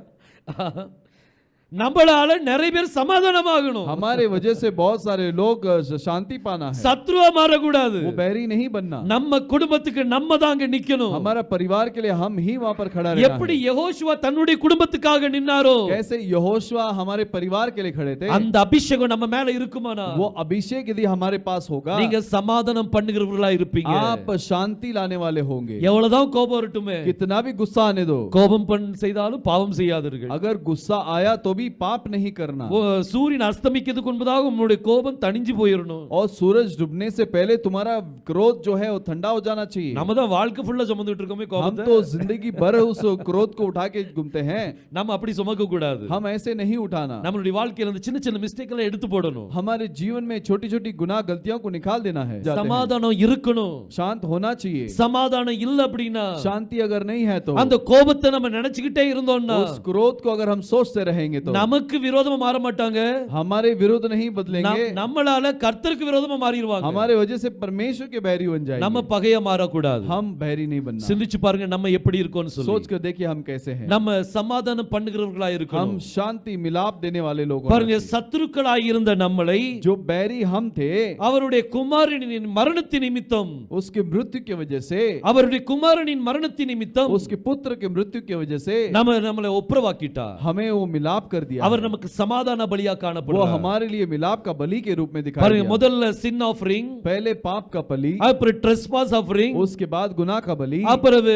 நம்மளால நிறைய பேர் சமாதானமாகணும்। हमारे वजह से बहुत सारे लोग शांति पाना है। சத்ருவா மாறக்கூடாது। वो बैरी नहीं बनना। நம்ம குடும்பத்துக்கு நம்ம தான் அங்க நிக்கணும்। हमारा परिवार के लिए हम ही वहां पर खड़ा रहना எப்படி है। யெகோஷுவா தன்னுடைய குடும்பத்துக்காக நின்னாரோ कैसे यहोशुआ हमारे परिवार के लिए खड़े थे, அந்த அபிஷேகம் நம்ம மேல இருக்குமானா वो अभिषेक यदि हमारे पास होगा நீங்க சமாதானம் பண்ணுகிறவர்களா இருப்பீங்க। आप शांति लाने वाले होंगे। எவ்வளவுதான் கோபம் வரட்டுமே, कितना भी गुस्सा आने दो, கோபம் செய்தாலும் பாவம் செய்யாதீர்கள்। अगर गुस्सा आया तो भी पाप नहीं करना। சூரியன் அஸ்தமிக்கிறதுக்கு முன்பதாக உங்களுடைய கோபம் தணிஞ்சு போயிரணும்। और सूरज डूबने से पहले तुम्हारा क्रोध जो है वो ठंडा हो जाना चाहिए। நம்ம தான் வாழ்க்கை ஃபுல்லா சுமந்துட்டு இருக்கோமே हम கோபத்தை। तो जिंदगी भर उस क्रोध को उठा के घूमते हैं। நம்ம அப்படி சுமக்க கூடாது। हम ऐसे नहीं उठाना। நம்மளுடைய வாழ்க்கையில இந்த சின்ன சின்ன மிஸ்டேக் எல்லாம் எடுத்து போடணும்। हमारे जीवन में छोटी छोटी गुनाह गलतियों को निकाल देना है। சமாதானம் இருக்கணும், शांत होना चाहिए। சமாதானம் இல்ல அப்படினா शांति अगर नहीं है तो அந்த கோபத்தை நம்ம நினைச்சுக்கிட்டே இருந்தோம்னா उस क्रोध को अगर हम सोचते रहेंगे तो நமக்கு விரோதமா மாற மாட்டாங்க, हमारे विरुद्ध नहीं बदलेंगे। நம்மளால கர்த்தருக்கு விரோதமா மாறிடுவாங்க। हमारे वजह से परमेश्वर के बैरी बन जाएंगे। நம்ம பகையா மாறக்கூடாது। हम बैरी नहीं बनना। சிந்திச்சு பாருங்க நம்ம எப்படி இருக்கோம்னு சொல்லி। सोच कर देखिए हम कैसे हैं। நம்ம சமாதானம் பண்ணுகிறவர்களா இருக்கணும்। हम शांति मिलाप देने वाले लोग பாருங்க சத்துருக்களாய் இருந்த நம்மளை जो बैरी हम थे அவருடைய குமாரனின் மரணத்தின் நிமித்தம், उसके मृत्यु की वजह से, அவருடைய குமாரனின் மரணத்தின் நிமித்தம் उसके पुत्र के मृत्यु की वजह से நம்மளை ஒப்புரவாக்கிட்டார்। हमें वो मिलाप कर दिया। அவர் நமக்கு சமாதான பலியா वो காணப்படுறார்। हमारे लिए मिलाप का बलि के रूप में दिखाई பாருங்க दिया। முதல்ல sin offering, पहले पाप का बलि, அப்புறம் trespass offering, उसके बाद गुनाह का बलि, அப்புறம்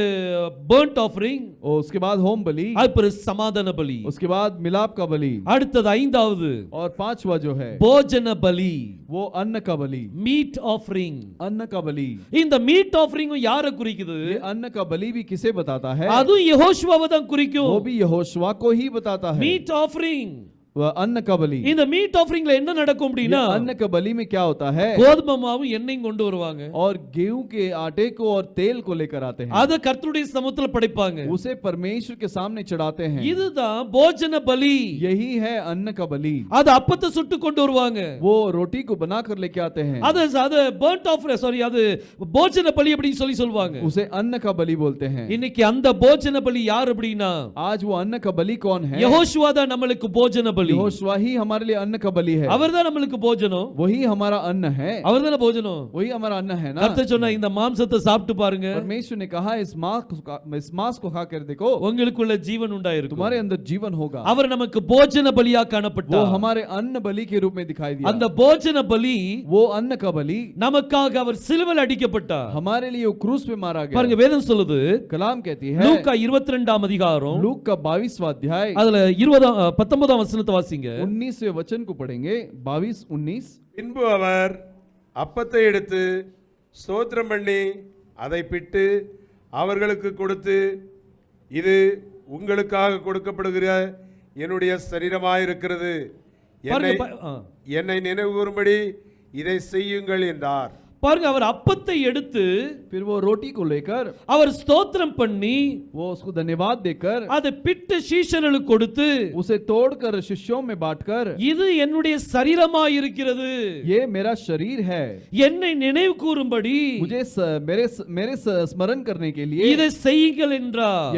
burnt offering, और उसके बाद होम बलि, அப்புறம் சமாதான பலி, उसके बाद मिलाप का बलि, அடுத்தது ஐந்தாவது और पांचवा जो है போஜன பலி, वो अन्न का बलि, மீட் offering। अन्न का बलि। இந்த மீட் ஆஃபரிங் யாரை குறிக்குது? ये अन्न का बलि भी किसे बताता है? அதுவும் யெகோஷுவாவை தான் குறிக்கும்। वो भी यहोशुआ को ही बताता है। மீட் ஆஃபரிங், वह अन्न का बलि। இந்த மீட் ஆஃபரிங்ல என்ன நடக்கும் அப்படினா ये अन्न का बलि में क्या होता है? கோதுமை மாவும் எண்ணெயும் கொண்டு வருவாங்க। और गेहूं के आटे को और तेल को लेकर आते हैं। அத கர்த்தருடைய சமூகத்துல படைப்பாங்க। उसे परमेश्वर के सामने चढ़ाते हैं। இதுதான் போஜன பலி। यही है अन्न का बलि। அது அப்பத்தை சுட்டு கொண்டு வருவாங்க। वो रोटी को बनाकर लेके आते हैं। அது burnt offering, சாரி அது போஜன பலி அப்படி சொல்லுவாங்க। उसे अन्न का बलि बोलते हैं। இன்னைக்கு அந்த போஜன பலி யார் அப்படினா आज वो अन्न का बलि कौन है? யெகோஷுவா தான் நமக்கு போஜன பலி। यहोशुआ ही हमारे लिए अन्न का बलि है। அவர்தான் நமக்கு போஜனம், वही हमारा अन्न है। அவர்தான் போஜனம்। वही हमारा अन्न है ना। கர்த்தர் சொன்னா இந்த மாம்சத்தை சாப்பிட்டு பாருங்க, परमेश्वर ने कहा इस मांस को खाकर देखो, உங்களுக்குள்ள ஜீவன் உண்டாயிருக்கும்। तुम्हारे अंदर जीवन होगा। அவர் நமக்கு போஜன பலியா वो காணப்பட்டார்। हमारे अन्न बलि के रूप में दिखाई दिया। அந்த போஜன பலி वो अन्न का बलि நமக்காக அவர் சிலுவையில் அடிக்கப்பட்டார்। हमारे लिए वो क्रूस पे मारा गया। பாருங்க வேதம் சொல்லுது, कलाम कहती है, லூக்கா 22ஆம் அதிகாரம் लूक का 22वां अध्याय, அதுல 19ஆம் வசனத்தை வாசிங்க। 19वें वचन को पढ़ेंगे। 22-19। பின்பு அவர் அப்பத்தை எடுத்து ஸ்தோத்திரம் பண்ணி அதை பிட்டு அவர்களுக்கு கொடுத்து, இது உங்களுக்காக கொடுக்கப்படுகிற என்னுடைய சரீரமாயிருக்கிறது, என்னை நினைவு கூறும்படி இதை செய்யுங்கள் என்றார்। பாருங்க அவர் அப்பத்தை எடுத்து फिर वो रोटी को लेकर அவர் ஸ்தோத்திரம் பண்ணி वो उसको धन्यवाद देकर அதை பிட்டு சீஷர்களுக்கு கொடுத்து उसे तोड़कर शिष्यों में बांटकर, இது என்னுடைய சரீரமாய் இருக்கிறது, ये मेरा शरीर है, என்னை நினைவு கூறும்படி मुझे मेरे स्मरण करने के लिए இதை செய்யுங்கள் என்றார்।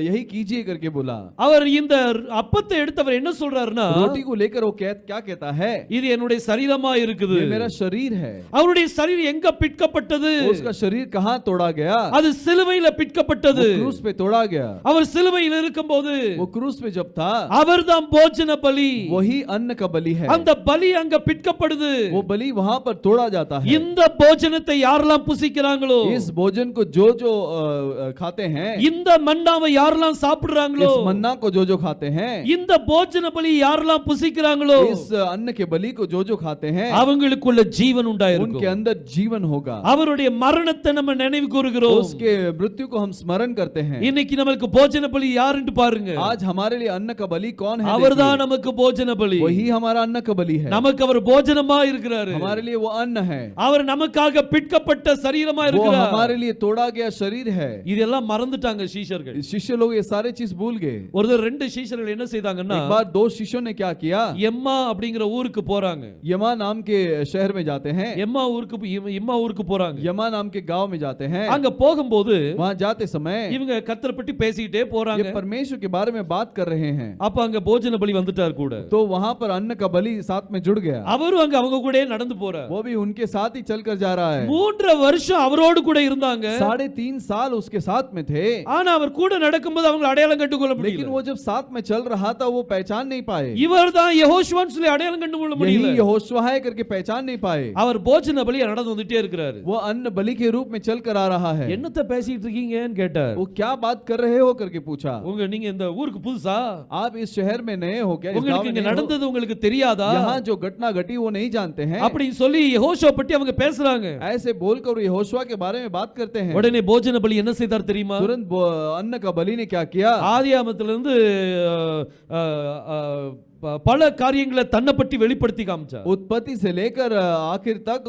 यही कीजिए करके बोला। அவர் இந்த அப்பத்தை எடுத்தவர் என்ன சொல்றாருன்னா, रोटी को लेकर वो क्या कहता है? இது என்னுடைய சரீரமாய் இருக்குது। ये मेरा शरीर है। அவருடைய சரீரம் எங்க பிட்கப்பட்டது? उसका शरीर कहां तोड़ा गया? அது சிலுவையில பிட்கப்பட்டது। वो क्रूस पे तोड़ा गया। அவர் சிலுவையில் இருக்கும்போது वो क्रूस पे जब था, அவர்தான் போஜன பலி, वही अन्न का बलि है। அந்த பலி அங்க பிட்கப்படுது। वो बलि वहां पर तोड़ा जाता है। இந்த போஜனத்தை யாரெல்லாம் புசிக்கிறாங்களோ, इस भोजन को जो खाते हैं, இந்த மன்னாவை மன்னாவை யாரெல்லாம் சாப்பிடுறாங்களோ, इस मन्ना को जो खाते हैं, இந்த போஜன பலி யாரெல்லாம் புசிக்கிறாங்களோ, इस अन्न के बलि को जो खाते हैं, அவங்களுக்குள்ள ஜீவன் உண்டாயிருக்கும். उनके अंदर जीवन होगा. அவருடைய மரணத்தை நம்ம நினைவு கூறுகிறோம். उसके मृत्यु को हम स्मरण करते हैं. இன்னைக்கு நமக்கு போஜன பலி யாருன்னு பாருங்க. आज हमारे लिए अन्न का बलि कौन है? அவர்தான் நமக்கு போஜன பலி. वही हमारा अन्न का बलि है. நமக்கு அவர் போஜனமா இருக்கிறாரு. हमारे लिए वो अन्न है. அவர் நமக்காக பிட்கப்பட்ட சரீரமா वो இருக்கிறார். हमारे लिए तोड़ा गया शरीर है. இதெல்லாம் மறந்துட்டாங்க சீஷர்கள். शिष्य लोग ये सारे चीज भूल गए. ஒருத்தர் ரெண்டு சீஷர்கள் என்ன செய்தாங்கன்னா, एक बार दो शिष्यों ने क्या किया? எம்மா அப்படிங்கிற ஊருக்கு போறாங்க. यमा नाम के शहर में जाते हैं. எம்மா ஊருக்கு போறாங்க. यमा नाम के गांव में जाते हैं. அங்க போகும்போது वहां जाते समय இவங்க கர்த்தரை பத்தி பேசிட்டே போறாங்க. ये परमेश्वर के बारे में बात कर रहे हैं. அப்ப அங்க போஜன பலி வந்துட்டார் கூட. तो वहां पर अन्न का बलि साथ में जुड़ गया. அவரும் அங்க அவங்க கூடயே நடந்து போறார். वो भी उनके साथ ही चलकर जा रहा है. 3 வருஷம் அவரோடு கூட இருந்தாங்க. 3.5 साल उसके साथ में थे. ஆனா அவர் கூட நடக்கும்போது அவங்க அடையாளம் கண்டுகொள்ள முடியல. लेकिन वो जब साथ में चल रहा था वो पहचान नहीं पाए. இவர்தான் யெகோஷுவான்னு சொல்லி அடையாளம் கண்டுகொள்ள முடியல. यही यहोशुआ है करके पहचान नहीं पाए. அவர் போஜன பலி நடந்து வந்துட்டே இருக்கிறாரு. वो अन्न बलि के रूप में चल कर आ रहा है. என்னத்த பேசிட்டு இருக்கீங்கன்னு கேட்டார். वो क्या बात कर रहे हो करके पूछा. நீங்க இந்த ஊருக்கு புதுசா? आप इस शहर में नए हो क्या? உங்களுக்கு இங்க நடந்தது உங்களுக்கு தெரியாதா? यहाँ जो घटना घटी वो नहीं जानते हैं. அப்படின்னு சொல்லி யெகோஷுவா பத்தி அவங்க பேசுறாங்க. ऐसे बोलकर यहोशुआ के बारे में बात करते हैं. உடனே போஜன பலி என்ன செய்தார் தெரியுமா? तुरंत अन्न का बलि ने क्या किया? ஆதியாகமத்திலிருந்து பல காரியங்களை தன்னை பற்றி வெளிப்படுத்தி காமிச்சார். उत्पत्ति से लेकर आखिर तक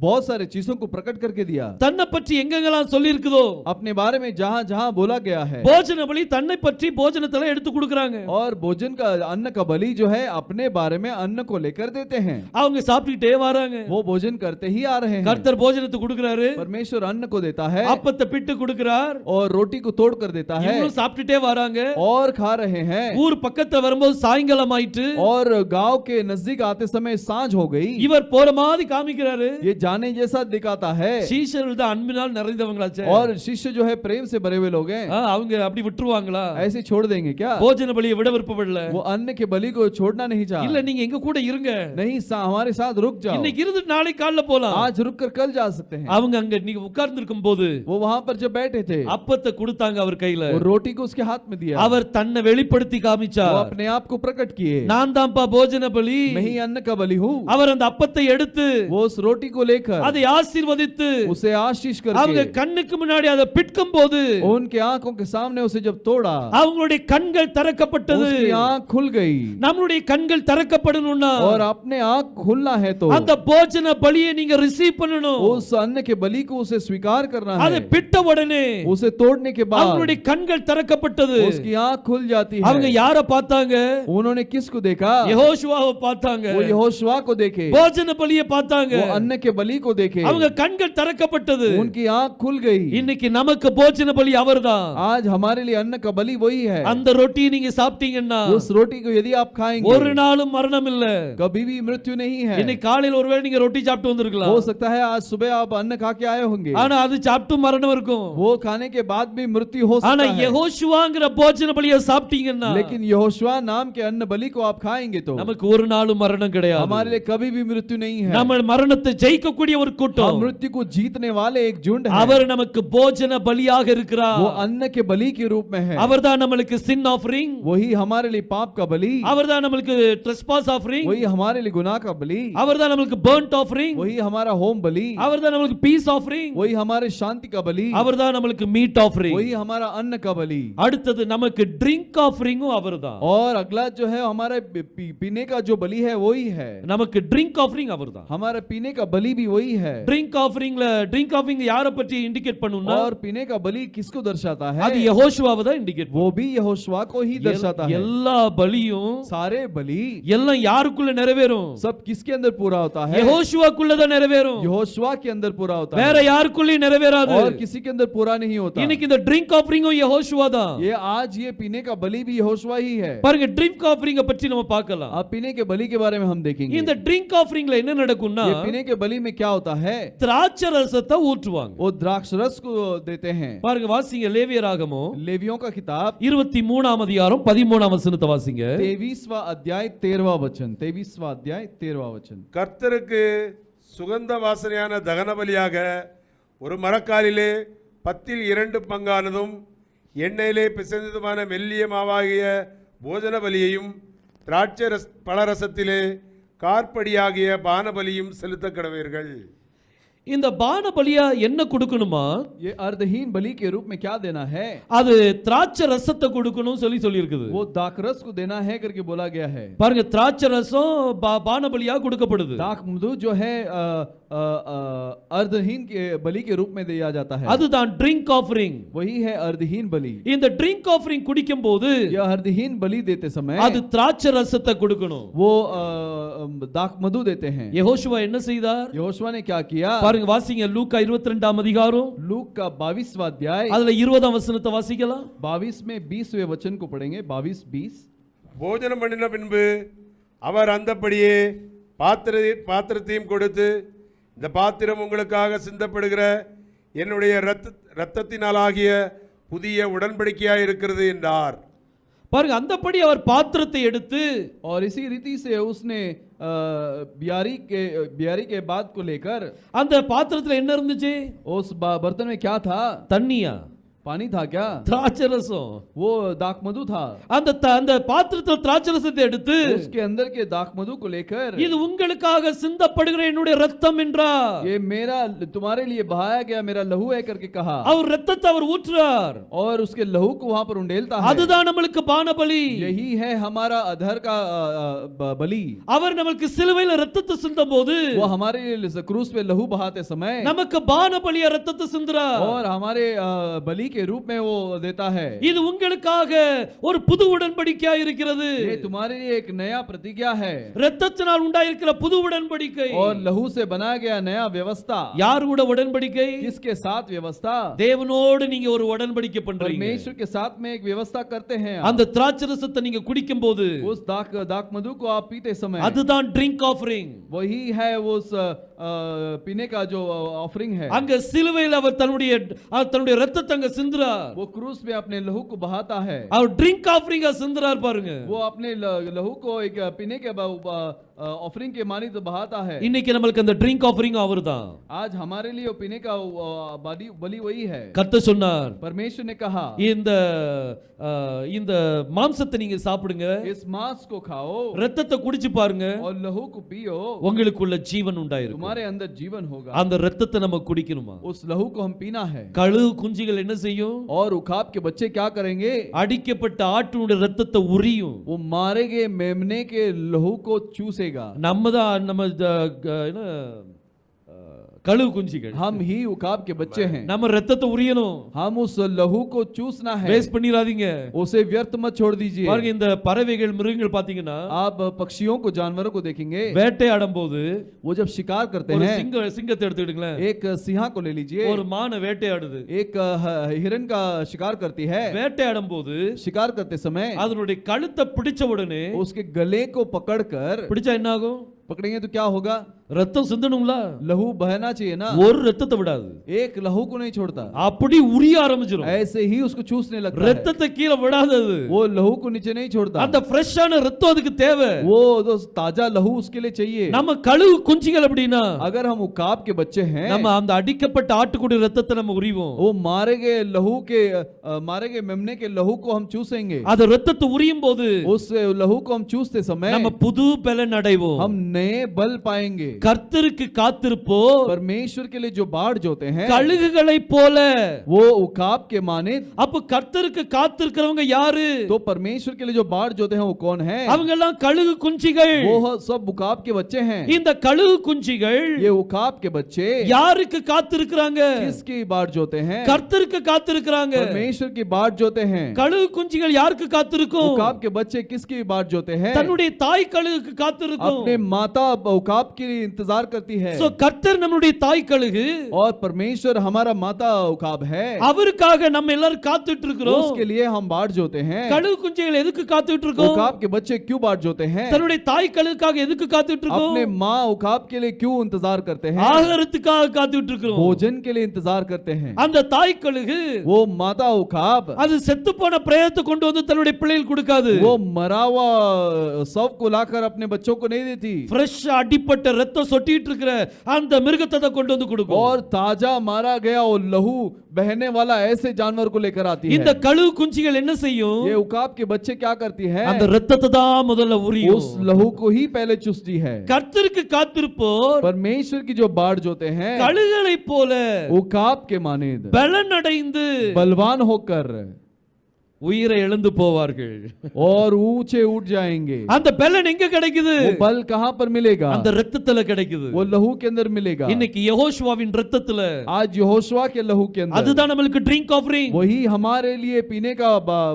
बहुत सारे चीजों को प्रकट करके दिया. தன்னை பற்றி எங்கெங்கெல்லாம் சொல்லி இருக்குதோ, अपने बारे में जहां जहां बोला गया है. போஜன பலி தன்னை பற்றி போஜனத்துல எடுத்து கொடுக்கறாங்க. और भोजन का अन्न का बलि जो है अपने बारे में अन्न को लेकर देते हैं. அவங்க சாப்பிட்டுட்டே வராங்க. वो भोजन करते ही आ रहे हैं. கர்த்தர் போஜனத்தை கொடுக்கறாரு. परमेश्वर अन्न को देता है. அப்பத்தை பிட்டு கொடுக்கறார். और रोटी को तोड़ कर देता है. இவங்க சாப்பிட்டுட்டே வராங்க. और खा रहे हैं. ஊர் பக்கத்துல வரும்போது சாயங்காலம் ஆயிட்டு. और गांव के नजदीक आते समय सांझ हो गई. இவர் போற மாதிரி காமிக்கிறாரு. ये जाने जैसा दिखाता है. சீஷர்கள் தான் அன்பினால் நிறைந்தவங்களாச்சே. और शिष्य जो है प्रेम से भरे हुए लोग हैं. அவங்க அப்படி விட்டுருவாங்களா? ऐसे छोड़ देंगे क्या? போஜன பலியை விட விருப்பப்படல. वो अन्न के बलि को छोड़ना नहीं चाहा. இல்ல நீங்க எங்க கூட இருங்க. नहीं हमारे साथ रुक जाओ. இன்னைக்கு இருந்து நாளை காலைல போலாம். आज रुक कर कल जा सकते हैं. அவங்க அங்க நீங்க உட்கார்ந்து இருக்கும்போது वो वहां पर जब बैठे थे அப்பத்தை கொடுத்தாங்க அவர் கையில. वो रोटी को उसके हाथ में दिया. அவர் தன்னை வெளிப்படுத்தி वो காமிச்சார். अपने आप को प्रकट किए. நான் தான்ப்பா போஜன பலி. मैं ही अन्न का बलि हूँ. அவர் அந்த அப்பத்தை எடுத்து वो उस रोटी को लेकर அதை ஆசீர்வதித்து उसे आशीष அவங்க करके கண்ணுக்கு முன்னாடி அதை பிட்கும் போது उनके आंखों के सामने उसे जब तोड़ा அவங்களுடைய கண்கள் திறக்கப்பட்டது. उसकी आंख खुल गई. நம்மளுடைய கண்கள் திறக்கப்படணும்னா और अपने आंख खुलना है तो அந்த போஜன பலியை நீங்க ரிசீவ் பண்ணணும். उस अन्न के बलि को उसे स्वीकार करना அதை है. பிட்ட உடனே उसे तोड़ने के बाद அவங்களுடைய கண்கள் திறக்கப்பட்டது. उसकी आंख खुल जाती அவங்க है. யாரை பார்த்தாங்க? उन्होंने किसको देखा? யெகோஷுவாவை பார்த்தாங்க. वो यहोशुआ को देखे. போஜன பலியை பார்த்தாங்க. वो अन्न के बलि को देखे. அவங்க கண்கள் திறக்கப்பட்டது. उनकी आंख खुल गई. இன்னைக்கு நமக்கு போஜன பலி அவர்தான். आज हमारे लिए अन्न का बलि वही है. அந்த ரொட்டியை நீங்க சாப்பிட்டீங்கன்னா उस रोटी को यदि आप खाएंगे ஒரு நாளும் மரணம் இல்ல. कभी भी मृत्यु नहीं है. இன்னைக்கு காலையில ஒருவேளை நீங்க ரொட்டி சாப்பிட்டு வந்திருக்கலாம். हो सकता है आज सुबह आप अन्न खा के आए होंगे. ஆனா அது சாப்பிட்டு மரணம் இருக்கும். वो खाने के बाद भी मृत्यु हो ஆனா सकता है. யெகோஷுவாங்கற போஜன பலியை சாப்பிட்டீங்கன்னா लेकिन यहोशुआ नाम के अन्न बलि को आप खाएंगे तो நமக்கு ஒரு நாளும் மரணம் கிடையாது. हमारे लिए कभी भी मृत्यु नहीं है. நம்ம மரணத்தை ஜெயிக்கக்கூடிய ஒரு हम கூட்டம். मृत्यु को जीतने वाले एक झुंड है. அவர் நமக்கு போஜன பலியாக இருக்கிறார். वो अन्न के बलि के रूप में है. அவர்தான் நமக்கு சின் ஆஃபரிங். वही हमारे लिए पाप का बलि. அவர்தான் நமக்கு ட்ரெஸ்பாஸ் ஆஃபரிங். वही हमारे लिए गुनाह का बलि. அவர்தான் நமக்கு பர்ன்ட் ஆஃபரிங். वही हमारा होम बलि. அவர்தான் நமக்கு பீஸ் ஆஃபரிங். वही हमारे शांति का बलि. அவர்தான் நமக்கு மீட் ஆஃபரிங். वही हमारा अन्न का बलि. அடுத்தது நமக்கு ட்ரிங்க் ஆஃபரிங்கும் அவர்தான். और अगला जो है हमारा पीने का जो बलि है वही है. நமக்கு ட்ரிங்க் ஆஃபரிங் அவர்தான். हमारा पीने का बलि भी वही है. ட்ரிங்க் ஆஃபரிங் யாரை பற்றி இண்டிகேட் பண்ணும்னா और पीने का बलि किसको दर्शाता है? அது யெகோஷுவாவை தான் இண்டிகேட் वो भी यहोशुआ को ही दर्शाता है. எல்லா பலியும் सारे बलि எல்லாம் யாருக்குள்ள நிறைவேறும்? सब किसके अंदर पूरा होता है? யெகோஷுவாக்குள்ள தான் நிறைவேறும். यहोशुआ के अंदर पूरा होता வேற है. யாருக்குள்ளயும் நிறைவேறாது. और किसी के अंदर पूरा नहीं होता. இன்னைக்கு இந்த ட்ரிங்க் ஆஃபரிங்கும் யெகோஷுவா தான். ये आज ये पीने का बलि भी यहोशुआ ही है. பாருங்க ட்ரிங்க் ஆஃபரிங்க பற்றி நம்ம பார்க்கலாம். अब पीने के बलि के बारे में हम देखेंगे. இந்த ட்ரிங்க் ஆஃபரிங்ல என்ன நடக்கும்னா ये पीने के बलि में क्या होता है? திராட்சை ரசத்தை ஊற்றுவாங்க. वो द्राक्ष रस को देते हैं. பாருங்க வாசிங்க லேவியராகமம் लेवियों का किताब 23ஆம் அதிகாரம் 13ஆம் வசனத்தை வாசிங்க. 23वां अध्याय 13वां वचन. 23वां अध्याय 13वां वचन. கர்த்தருக்கு சுகந்த வாசனையான தகன பலியாக ஒரு மரக்காலிலே 10 2 பங்கானதும் எண்ணெயிலே பிசைந்ததுமான மெல்லிய மாவாகிய போஜன பலியையும் திராட்சை பழரசத்திலே கார்படியாகிய பானபலியும் செலுத்த கடவீர்கள். இந்த பான பலியா என்ன கொடுக்கணுமா? ये अर्धहीन बलि के रूप में क्या देना है? அது திராட்சை ரசத்தை கொடுக்கணும் சொல்லி இருக்குது. वो दाखरस को देना है करके बोला गया है. பாருங்க, திராட்சை ரசம் பான பலியா கொடுக்கப்படுது. दाख मधु जो है अर्धहीन के बलि के रूप में दिया जाता है. அதுதான் ட்ரிங்க் ஆஃபரிங். वही है अर्धहीन बलि. இந்த ட்ரிங்க் ஆஃபரிங் குடிக்கும் போது यह अर्धहीन बलि देते समय அது திராட்சை ரசத்தை கொடுக்கணும். वो दाख मधु देते हैं. யெகோஷுவா என்ன செய்தார்? यहोशुआ ने क्या किया? பாருங்க, வாசிங்க லூக்கா 22ஆம் அதிகாரம். लूक का 22वां अध्याय அதுல 20ஆம் வசனத்தை வாசிக்கலாம். 22 में 20वें वचन को पढ़ेंगे. 22:20. போஜனம் பண்ணின பின்பு அவர் அந்தப்படியே பாத்திரத்தையும் கொடுத்து, இந்த பாத்திரம் உங்களுக்காக சிந்தப்படுகிற என்னுடைய இரத்தத்தினாலாகிய புதிய உடன்படிக்கையாய் இருக்கிறது என்றார். பாருங்க, அந்தபடி அவர் பாத்திரத்தை எடுத்து और इसी रीति से उसने बियारी के बाद को लेकर அந்த பாத்திரத்துல என்ன இருந்துச்சு? उस बर्तन में क्या था? தண்ணியா? पानी था क्या? திராட்சை ரசம். वो दाख मधु था. அந்த பாத்திரத்தில் திராட்சை ரசத்தை எடுத்து उसके अंदर के दाख मधु को लेकर இது உங்களுக்காக சிந்தப்படுகிற என்னுடைய ரத்தம் என்றார். ये मेरा तुम्हारे लिए बहाया गया मेरा लहू है करके कहा. அவர் ரத்தத்தை அவர் ஊற்றுறார். और उसके लहू को वहां पर उंडेलता है. அதுதான் நமக்கு பான பலி. यही है हमारा अधर का बलि. அவர் நமக்கு சிலுவையில் ரத்தத்தை சிந்தும்போது वो हमारे क्रूस पे लहू बहाते समय நமக்கு பான பலியா ரத்தத்தை சிந்துறார். और हमारे बलि के रूप में वो देता है. இது உங்களுக்காக ஒரு புது உடன்படிக்கையா இருக்கிறது. ये तुम्हारे लिए एक नया प्रतिज्ञा है. இரத்தத்தினால் உண்டாயிருக்கிற புது உடன்படிக்கை. और लहू से बनाया गया नया व्यवस्था. யார் கூட உடன்படிக்கை? किसके साथ व्यवस्था? தேவனோடு நீங்க ஒரு உடன்படிக்கை பண்றீங்க. परमेश्वर के साथ में एक व्यवस्था करते हैं. அந்த திராட்சை ரசத்தை நீங்க குடிக்கும்போது उस दाख मधु को आप पीते समय அதுதான் ட்ரிங்க் ஆஃபரிங். वही है उस पीने का जो ऑफरिंग है. அங்க சிலுவையில் அவர் தன்னுடைய ரத்தத்தை அங்க சிந்துறார். वो क्रूस पे अपने लहू को बहाता है. அவர் ட்ரிங்க் ஆஃபரிங்கா சிந்துறார். பாருங்க, वो अपने लहू को एक पीने के ऑफरिंग के मानी तो बहाता है. இன்னைக்கு நமக்கு அந்த ட்ரிங்க் ஆஃபரிங் அவர்தான். आज हमारे लिए वो पीने का बलि वही है. கர்த்தர் சொன்னார், परमेश्वर ने कहा இந்த மாம்சத்தை நீங்க சாப்பிடுங்க, इस मांस को खाओ, ரத்தத்தை குடிச்சு பாருங்க, और लहू को पियो, உங்களுக்குள்ள ஜீவன் உண்டாயிருக்கும். तुम्हारे अंदर जीवन होगा. அந்த ரத்தத்தை நம்ம குடிக்கணுமா? उस लहू को हम पीना है. கழுகு குஞ்சுகள் என்ன செய்யும்? और उखाब के बच्चे क्या करेंगे? அடிக்கப்பட்ட ஆட்டுடைய ரத்தத்தை உரியும். वो मारे गए मेमने के लहू को चूसेगा. நம்ம கழுகு குஞ்சுகள், हम ही उखाब के बच्चे हैं. நம்ம ரத்தத்தை உரியணும். हम उस लहू को चूसना है. வேஸ்ட் பண்ணிராதீங்க. उसे व्यर्थ मत छोड़ दीजिए. பாருங்க, இந்த பறவைகள் மிருகங்கள் பாத்தீங்கன்னா आप पक्षियों को जानवरों को देखेंगे. வேட்டையாடும் போது वो जब शिकार करते ஒரு हैं, சிங்கத்தை எடுத்துக்கிடுங்களேன். एक सिंह को ले लीजिए. ஒரு மானை வேட்டையாடுது. एक हिरन का शिकार करती है. வேட்டையாடும் போது शिकार करते समय அதனுடைய கழுத்தை பிடிச்ச உடனே उसके गले को पकड़कर பிடிச்சா என்ன ஆகும்? पकड़ेंगे तो क्या होगा? ரத்தம் சிந்தணும்ல. लहू बहना चाहिए ना. ஒரு ரத்தத்தை விடாது. एक लहू को नहीं छोड़ता. அப்படி உரிய ஆரம்பிச்சிரும். ऐसे ही उसको चूसने लगता है. ரத்தத்தை கீழே விடாதது. वो लहू को नीचे नहीं छोड़ता. அந்த ஃப்ரெஷ்ஷான ரத்தம் அதுக்கு தேவை. वो ताजा लहू उसके लिए चाहिए. நம்ம கழுகு குஞ்சுகள் அப்படினா, अगर हम उकाब के बच्चे हैं, நம்ம அந்த அடிக்கப்பட்ட ஆட்டுக்குடி ரத்தத்தை நம்ம உரிவோம். वो मारे गए मेमने के लहू को हम चूसेंगे. அந்த ரத்தத்தை உரியும் போது उस लहू को हम चूसते समय நம்ம புது பலன் அடைவோம். हम नए बल पाएंगे. கர்த்தருக்கு காத்திருப்போ परमेश्वर के लिए जो बाढ़ जोते हैं, கழுகுகளைப் போல. वो उकाब के माने. அப்ப கர்த்தருக்கு காத்திருக்கிறவங்க யாரு? तो परमेश्वर के लिए जो बाढ़ जोते हैं वो कौन है? அவங்க எல்லாம் கழுகு குஞ்சுகள். वो सब उकाब के बच्चे हैं. இந்த கழுகு குஞ்சுகள் ये उकाब के बच्चे யாருக்கு காத்திருக்கிறாங்க? किसकी बाढ़ जोते हैं? கர்த்தருக்கு காத்திருக்கிறாங்க. परमेश्वर की बाढ़ जोते हैं. கழுகு குஞ்சுகள் யாருக்கு காத்திருக்கும்? उकाब के बच्चे किसकी बाढ़ जोते हैं? தன்னுடைய தாய் கழுகுக்கு காத்திருக்கும். अपने माता उकाब के लिए इंतजार करती है. சோ கர்த்தர் நம்முடைய தாய் கழுகு, और परमेश्वर हमारा माता उकाब है. அவருக்காக நம்ம எல்லாரும் காத்துட்டு இருக்கிறோம். उसके लिए हम बाढ़ जोते हैं. கழுகு குஞ்சுகள் எதுக்கு காத்துட்டு இருக்கோம்? उकाब के बच्चे क्यों बाढ़ जोते हैं? தன்னுடைய தாய் கழுகுக்காக எதுக்கு காத்துட்டு இருக்கோம்? अपने माँ उकाब के लिए क्यों इंतजार करते हैं? ஆகாரத்துக்காக காத்துட்டு இருக்கிறோம். भोजन के लिए इंतजार करते हैं. அந்த தாய் கழுகு वो माता उकाब அது செத்து போன பிரேதத்தை கொண்டு வந்து தன்னுடைய பிள்ளைகளுக்கு கொடுக்காது. वो मरा हुआ शव को लाकर अपने बच्चों को नहीं देती. ஃப்ரெஷ் அடிப்பட்ட ரத்தம் சொட்டிட்டு இருக்கிற அந்த மிருகத்தை தான் கொண்டு வந்து கொடுக்கும். और ताजा मारा गया और लहू बहने वाला ऐसे जानवर को लेकर आती है. இந்த கழுகு குஞ்சிகள் என்ன செய்யும்? ये उकाब के बच्चे क्या करती है? அந்த ரத்தத்தை தான் முதல்ல உரியும். उस लहू को ही पहले चूसती है. கர்த்தருக்கு காத்திருப்போர் परमेश्वर की जो बाढ़ जोते हैं கழுகுகளைப் போல उकाब के मानेद பலன் அடைந்து बलवान होकर உயிரை இழந்து போவார்கள். और ऊंचे उठ जाएंगे. அந்த பலன் எங்க கிடைக்குது? वो बल कहां पर मिलेगा? அந்த ரத்தத்துல கிடைக்குது. वो लहू के अंदर मिलेगा. இன்னைக்கு யெகோஷுவாவின் ரத்தத்துல आज यहोशुआ के लहू के अंदर அதுதான் நமக்கு ட்ரிங்க் ஆஃபரிங். वही हमारे लिए पीने का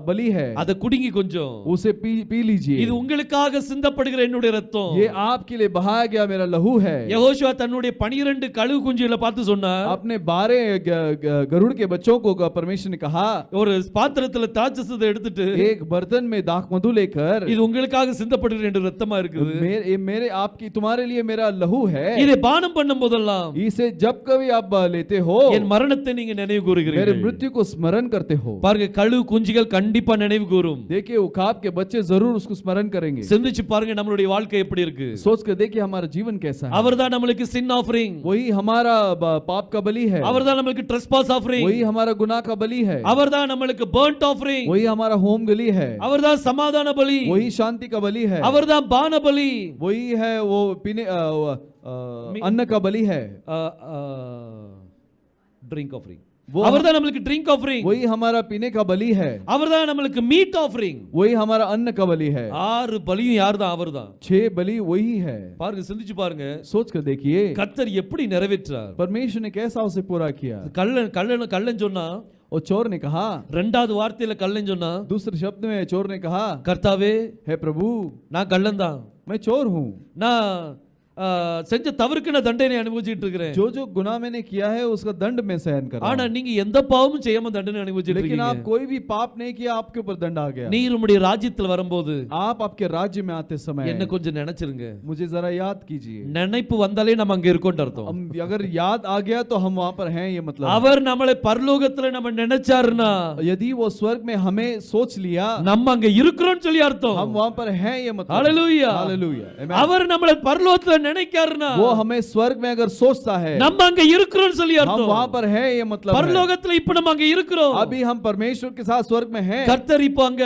बलि है. அத குடிங்க கொஞ்சம். उसे पी लीजिए. இது உங்களுக்காக சிந்தப்படுகிற என்னுடைய ரத்தம். ये आपके लिए बहाया गया मेरा लहू है. யெகோஷுவா தன்னுடைய 12 கழுகு குஞ்சுகளை பார்த்து சொன்னார். अपने 12 गरुड़ के बच्चों को परमेश्वर ने कहा ஒரு பாத்திரத்துல திராட்சை எடுத்துட்டு एक बर्तन में दाख मधु लेकर இது உங்களுக்காக சிந்தப்படுகிற என்னுடைய ரத்தமா இருக்குது. मेरे आपकी तुम्हारे लिए मेरा लहू है. இதை பானம் பண்ணும் போதெல்லாம் इसे जब कभी आप लेते हो என் மரணத்தை நீங்க நினைவு मेरे கூறுகிறீர்கள். मृत्यु को स्मरण करते हो. பாருங்க கழுகு குஞ்சுகள் கண்டிப்பா நினைவு கூறும். देखिए उकाब के बच्चे जरूर उसको स्मरण करेंगे. சிந்திச்சு பாருங்க நம்மளுடைய வாழ்க்கை எப்படி இருக்கு. सोच कर देखिए हमारा जीवन कैसा है. அவர்தான் நமக்கு சின் ஆஃபரிங். वही हमारा पाप का बलि है. அவர்தான் நமக்கு ட்ரெஸ்பாஸ் ஆஃபரிங். वही हमारा गुनाह का बलि है. அவர்தான் நமக்கு பர்ன்ட் ஆஃபரிங். वही हमारा होम बलि है. அவர்தான் சமாதான பலி. वही शांति का बलि है. அவர்தான் பான பலி. वही है वो पीने अन्न का बलि है. Drink offering. वो அவர்தான் நமக்கு ட்ரிங்க் ஆஃபரிங். वही हमारा पीने का बलि है. அவர்தான் நமக்கு மீட் ஆஃபரிங். वही हमारा अन्न का बलि है. 6 பலியும் யார்தான்? அவர்தான். 6 बलि वही है. பாருங்க சிந்திச்சு பாருங்க. सोच कर देखिए கர்த்தர் எப்படி நிறைவேற்றார். परमेश्वर ने कैसा उसे पूरा किया. கள்ளன் சொன்னா और चोर ने कहा, ரெண்டாவது வார்த்தையில கள்ளன் சொன்னா दूसरे शब्द में चोर ने कहा, கர்த்தாவே हे प्रभु நான் கள்ளன் தான். मैं चोर हूँ. நான் செஞ்ச தவறுக்கு நான் தண்டனை அனுபவிச்சிட்டு இருக்கிறேன். जो जो गुनाह मैंने किया है उसका दंड मैं सहन कर रहा ஆனா हूं. நீங்க எந்த பாவமும் செய்யாம தண்டனை அனுபவிச்சிட்டு लेकिन இருக்கீங்க. आप कोई भी पाप नहीं किया, आपके ऊपर दंड आ गया. நீர் உம்முடைய ராஜ்யத்தில் வரும்போது आप आपके राज्य में आते समय என்ன கொஞ்சம் நினைச்சிருங்க. मुझे जरा याद कीजिए. நினைப்பு வந்தாலே நம்ம அங்க இருக்கோம்னு அர்த்தம். अगर याद आ गया तो हम वहां पर हैं, ये मतलब. அவர் நம்மளை பரலோகத்துல நம்ம நினைச்சாருன்னா यदि वो स्वर्ग में हमें सोच लिया, நம்ம அங்க இருக்கிறோம்னு சொல்லி அர்த்தம். हम वहां पर हैं, ये मतलब. ஹalleluya. हालेलुया. அவர் நம்மளை பரலோகத்துல நினைக்காருன்னா वो हमें स्वर्ग में अगर सोचता है, நம்ம அங்க இருக்கிறோம்னு சொல்லி हम அர்த்தம். वहां पर हैं, ये मतलब. பரலோகத்துல இப்ப நம்ம அங்க இருக்கிறோம். अभी हम परमेश्वर के साथ स्वर्ग में हैं. கர்த்தர் இப்ப அங்க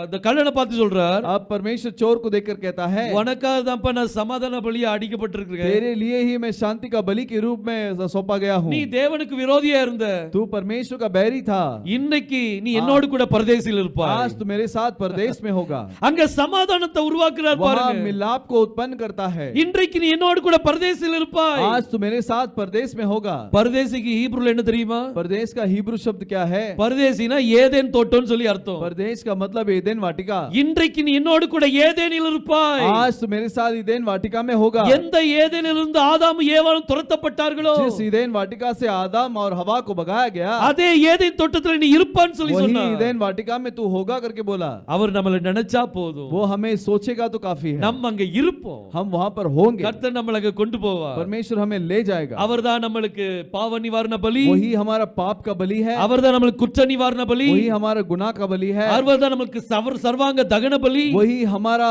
அந்த கள்ளனை பார்த்து சொல்றார், अब परमेश्वर चोर को देखकर कहता है, உனக்காக தான்ப்பா நான் சமாதான பலியா அடிக்கப்பட்டிருக்கிறேன். तेरे लिए ही मैं शांति का बलि के रूप में सौंपा गया हूँ. நீ தேவனுக்கு விரோதியா இருந்த, तू परमेश्वर का बैरी था. இன்னைக்கு நீ என்னோடு கூட பரதேசில் இருப்பாய். आज तू मेरे साथ परदेश में होगा. அங்க சமாதானத்தை உருவாக்குறார் वहाँ பாருங்க. मिलाप को उत्पन्न करता है. இன்றைக்கு நீ என்னோடு கூட பரதேசில் இருப்பாய். आज तू मेरे साथ परदेश में होगा. பரதேசிக்கு ஹீப்ருல என்ன தெரியுமா? परदेश का हिब्रू शब्द क्या है? பரதேசினா ஏதேன் தோட்டம்னு சொல்லி அர்த்தம். परदेश का मतलब एदेन वाटिका. இன்றைக்கு நீ என்னோடு கூட ஏதேனில் இருப்பாய். आज तू मेरे साथ एदेन वाटिका में होगा. எந்த ஏதேனிலிருந்து ஆதாமும் ஏவாளும் துரத்தப்பட்டார்களோ, जिस एदेन वाटिका से आदम और हवा को भगाया गया, அதே ஏதேன் தோட்டத்தில் நீ இருப்பான்னு சொல்லி वही சொன்னார். एदेन वाटिका में तू होगा करके बोला. அவர் நம்மள நினைச்சா போதும், वो हमें सोचेगा तो काफी है. நம்ம அங்க இருப்போம். हम वहां पर होंगे. கர்த்தர் நம்மள அங்க கொண்டு போவார். परमेश्वर हमें ले जाएगा. அவர்தான் நம்மளுக்கு பாவ நிவாரண பலி. वही हमारा पाप का बलि है. அவர்தான் நம்மளுக்கு குற்ற நிவாரண பலி. वही हमारा गुनाह का बलि है. அவர்தான் நமக்கு சர்வாங்க தகன பலி. वही हमारा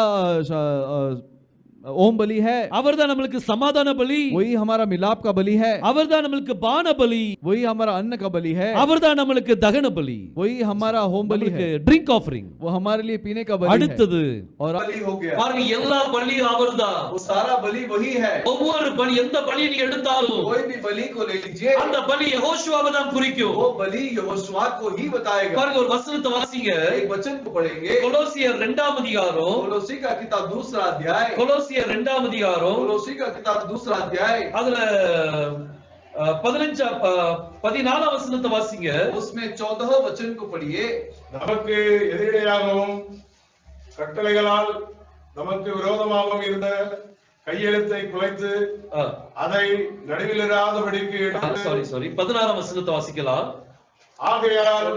ओम बलि है. அவர்தான் நமக்கு சமாதான பலி. वही हमारा मिलाप का बलि है. அவர்தான் நமக்கு பான பலி. वही हमारा अन्न का बलि है. அவர்தான் நமக்கு தகன பலி. वही हमारा होम बलि है. Drink offering. वो हमारे लिए पीने का बलि है. அடுத்தது और बलि हो गया. பாருங்க எல்லா பலியும் அவர்தான். वो सारा बलि वही है. ஒவ்வொரு பலி எந்த பலியை நீ எடுத்தாலும் कोई भी बलि को ले लीजिए, அந்த பலி யெகோஷுவாவை தான் குறிக்கும். वो बलि यहोशुआ को ही बताएगा. பாருங்க ஒரு வசனத்தை வாசிங்க. एक वचन को पढ़ेंगे. கொலோசியர் 2ஆம் அதிகாரம். कोलोसी का किताब दूसरा अध्याय. கொலோசியர் 2ஆம் அதிகாரம். कोलोसी का किताब दूसरा अध्याय. அதுல 14ஆம் வசனத்தை வாசிங்க. उसमें 14 वचन को पढ़िए. நமக்கு எதிரிடையாகவும் கட்டளைகளால் நமக்கு விரோதமாகவும் இருந்த கையெழுத்தை குலைத்து அதை நடுவிலிராதபடிக்கு எடுத்து, 16ஆம் வசனத்தை வாசிக்கலாம். ஆகையால்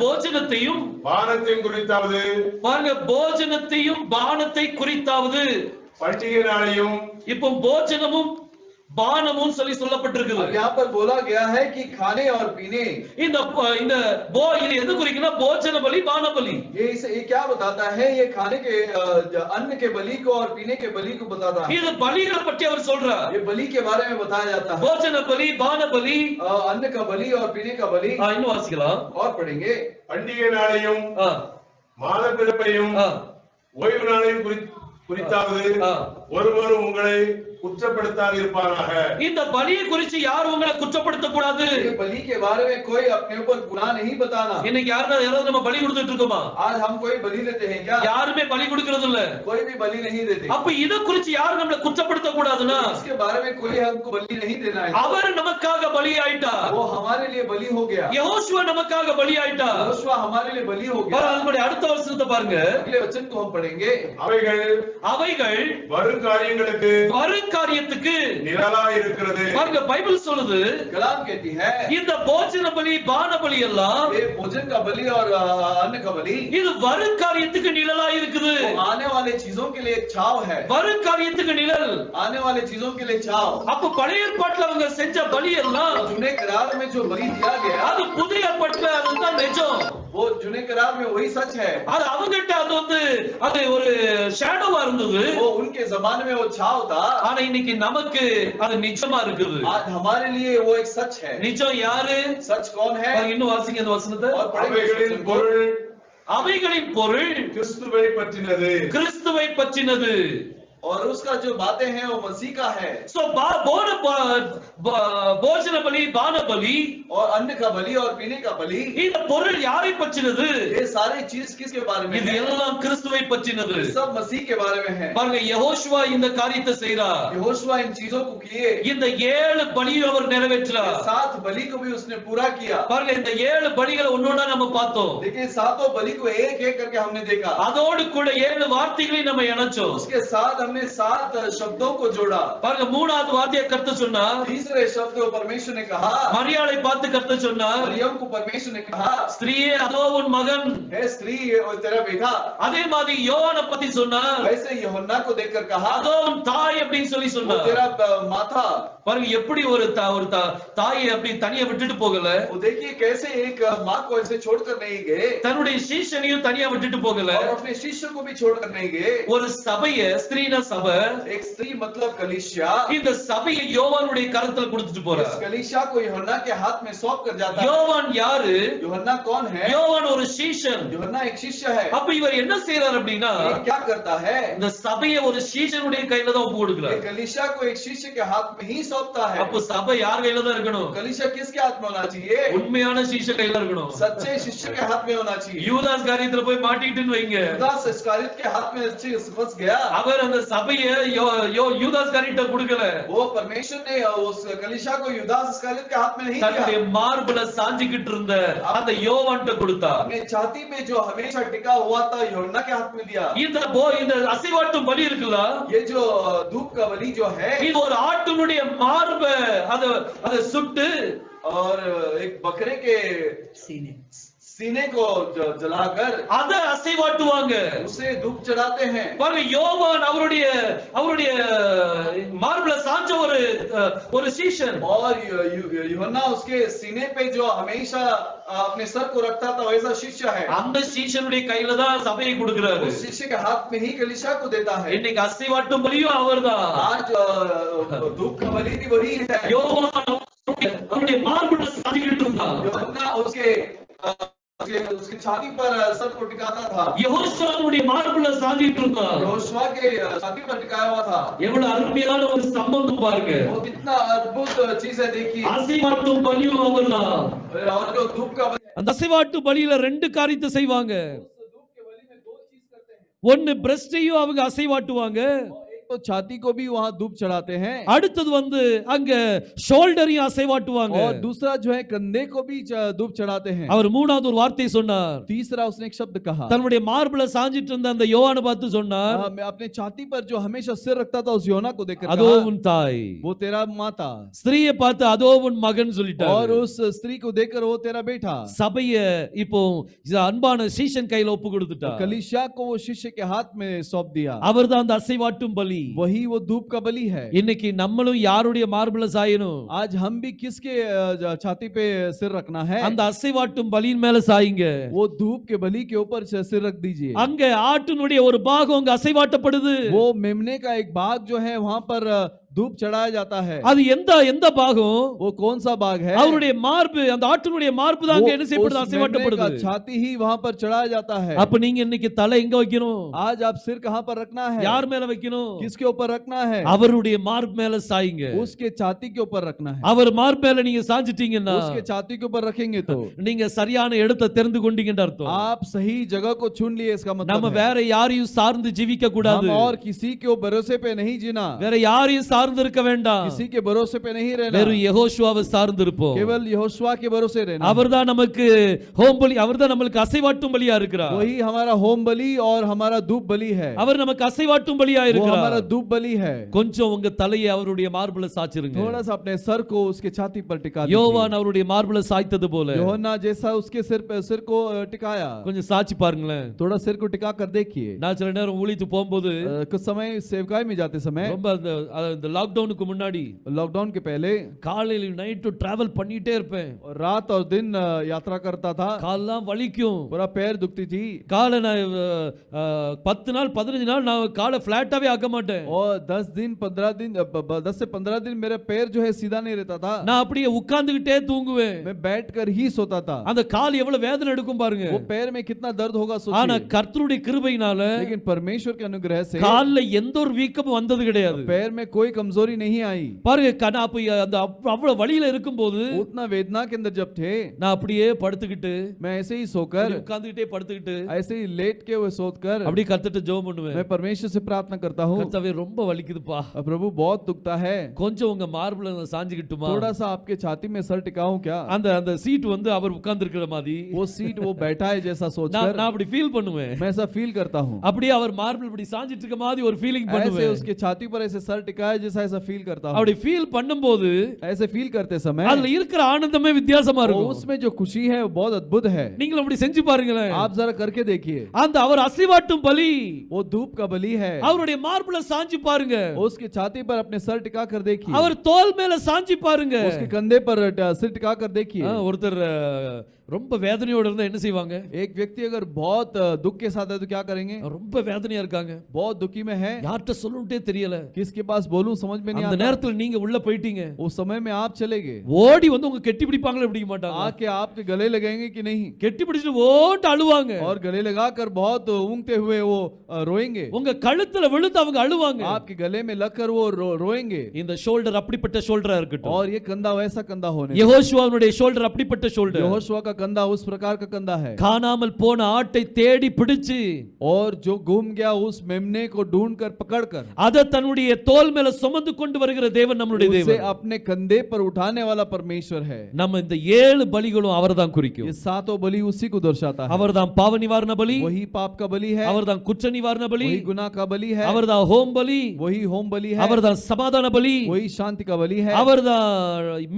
போஜனத்தையும் பானத்தையும் குறித்தாவது, பாருங்க போஜனத்தையும் பானத்தை குறித்தாவது பண்டிகை நாளையும், இப்போ போஜனமும் பானமும் சொல்லி சொல்லப்பட்டிருக்குது. अब यहाँ पर बोला गया है कि खाने और पीने, இந்த இது எது குறிக்குன்னா போஜன பலி பான பலி. ये क्या बताता है? ये खाने के अन्न के बलि को और पीने के बलि को बताता है। இது பலிகளை பற்றி அவர் சொல்றார். ये बलि के बारे में बताया जाता है। போஜன பலி பான பலி, अन्न का बलि और पीने का बलि। இன்னும் வாசிக்கலாம். और पढ़ेंगे। பண்டிகை நாளையும் மாத பிறப்பையும் ஓய்வு நாளையும் குறித்தாவது ஒருவரும் உங்களை குற்றப்படுத்தாது இருப்பாராக. இந்த பலியை குறித்து யார் உங்களை குற்றப்படுத்த கூடாது. ये बलि के बारे में कोई अपने ऊपर गुनाह नहीं बताना। இன்னைக்கு யாராவது நம்ம பலி கொடுத்துட்டு இருக்கோமா? आज हम कोई बलि देते हैं क्या? யாருமே பலி கொடுக்கிறது இல்ல. कोई भी बलि नहीं देते। அப்ப இத குறித்து யார் நம்மள குற்றப்படுத்த கூடாதுன்னா इसके बारे में कोई हमको बलि नहीं देना है। அவர் நமக்காக பலி ஆயிட்டார். वो हमारे लिए बलि हो गया। யெகோஷுவா நமக்காக பலி ஆயிட்டார். यहोशुआ हमारे लिए बलि हो गया। அதனுடைய அடுத்த வசனத்தை பாருங்க. अगले वचन को हम पढ़ेंगे। அவைகள் வரும் காரியத்துக்கு நிழலா இருக்கிறது. பாருங்க, பைபிள் சொல்லுது, कलाम कहती है இந்த போஜன பலி பான பலி எல்லாம், ये भोजन का बलि और अन्न का बलि, இது வரும் காரியத்துக்கு நிழலா இருக்குது. आने वाले चीजों के लिए एक छाव है। வரும் காரியத்துக்கு நிழல். आने वाले चीजों के लिए छाव। அப்ப பழைய ஏற்பாட்டுல அவங்க செஞ்ச பலி எல்லாம், जुने करार में जो बलि दिया गया, அது புதிய ஏற்பாட்டுல அதுதான் நிஜம். वो जुने करार में वही सच है। அது அவங்ககிட்ட அது ஒரு ஷேடோவா இருந்தது. वो उनके जमाने में वो छाव था। ஆனா இன்னைக்கு நமக்கு அது நிஜமா இருக்குது. आज हमारे लिए वो एक सच है। நிஜம் யாரு? सच कौन है? இன்னும் வாசிங்க அந்த வசனத்தை. அவைகளின் பொருள் கிறிஸ்துவை பற்றினது. और उसका जो बातें हैं वो मसीह का है। सो भोजन बलि बान बलि और अन्न का बलि और पीने का बलि, இந்த பொருள் யாரை பற்றினது? ये सारे चीज किसके बारे में இது है? எல்லாம் கிறிஸ்துவை பற்றினது. सब मसीह के बारे में है। பாருங்க, யெகோஷுவா இந்த காரியத்தை செய்றார். यहोशुआ इन चीजों को किए। இந்த 7 பலியை அவர் நிறைவேற்றினார். 7 बलि को भी उसने पूरा किया। பாருங்க, இந்த 7 பலிகளை ஒவ்வொண்ணா நம்ம பார்த்தோம். देखिए, 7 बलि को एक एक करके हमने देखा। அதோடு கூட 7 வார்த்தைகளை நம்ம இணைச்சோம். उसके साथ हमने 7 शब्दों को जोड़ा। பாருங்க, மூணாவது வார்த்தையை கர்த்தர் சொன்னார். तीसरे शब्द को परमेश्वर ने कहा। மரியாளை பார்த்து கர்த்தர் சொன்னார், मरियम को परमेश्वर ने कहा, ஸ்திரீயே அதோ உன் மகன். हे स्त्री, और तेरा बेटा। அதே மாதிரி யோவானை பத்தி சொன்னார், वैसे यूहन्ना को देखकर कहा, அதோ உன் தாய் அப்படின்னு சொல்லி वो சொன்னார். तेरा माथा। பாருங்க, எப்படி ஒரு தாயை அப்படி தனியா விட்டுட்டு போகல. वो देखिए कैसे एक माँ को ऐसे छोड़कर नहीं गए, தன்னுடைய சீஷனையும் தனியா விட்டுட்டு போகல. और अपने शिष्य को भी छोड़कर नहीं गए। ஒரு சபைய, ஸ்திரீனா சபை, एक स्त्री मतलब कलीसिया, இந்த சபையை யோவானுடைய கரத்துல கொடுத்துட்டு इस போறார். कलीसिया को यूहन्ना के हाथ में सौंप कर जाता है। யோவான் யாரு? यूहन्ना कौन है? யோவான் ஒரு சீஷன். यूहन्ना एक शिष्य है। அப்ப இவர் என்ன செய்யறார் அப்படின்னா, ये क्या करता है? இந்த சபையை ஒரு சீஷனுடைய கையில தான் ஒப்பு ये கொடுக்கிறார். कलीसिया को एक शिष्य के हाथ में ही सौंपता है। அப்ப சபை யார் கையில தான் இருக்கணும்? कलीसिया किसके हाथ में होना चाहिए? உண்மையான சீஷ கையில இருக்கணும். सच्चे शिष्य के हाथ में होना चाहिए। யூதாஸ் காரியத்துல போய் மாட்டிக்கிட்டுன்னு வைங்க, यूदास इस्करियोत के हाथ में फंस गया। அவர் அந்த சபையை யூதாஸ் காரியத்தை கொடுக்கல. वो परमेश्वर ने उस कलीसिया को यूदास इस्करियोत के हाथ में नहीं தன்னுடைய दिया। மார்புல சாஞ்சிக்கிட்டு இருந்த அந்த யோவான்ட்ட கொடுத்தார். अपने छाती में जो हमेशा टिका हुआ था यूहन्ना के हाथ में दिया। இந்த அசைவாட்டும் பலி இருக்குல்ல, ये जो धूप का बलि जो है, இது ஒரு ஆட்டினுடைய மார்பை அதை சுட்டு और एक बकरे के सीने को जलाकर அதை அசைவாட்டுவாங்க. उसे धूप चढ़ाते हैं। பாருங்க, யோவான் அவருடைய மார்புல சாஞ்ச ஒரு சீஷன். और यूहन्ना उसके सीने पे जो हमेशा अपने सर को रखता था, वैसा शिष्य है। அந்த சீஷனுடைய கையில தான் சபையை கொடுக்கிறாரு. उस शिष्य के हाथ में ही कलीसिया को देता है। இன்னைக்கு அசைவாட்டும் பலியும் அவர்தான். आज धूप का बलि भी वही है। யோவான் அவருடைய மார்புல சாஞ்சிக்கிட்டு இருந்தான். यूहन्ना उसकी छाती पर सर को टिकाता था। யெகோஷுவாவுடைய மார்புல சாஞ்சிக்கிட்டு இருந்தான். यहोशुआ के छाती पर टिकाया हुआ था। எவ்வளவு அருமையான ஒரு சம்பந்தம் பாருங்க. वो कितना अद्भुत चीज है, देखिए। அசைவாட்டும் பலியும் அவர்தான். और जो धूप का बलि, அந்த அசைவாட்டு பலியில 2 காரியத்தை செய்வாங்க. धूप के बलि में 2 चीज करते हैं। ஒன்னு பிரஸ்டையும் அவங்க அசைவாட்டுவாங்க, तो छाती को भी वहां धूप चढ़ाते हैं, அடுத்தது அங்க ஷோல்டரையும் அசைவாட்டுவாங்க. और दूसरा जो है कंधे को भी धूप चढ़ाते हैं। அவர் மூணாவது ஒரு வார்த்தை சொன்னார். तीसरा उसने एक शब्द कहा, தன்னுடைய மார்புல சாஞ்சிட்டு இருந்த அந்த யோவானை பார்த்து சொன்னார், मैं अपने छाती पर जो हमेशा सिर रखता था उस योना को देखकर அதோ कहा, உன் தாய். वो तेरा माता। ஸ்திரீயை பார்த்து அதோ உன் மகன் और சொல்லிட்டார். उस स्त्री को देखकर वो तेरा बेटा। சபைய இப்போ அன்பான சீஷன் கையில ஒப்பு கொடுத்துட்டார். कलीसिया को वो शिष्य के हाथ में सौंप दिया। அவர்தான் அந்த அசைவாட்டும் பலி. பலி. वही वो धूप का बलि है। இன்னைக்கு நம்மளும் யாருடைய மார்புல சாயணும்? आज हम भी किसके छाती पे सिर रखना है? அந்த அசைவாட்டும் பலியின் மேல சாயுங்க. वो धूप के बलि के ऊपर सिर रख दीजिए। அங்க ஆட்டினுடைய ஒரு பாகம் அங்க அசைவாட்டப்படுது. वो मेमने का एक भाग जो है वहां पर धूप चढ़ाया जाता है। அது எந்த பாகம்? वो कौन सा भाग है? அவருடைய மார்பு, அந்த ஆட்டினுடைய மார்பு தான் அங்க என்ன செய்யப்படுது? அசைவாட்டப்படுது. छाती ही वहां पर चढ़ाया जाता है। அப்ப நீங்க இன்னைக்கு தலை எங்க வைக்கணும்? आज आप सिर कहां पर रखना है? யார் மேல வைக்கணும்? किसके ऊपर रखना है? அவருடைய மார்பு மேல சாயுங்க. उसके छाती के ऊपर रखना है। அவர் மார்பு மேல நீங்க சாஞ்சிட்டீங்கன்னா उसके छाती के ऊपर रखेंगे तो நீங்க சரியான இடத்தை தெரிந்து கொண்டீங்கன்னு அர்த்தம். आप सही जगह को चुन लिए, इसका मतलब நம்ம है வேற யாரையும் சார்ந்து ஜீவிக்க கூடாது. हम और किसी के भरोसे पे नहीं जीना, வேற யாரையும் சார்ந்து இருக்க வேண்டாம். किसी के भरोसे पे नहीं रहना, வெறும் யெகோஷுவாவை சார்ந்து இருப்போம். केवल यहोशुआ के भरोसे रहना। அவர்தான் நமக்கு ஹோம் பலி, அவர்தான் நமக்கு அசைவாட்டும் பலியா இருக்கிறார். वही हमारा होम बलि और हमारा धूप बलि है। அவர் நமக்கு அசைவாட்டும் பலியா वो இருக்கிறார். हमारा धूप बलि है। கொஞ்சம் உங்க தலையை அவருடைய மார்புல சாச்சிருங்க. थोड़ा सा अपने सर को उसके छाती पर टिका दीजिए। யோவான் அவருடைய மார்புல சாய்த்தது போல யோहन्ना जैसा उसके सिर को टिकाया। கொஞ்சம் சாச்சி பாருங்களேன். थोड़ा सिर को टिका कर देखिए। நான் சில நேரம் ஊழியத்து போகும்போது कुछ समय सेवकाई में जाते समय, ரொம்ப அந்த லாக்டவுனுக்கு முன்னாடி लॉकडाउन के पहले காலையில நைட்டு டிராவல் பண்ணிட்டே இருப்பேன். रात और दिन यात्रा करता था। கால்லாம் வலிக்கும், पूरा पैर दुखती थी காலை நான் 10 நாள் 15 நாள் நான் காலை ஃபிளாட்டாவே ஆக்க மாட்டேன். और 10 से 15 दिन मेरा पैर जो है सीधा नहीं रहता था। நான் அப்படியே உட்கார்ந்துகிட்டே தூங்குவேன். मैं बैठकर ही सोता था। அந்த கால் எவ்வளவு வேதனை எடுக்கும் பாருங்க. वो पैर में कितना दर्द होगा ஆனா सोचिए। கர்த்தருடைய கிருபையினால लेकिन परमेश्वर के अनुग्रह से கால்ல எந்த ஒரு வீக்கமும் வந்தது கிடையாது. पैर में कोई कमजोरी नहीं आई। பாருங்க நான் அப்ப அந்த அவ்வளவு வலியில இருக்கும்போது उतना वेदना के अंदर जब थे, நான் அப்படியே படுத்துக்கிட்டு मैं ऐसे ही सोकर, உட்கார்ந்துகிட்டே படுத்துக்கிட்டு ऐसे ही लेट के हुए सोकर அப்படியே கர்த்தர்ட்ட ஜெபம் பண்ணுவேன். मैं परमेश्वर से प्रार्थना करता हूँ, கர்த்தாவே ரொம்ப வலிக்குதுப்பா, प्रभु बहुत दुखता है, கொஞ்சம் உங்க மார்புல நான் சாஞ்சிக்கிட்டுமா? थोड़ा सा आपके छाती में सर टिकाऊं क्या? அந்த சீட் வந்து அவர் உட்கார்ந்து இருக்கிற மாதிரி वो सीट वो बैठा है जैसा நான் सोचकर நான் அப்படி ஃபீல் பண்ணுவேன். मैं ऐसा फील करता हूँ। அப்படியே அவர் மார்பிள் இப்படி சாஞ்சிட்டு இருக்க மாதிரி ஒரு ஃபீலிங் ऐसे பண்ணுவேன். उसके छाती पर ऐसे सर टिकाया जैसा ऐसा फील करता हूँ। அப்படி ஃபீல் பண்ணும்போது ऐसे फील करते समय அதுல இருக்கிற ஆனந்தமே வித்தியாசமா वो இருக்கும். उसमें जो खुशी है वो बहुत अद्भुत है। நீங்களும் அப்படி செஞ்சு பாருங்களேன். आप जरा करके देखिए। அந்த அவர் அசைவாட்டும் பலி, वो धूप का बलि है। அவருடைய மார்பிள சாஞ்சி பாருங்க. उसकी छाती पर अपने सर टिका कर देखिए। அவர் தோல் மேல சாஞ்சி பாருங்க. उसके कंधे पर सिर टिका कर देखिए। ஒருத்தர் ரொம்ப வேதனையோட இருந்தா என்ன செய்வாங்க? एक व्यक्ति अगर बहुत दुख के साथ है तो क्या करेंगे? ரொம்ப வேதனையா இருக்காங்க, बहुत दुखी में है, யார்கிட்ட சொல்லணும்ட்டே தெரியல. किसके पास बोलूं समझ में नहीं அந்த आता। நேரத்துல நீங்க உள்ள போயிட்டீங்க, उस समय में आप चले गए, ஓடி வந்து உங்க கெட்டி பிடிப்பாங்களே பிடிக்க மாட்டாங்க. आके आपके गले लगाएंगे कि नहीं? கெட்டி பிடிச்சிட்டு ஓட்டு அழுவாங்க. और गले लगाकर बहुत ऊँगते हुए वो रोएंगे। உங்க கழுத்துல விழுந்து அவங்க அழுவாங்க. आपके गले में लगकर वो रोएंगे। இந்த ஷோல்டர் அப்படிப்பட்ட ஷோல்டரா இருக்கட்டும். और ये कंधा वैसा कंधा होने, யெகோஷுவாவுடைய ஷோல்டர் அப்படிப்பட்ட ஷோல்டர். यहोशुआ का कंधा उस प्रकार का कंधा है। காணாமல் போன ஆட்டை தேடி பிடிச்சு और जो गुम गया उस मेमने को ढूंढकर पकड़कर அத தன்னுடைய தோல் மேல சுமந்து கொண்டு வருகிற தேவன் நம்முடைய उसे தேவன். अपने कंधे पर उठाने वाला परमेश्वर है। நம்ம இந்த 7 பலிகளும் அவர்தான் குறிக்கும். ये सातों बलि उसी को दर्शाता है। அவர்தான் பாவ நிவாரண பலி, वही पाप का बलि है, அவர்தான் குற்ற நிவாரண பலி, वही गुनाह का बलि है, அவர்தான் ஹோம் பலி, वही होम बलि है, அவர்தான் சமாதான பலி, वही शांति का बलि है, அவர்தான்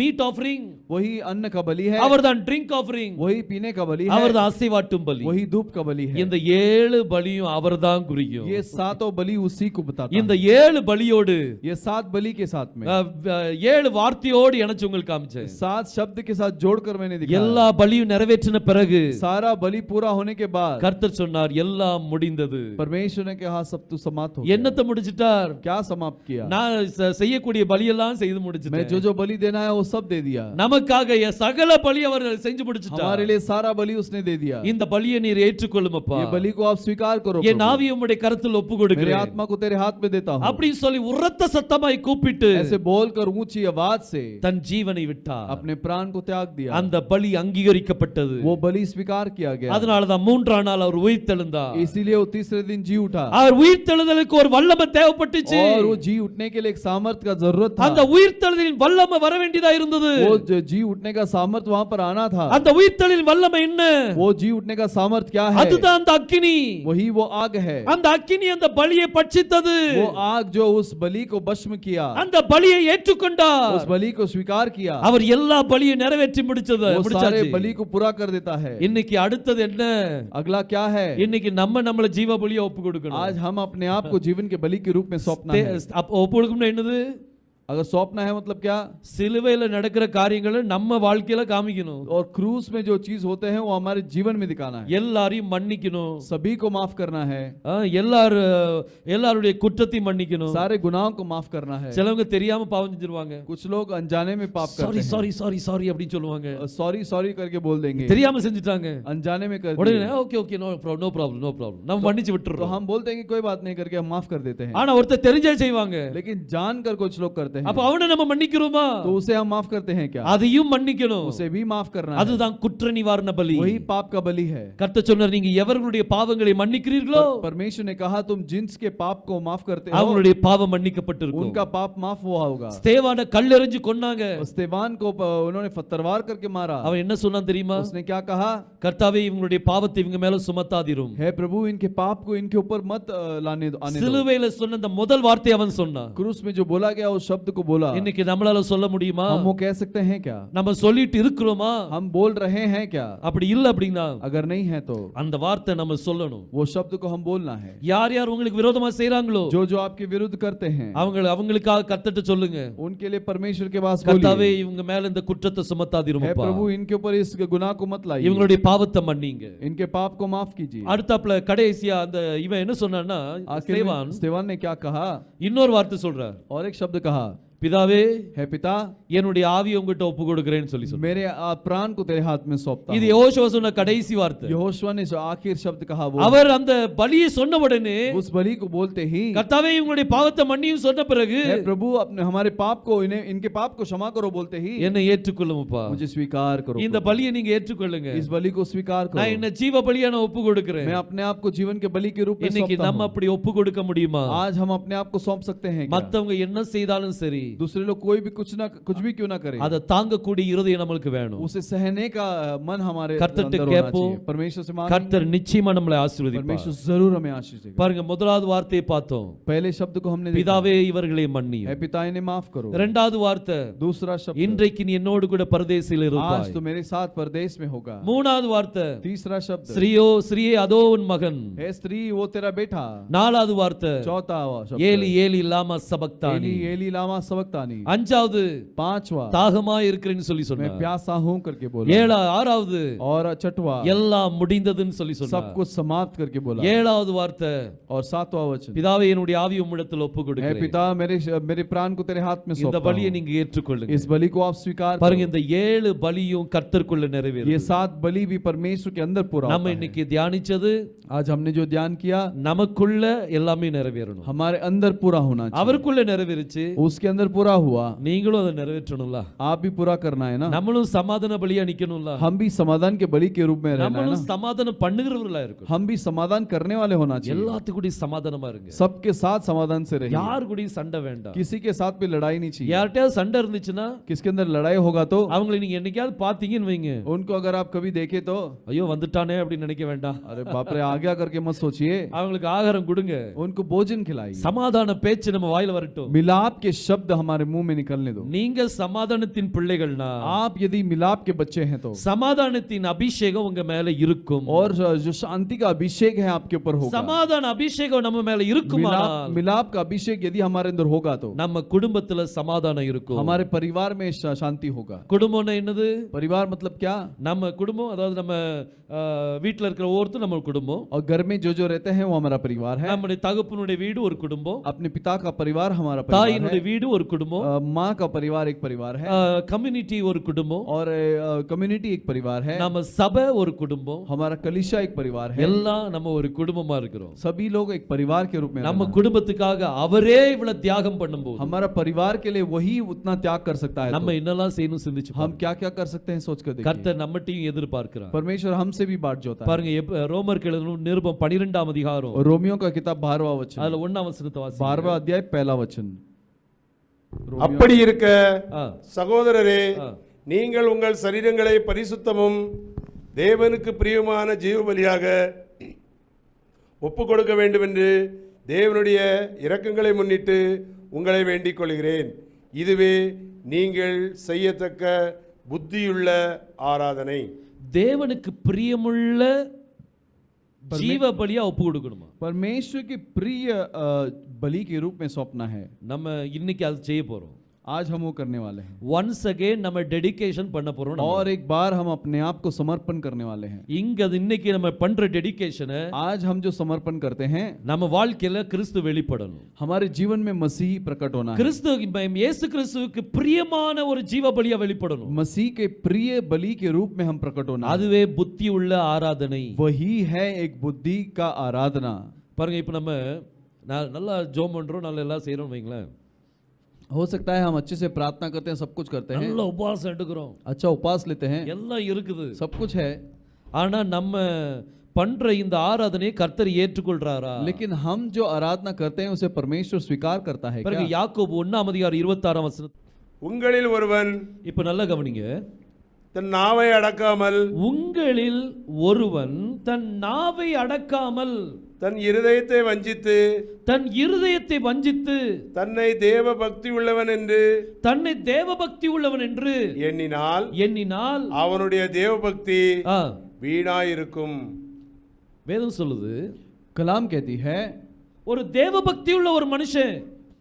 மீட் ஆஃபரிங், वही अन्न का बलि है, அவர்தான் ட்ரிங்க் ஆஃபரிங், वही पीने का बलि है, அவர்தான் அசைவாட்டும் பலி. वही धूप का बलि है। இந்த 7 பலியும் அவர்தான் குறிக்கும். ये सातों बलि उसी को बताता இந்த है। 7 பலியோடு ये 7 बलि के साथ में 7 வார்த்தையோடு இணைச்சு உங்களுக்கு காமிச்சேன். 7 शब्द के साथ जोड़कर मैंने दिखाया। எல்லா பலியும் நிறைவேற்றின பிறகு सारा बलि पूरा होने के बाद கர்த்தர் சொன்னார் எல்லாம் முடிந்தது. परमेश्वर ने कहा सब तो समाप्त हो என்னத்தை முடிச்சிட்டார்? गया। क्या समाप्त किया? நான் செய்யக்கூடிய பலியெல்லாம் செய்து मैं முடிச்சிட்டேன். जो बलि देना है वो सब दे दिया। நமக்காக சகல பலி அவர் செஞ்சு முடிச்சிட்டார். हमारे लिए सारा बलि उसने दे दिया। இந்த பலியை நீர் ஏற்றுக்கொள்ளும் அப்பா. ये बलि को आप स्वीकार करो। என் ஆவியை உம்முடைய கரத்தில் ஒப்பு मेरे கொடுக்கிறேன் आत्मा को तेरे हाथ में देता हूँ। அப்படின்னு சொல்லி உரத்த சத்தமாய் கூப்பிட்டு ऐसे बोलकर ऊंची आवाज से தன் ஜீவனை விட்டார். अपने प्राण को त्याग दिया। அந்த பலி அங்கீகரிக்கப்பட்டது. वो बलि स्वीकार किया गया। அதனாலதான் 3ஆம் நாள் அவர் உயிர்த்தெழுந்தார். इसीलिए वो तीसरे दिन जी उठा। அவர் உயிர்த்தெழுதலுக்கு ஒரு வல்லமை தேவைப்பட்டுச்சு. और वो जी उठने के लिए एक सामर्थ का जरूरत था। அந்த உயிர்த்தெழுதலின் வல்லமை வர வேண்டியதா இருந்தது. वो जी उठने का सामर्थ वहां पर आना था। அந்த உயிர்த்தெழுதலின் வல்லமை என்ன? वो जी उठने का सामर्थ क्या है? அதுதான் அந்த அக்கினி. वही वो आग है। அந்த அக்கினி அந்த பலியை பட்சித்தது. वो आग जो उस बलि को भस्म किया, அந்த பலியை ஏற்றுக்கொண்டார். उस बलि को स्वीकार किया, அவர் எல்லா பலியை நிறைவேற்றி முடிச்சது. वो सारे बलि को पूरा कर देता है। இன்னைக்கு அடுத்தது என்ன? अगला क्या है? இன்னைக்கு நம்மள ஜீவ பலியா ஒப்பு கொடுக்கணும். आज हम अपने आप को जीवन के बलि के रूप में सौंपना है। ஒப்பு கொடுக்கணும் என்னது? अगर सौंपना है मतलब क्या? சிலுவையில நடக்கிற காரியங்களை நம்ம வாழ்க்கையில காமிக்கணும். और क्रूस में जो चीज होते हैं वो हमारे जीवन में दिखाना है। எல்லாரையும் மன்னிக்கணும். सभी को माफ करना है। எல்லாருடைய குற்றத்தையும் மன்னிக்கணும். सारे गुनाहों को माफ करना है। சிலவங்க தெரியாம பாவம் செஞ்சிருவாங்க. कुछ लोग अनजाने में पाप करते हैं। சாரி அப்படி சொல்லுவாங்க. सॉरी करके बोल देंगे। தெரியாம செஞ்சிட்டாங்க, अनजाने में कर உடனே ஓகே நோ ப்ராப்ளம் நம்ம மன்னிச்சு तो விட்டுறோம். हम बोलते हैं कि कोई बात नहीं करके हम माफ कर देते हैं। ஆனா ஒருத்தர் தெரிஞ்சே செய்வாங்க. लेकिन जानकर कुछ लोग करते हैं। அப்ப அவனை நம்ம மன்னிக்கிறோமா? तो उसे हम माफ करते हैं क्या? அதையும் மன்னிக்கணும். उसे भी माफ करना है। அதுதான் குற்ற நிவாரண பலி. वही पाप का बलि है। கர்த்தர் சொன்னார், நீங்க எவர்களுடைய பாவங்களை மன்னிக்கிறீர்களோ परमेश्वर ने कहा तुम जिनके पाप को माफ करते हो அவங்களுடைய பாவம் மன்னிக்கப்பட்டிருக்கும். उनका पाप माफ हुआ होगा। ஸ்தேவானை கல்லெறிஞ்சு கொன்னாங்க. स्तेवान को उन्होंने तलवार करके मारा। அவன் என்ன சொன்னான் தெரியுமா? उसने क्या कहा? கர்த்தாவே இவங்களுடைய பாவத்தை இவங்க மேல சுமத்தாதிரும். हे प्रभु इनके पाप को इनके ऊपर मत आने दो। சிலுவையில சொன்ன அந்த முதல் வார்த்தை அவன் சொன்னான். क्रूस में जो बोला गया उस शब्द को बोला। இன்னைக்கு நம்மளால சொல்ல முடியுமா? हम वो कह सकते हैं क्या? நம்ம சொல்லிட்டு இருக்கிறோமா? हम बोल रहे हैं क्या? அப்படி இல்ல அப்படினா अगर नहीं है तो அந்த வார்த்தை நம்ம சொல்லணும். वो शब्द को हम बोलना है। யார் யார் உங்களுக்கு விரோதமா செய்றாங்களோ जो जो आपके विरुद्ध करते हैं அவங்களுக்காக கர்த்தர்ட்ட சொல்லுங்க. उनके लिए परमेश्वर के पास கர்த்தாவே बोलिए, இவங்க மேல இந்த குற்றத்தை சுமத்தாதிரும் हे அப்பா. प्रभु इनके ऊपर इस गुनाह को मत लाइए, இவங்களுடைய பாவத்தை மன்னிங்க. इनके पाप को माफ कीजिए। அடுத்தப்ல கடைசியா அந்த இவன் என்ன சொன்னான்னா, आखिर में स्तेवान ने क्या कहा? இன்னொரு வார்த்தை சொல்றார். और एक शब्द कहा, பிதாவே हे पिता என்னுடைய ஆவியை உங்ககிட்ட ஒப்பு கொடுக்கிறேன்னு சொல்லி சொன்னார். मेरे प्राण को तेरे हाथ में सौंपता இது हूं। யெகோஷுவா சொன்ன கடைசி வார்த்தை. यहोशुआ ने जो आखिर शब्द कहा वो அவர் அந்த பலியை சொன்ன உடனே उस बलि को बोलते ही, கர்த்தாவே இவங்களுடைய பாவத்தை மன்னியும் சொன்ன பிறகு, हे प्रभु अपने हमारे पाप को इनके पाप को क्षमा करो बोलते ही, என்னை ஏற்றுக்கொள்ளும்பா, मुझे स्वीकार करो, இந்த பலியை நீங்க ஏற்றுக்கொள்ளுங்க, इस बलि को स्वीकार நான் करो, என்ன ஜீவ பலியா நான் ஒப்பு கொடுக்கிறேன். मैं अपने आप को जीवन के बलि के रूप में இன்னைக்கு सौंपता நம்ம हूं। அப்படி ஒப்பு கொடுக்க முடியுமா? आज हम अपने आप को सौंप सकते हैं क्या? மத்தவங்க என்ன செய்தாலும் சரி, दूसरे लोग कोई भी कुछ भी क्यों ना करे, அதை தாங்கக்கூடிய இருதயம் நமக்கு வேணும். उसे सहने का मन हमारे கர்த்தர்ட்ட अंदर होना கேட்போம். चाहिए। परमेश्वर से मांगेंगे, கர்த்தர் நிச்சயமா நம்மளை ஆசீர்வதிப்பார். परमेश्वर जरूर हमें आशीष देगा। பாருங்க, முதலாவது வார்த்தையை பார்த்தோம், पहले शब्द को हमने देखा, பிதாவே இவர்களை மன்னியும். हे पिता इन्हें माफ करो। இரண்டாவது வார்த்தை, दूसरा शब्द, இன்றைக்கு நீ என்னோடு கூட பரதேசில் आज இருப்பாய். तो मेरे साथ परदेश में होगा। மூணாவது வார்த்தை, तीसरा शब्द, ஸ்ரீயே அதோ உன் மகன். हे स्त्री वो तेरा बेटा। நாலாவது வார்த்தை, चौथा शब्द, ஏலி ஏலி லாமா சபக்தானி. एली एली लामा सबक्तानी। அஞ்சாவது, पांचवा, தாகமா இருக்கிறேன்னு சொல்லி मैं சொன்னார். प्यासा हूं करके बोला। ஆறாவது, और छठवा, எல்லாம் முடிந்ததுன்னு சொல்லி सब சொன்னார். कुछ समाप्त करके बोला। ஏழாவது வார்த்தை, और सातवां वचन, பிதாவே என்னுடைய ஆவி உம்மிடத்தில் ஒப்பு हे கொடுக்கிறேன். पिता मेरे प्राण को तेरे हाथ में இந்த सौंपता பலியை हूं। நீங்க ஏற்றுக்கொள்ளுங்க. इस बलि को आप स्वीकार பாருங்க, करो। இந்த 7 பலியும் கர்த்தருக்குள்ள ये நிறைவேறும். 7 बलि भी परमेश्वर के अंदर पूरा நம்ம होता है। இன்னைக்கு தியானிச்சது आज हमने जो ध्यान किया நமக்குள்ள எல்லாமே நிறைவேறணும். हमारे अंदर पूरा होना चाहिए। அவருக்குள்ள நிறைவேறுச்சு, उसके अंदर पूरा हुआ, நீங்களும் அதை நிறைவேற்றணும்ல. आप भी पूरा करना है ना। நம்மளும் சமாதான பலியா நிக்கணும்ல. हम भी समाधान के बलि के रूप में रहना है ना। நம்மளும் சமாதானம் பண்ணுகிறவர்களா இருக்கணும். हम भी समाधान करने वाले होना चाहिए। எல்லாத்துக்கூடயும் சமாதானமா இருங்க. सबके साथ समाधान से रहिए। யார் கூடயும் சண்டை வேண்டாம். किसी के साथ भी लड़ाई नहीं चाहिए। யார்கிட்டயாவது சண்டை இருந்துச்சுன்னா किसके अंदर लड़ाई होगा तो அவங்களை நீங்க என்னைக்காவது பாத்தீங்கன்னு வைங்க, उनको अगर आप कभी देखे तो ஐயோ வந்துட்டானே அப்படின்னு நினைக்க வேண்டாம். अरे बाप रे आ गया करके मत सोचिए। அவங்களுக்கு ஆகாரம் கொடுங்க, उनको भोजन खिलाइए। சமாதான பேச்சு நம்ம வாயில வரட்டும். मिलाप के शब्द हमारे मुंह में निकलने दो। நீங்க சமாதானத்தின் பிள்ளைகள்னா, आप यदि मिलाप के बच्चे हैं तो சமாதானத்தின் அபிஷேகம் உங்க மேல இருக்கும். और जो शांति का अभिषेक है आपके ऊपर होगा। சமாதான அபிஷேகம் நம்ம மேல இருக்குமா, मिलाप का अभिषेक यदि हमारे अंदर होगा तो நம்ம குடும்பத்துல சமாதானம் இருக்கும். हमारे परिवार में शांति होगा। குடும்பம்னா என்னது? परिवार मतलब क्या? நம்ம குடும்பம், அதாவது நம்ம வீட்ல இருக்கிற ஒவ்வொருத்தரும் நம்ம குடும்பம். और घर में जो रहते हैं वो हमारा परिवार है। நம்முடைய தகப்பனுடைய வீடு ஒரு குடும்பம், अपने पिता का परिवार हमारा परिवार தாயினுடைய है। வீடு ஒரு குடும்பம், माँ का परिवार एक परिवार है। கம்யூனிட்டி ஒரு குடும்பம், और कम्युनिटी एक परिवार है। நம்ம சபை ஒரு குடும்பம். हमारा कलीसिया एक परिवार है। எல்லாம் நம்ம ஒரு குடும்பமா இருக்கிறோம். सभी लोग एक परिवार के रूप में நம்ம रहना। குடும்பத்துக்காக அவரே இவ்வளவு தியாகம் பண்ணும்போது हमारा परिवार के लिए वही उतना त्याग कर सकता है நம்ம என்னெல்லாம் செய்யணும் சிந்திச்சு हम क्या क्या कर सकते हैं सोच कर देखिए। கர்த்தர் நம்மட்டையும் எதிர்பார்க்கிறார். परमेश्वर हमसे भी बाट जोता है। பாருங்க, ரோமருக்கு எழுதின நிருபம் 12ஆம் அதிகாரம், और रोमियो का किताब 12वां वचन, அதுல 1ஆம் வசனத்தை வாசிங்க. 12वां अध्याय 1ला वचन। அப்படி இருக்க ஆ, சகோதரரே, ஆ. நீங்கள் உங்கள் சரீரங்களை பரிசுத்தமும் தேவனுக்கு பிரியமான ஜீவ பலியாக ஒப்பு கொடுக்க வேண்டும் என்று தேவனுடைய இரக்கங்களை முன்னிட்டு உங்களை வேண்டிக் கொள்கிறேன். இதுவே நீங்கள் செய்யத்தக்க புத்தியுள்ள ஆராதனை. தேவனுக்கு பிரியமுள்ள ஜீவ பலியா ஒப்பு கொடுக்கணுமா? परमेश्वर की प्रिय बलि के रूप में सौंपना है. நம்ம இன்னைக்கு அது செய்ய போறோம். आज हम वो करने वाले हैं. ஒன்ஸ் அகைன் நம்ம டெடிகேஷன் பண்ண போறோம். और एक बार हम अपने आप को समर्पण करने वाले हैं. இங்க இன்னைக்கு நம்ம பண்ற டெடிகேஷனை आज हम जो समर्पण करते हैं நம்ம வாழ்க்கையில கிறிஸ்து வெளிப்படணும். हमारे जीवन में मसीह प्रकट होना है. கிறிஸ்து இயேசு கிறிஸ்துவுக்கு பிரியமான ஒரு ஜீவ பலியா வெளிப்படணும். मसीह के प्रिय बलि के रूप में हम प्रकट होना. அதுவே புத்தி உள்ள ஆராதனை. वही है एक बुद्धि का आराधना. பாருங்க, இப்ப நம்ம நல்லா ஜெபம் பண்றோம், நல்லா எல்லாம் செய்றோம் வைங்களேன். हो सकता है हम अच्छे से प्रार्थना करते हैं, सब कुछ करते हैं, நல்ல உபவாசம் எடுக்கிறோம், अच्छा उपवास लेते हैं, எல்லாம் இருக்குது, सब कुछ है, ஆனா நம்ம பண்ற இந்த ஆராதனையை கர்த்தர் ஏற்றுக்கொள்றாரா? लेकिन हम जो आराधना करते हैं उसे परमेश्वर स्वीकार करता है பாருங்க, क्या? யாக்கோபு 1:26 உங்களில் ஒருவன் இப்ப நல்லா கவனிங்க. தன் நாவை அடக்காமல், உங்களில் ஒருவன் தன் நாவை அடக்காமல், தன் இருதயத்தை வஞ்சித்து, தன் இருதயத்தை வஞ்சித்து, தன்னை தேவ பக்தி உள்ளவன் என்று தன்னை தேவபக்தி உள்ளவன் என்று எண்ணினால் அவனுடைய தேவபக்தி வீணாயிருக்கும். வேதம் சொல்லுது, कलाम कहती है, ஒரு தேவபக்தி உள்ள ஒரு மனுஷன்,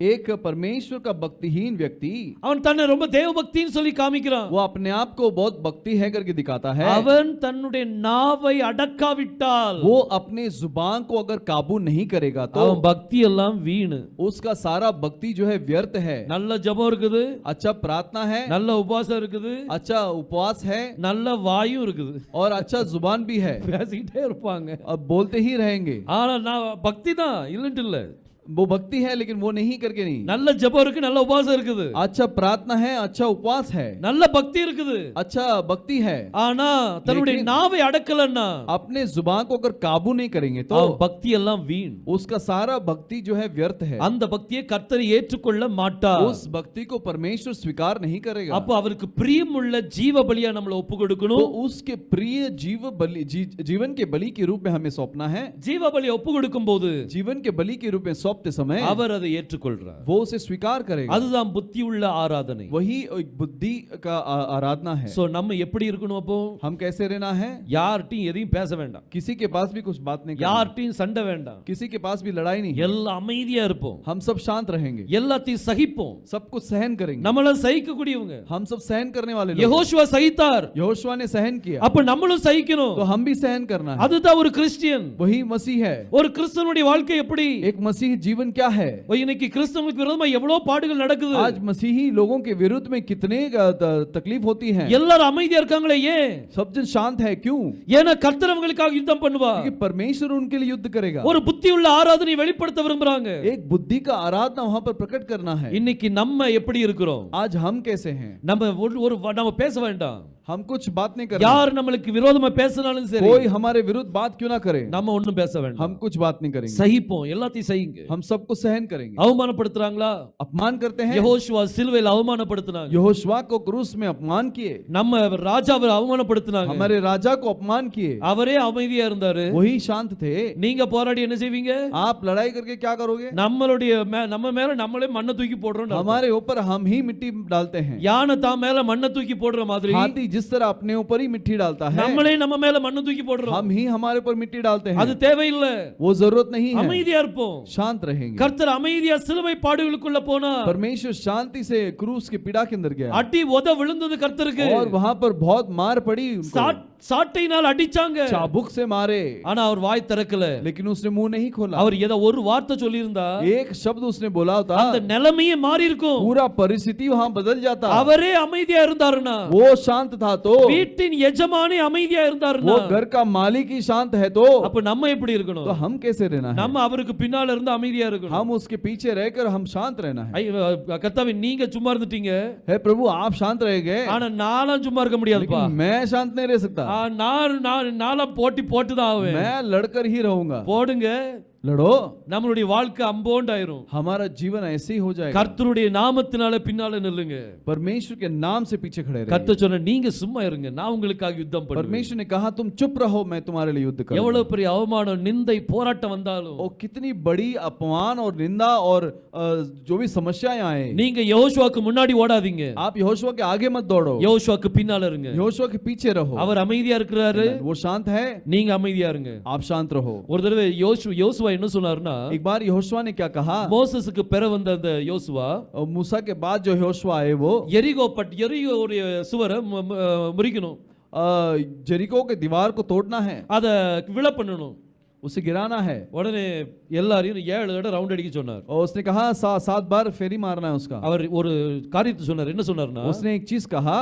एक परमेश्वर का भक्तिहीन व्यक्ति, அவன் தன்னை ரொம்ப தேவபக்தின்னு சொல்லி காமிக்கிறான். वो अपने आप को बहुत भक्ति है करके दिखाता है. அவன் தன்னுடைய நாவை அடக்காவிட்டால், वो अपने जुबान को अगर काबू नहीं करेगा तो அவன் பக்தி எல்லாம் வீணு. उसका सारा भक्ति जो है व्यर्थ है. நல்ல ஜெபம் இருக்குது, अच्छा प्रार्थना है, நல்ல உபவாசம் இருக்குது, अच्छा उपवास है, நல்ல வாயும் இருக்குது, और अच्छा जुबान भी है, பேசிக்கிட்டே இருப்பாங்க, अब बोलते ही रहेंगे. ஆனா நான் பக்தி தான் இல்லன்ட்டு இல்ல, वो भक्ति है लेकिन वो नहीं करके नहीं. நல்ல ஜெபம் இருக்கு, நல்ல உபவாசம் இருக்குது, अच्छा प्रार्थना है, अच्छा उपवास है, நல்ல பக்தி இருக்குது, अच्छा भक्ति है, ஆனா தன்னுடைய நாவை அடக்கலன்னா, अपने जुबान को अगर काबू नहीं करेंगे तो பக்தி எல்லாம் வீண். उसका सारा भक्ति जो है व्यर्थ है. அந்த பக்தியை கர்த்தர் ஏற்றுக்கொள்ள மாட்டார். उस भक्ति को परमेश्वर स्वीकार नहीं करेगा. அப்ப அவருக்கு பிரியமுள்ள ஜீவ பலியா நம்மள ஒப்பு तो கொடுக்கணும். उसके प्रिय जीवन के बलि के रूप में हमें सौंपना है. ஜீவ பலியை ஒப்பு கொடுக்கும்போது जीवन के बलि के रूप में सौंपते समय அவர் அதை ஏற்றுக்கொள்றார். वो उसे स्वीकार करेगा. அதுதான் புத்தி உள்ள ஆராதனை. वही एक बुद्धि का आराधना है. சோ நம்ம எப்படி இருக்கணும்? அப்போ हम कैसे रहना है? யார்ட்டையும் எதையும் பேச வேண்டாம், किसी के पास भी कुछ बात नहीं करनी, யார்ட்டையும் சண்டை வேண்டாம், किसी के पास भी लड़ाई नहीं, எல்லாம் அமைதியா இருப்போம், हम सब शांत रहेंगे, எல்லாத்தையும் சகிப்போம், सब कुछ सहन करेंगे, நம்மள சகிக்கக்கூடியவங்க. हम सब सहन करने वाले लोग. யெகோஷுவா சகித்தார், यहोशुआ ने सहन किया, அப்ப நம்மளும் சகிக்கணும். तो हम भी सहन करना है. அதுதான் ஒரு கிறிஸ்டியன். वही मसीह है. ஒரு கிறிஸ்தவனுடைய வாழ்க்கை எப்படி? एक मसीह जीवन क्या है? இன்னைக்கு கிறிஸ்தவனுக்கு விரோதமா எவ்வளவு பாடுகள் நடக்குது. आज मसीही लोगों के विरुद्ध में कितने तकलीफ होती है. எல்லாரும் அமைதியா இருக்காங்களே, ஏன்? सब जन शांत है, क्यों? ஏன்னா கர்த்தர் அவங்களுக்காக யுத்தம் பண்ணுவார். क्योंकि परमेश्वर उनके लिए युद्ध करेगा. ஒரு புத்தி உள்ள ஆராதனை வெளிப்படுத்த விரும்புறாங்க. एक बुद्धि का आराधना वहां पर प्रकट करना है. இன்னைக்கு நம்ம எப்படி இருக்கிறோம்? आज हम कैसे हैं? நம்ம நம்ம பேச வேண்டாம், हम कुछ बात नहीं कर யார் நம்மளுக்கு விரோதமா பேசினாலும் சரி, कोई हमारे विरुद्ध बात क्यों ना करे, நம்ம ஒண்ணும் பேச வேண்டாம், हम कुछ बात नहीं करेंगे, சகிப்போம், எல்லாத்தையும் செய்யுங்க. हम सबको सहन करेंगे. அவமானப்படுத்துறாங்களா? अपमान करते हैं, யெகோஷுவா சிலுவையில் அவமானப்படுத்தினாங்க, यहोशुआ को क्रूस में अपमान किए, நம்ம ராஜாவை அவமானப்படுத்தினாங்க, हमारे राजा को अपमान किए, அவரே அமைதியா இருந்தாரு. वही शांत थे. நீங்க போராடி என்ன செய்வீங்க? आप लड़ाई करके क्या करोगे? நம்ம மேல நம்மளே மண்ணை தூக்கி போடுறோம். हमारे ऊपर हम ही मिट्टी डालते हैं. யானை தான் மேல மண்ணை தூக்கி போடுற மாதிரி हाथी जिस तरह अपने ऊपर ही मिट्टी डालता है, நம்மளே நம்ம மேல மண்ணை தூக்கி போடுறோம். हम ही हमारे ऊपर मिट्टी डालते हैं. அது தேவையில்லை, वो जरूरत नहीं है. அமைதியா இருப்போம், शांत रहेंगे. கர்த்தர் அமைதியா சிலுவை பாடுகளுக்குள்ள போனா, परमेश्वर शांति से क्रूस की पीड़ा के अंदर गया, அடி உத விழுந்தது கர்த்தருக்கு. और वहां पर बहुत मार पड़ी उनको, சாட்டையினால் அடிச்சாங்க, चाबुक से मारे, ஆனா அவர் வாய் திறக்கல. लेकिन उसने मुंह नहीं खोला. அவர் ஏதோ ஒரு வார்த்தை சொல்லி இருந்தா एक शब्द उसने बोला होता, அந்த நிலைமையே மாறி இருக்கும். पूरा परिस्थिति वहां बदल जाता. அவரே அமைதியா இருந்தாருன்னா, वो शांत था तो, வீட்டின் எஜமானி அமைதியா இருந்தாருன்னா, वो घर का मालिक ही शांत है तो, அப்ப நம்ம எப்படி இருக்கணும்? तो हम कैसे रहना है? நம்ம அவருக்கு பின்னால இருந்து அமைதியா இருக்கணும். हम उसके पीछे रहकर हम शांत रहना है. கர்த்தாவே நீங்க சும்மா இருந்துட்டீங்க, हे प्रभु आप शांत रह गए, ஆனா நானும் சும்மா இருக்க முடியாதுப்பா. लेकिन मैं शांत नहीं रह सकता. நானும் போட்டுதான் ஆவேன். मैं लड़कर ही रहूंगा. போடுங்க, लड़ो, நம்மளுடைய வாழ்க்கை அம்போண்டாயிரும். हमारा जीवन ऐसे ही हो जाएगा। கர்த்தருடைய நாமத்தினால பின்னால நில்லுங்க. परमेश्वर के नाम से पीछे खड़े रहिए। கர்த்தர் சொன்ன நீங்க சும்மா இருங்க, நான் உங்களுக்காக யுத்தம் பண்ணுவேன். परमेश्वर ने कहा तुम चुप रहो, मैं तुम्हारे लिए युद्ध करूंगा। எவ்வளவு பெரிய அவமானம், நிந்தை, போராட்டம் வந்தாலும், और कितनी बड़ी अपमान और निंदा और जो भी समस्याएं आए, நீங்க யோசுவாக்கு முன்னாடி ஓடாதீங்க, आप यहोशुआ के आगे मत दौड़ो, யோசுவாக்கு பின்னால இருங்க. यहोशुआ के पीछे रहो। அவர் அமைதியா இருக்கிறாரு, वो शांत है, நீங்க அமைதியா இருங்க. आप शांत रहो। ஒரு தடவை யோசுவா என்ன சொன்னாருன்னா, एक बार यहोशुआ ने क्या कहा, மோசேசுக்கு பிற வந்த அந்த யோசுவா, और मूसा के बाद जो यहोशुआ आए वो எரிகோவுடைய சுவரை முறிக்கணும், जेरिको के दीवार को तोड़ना है, அத விழ பண்ணணும், उसे गिराना है। உடனே எல்லாரையும் 7 தடவை ரவுண்ட் அடிக்க சொன்னார். और उसने कहा 7 बार फेरी मारना है उसका। அவர் ஒரு காரியத்தை சொன்னார். என்ன சொன்னார்னா, उसने एक चीज कहा,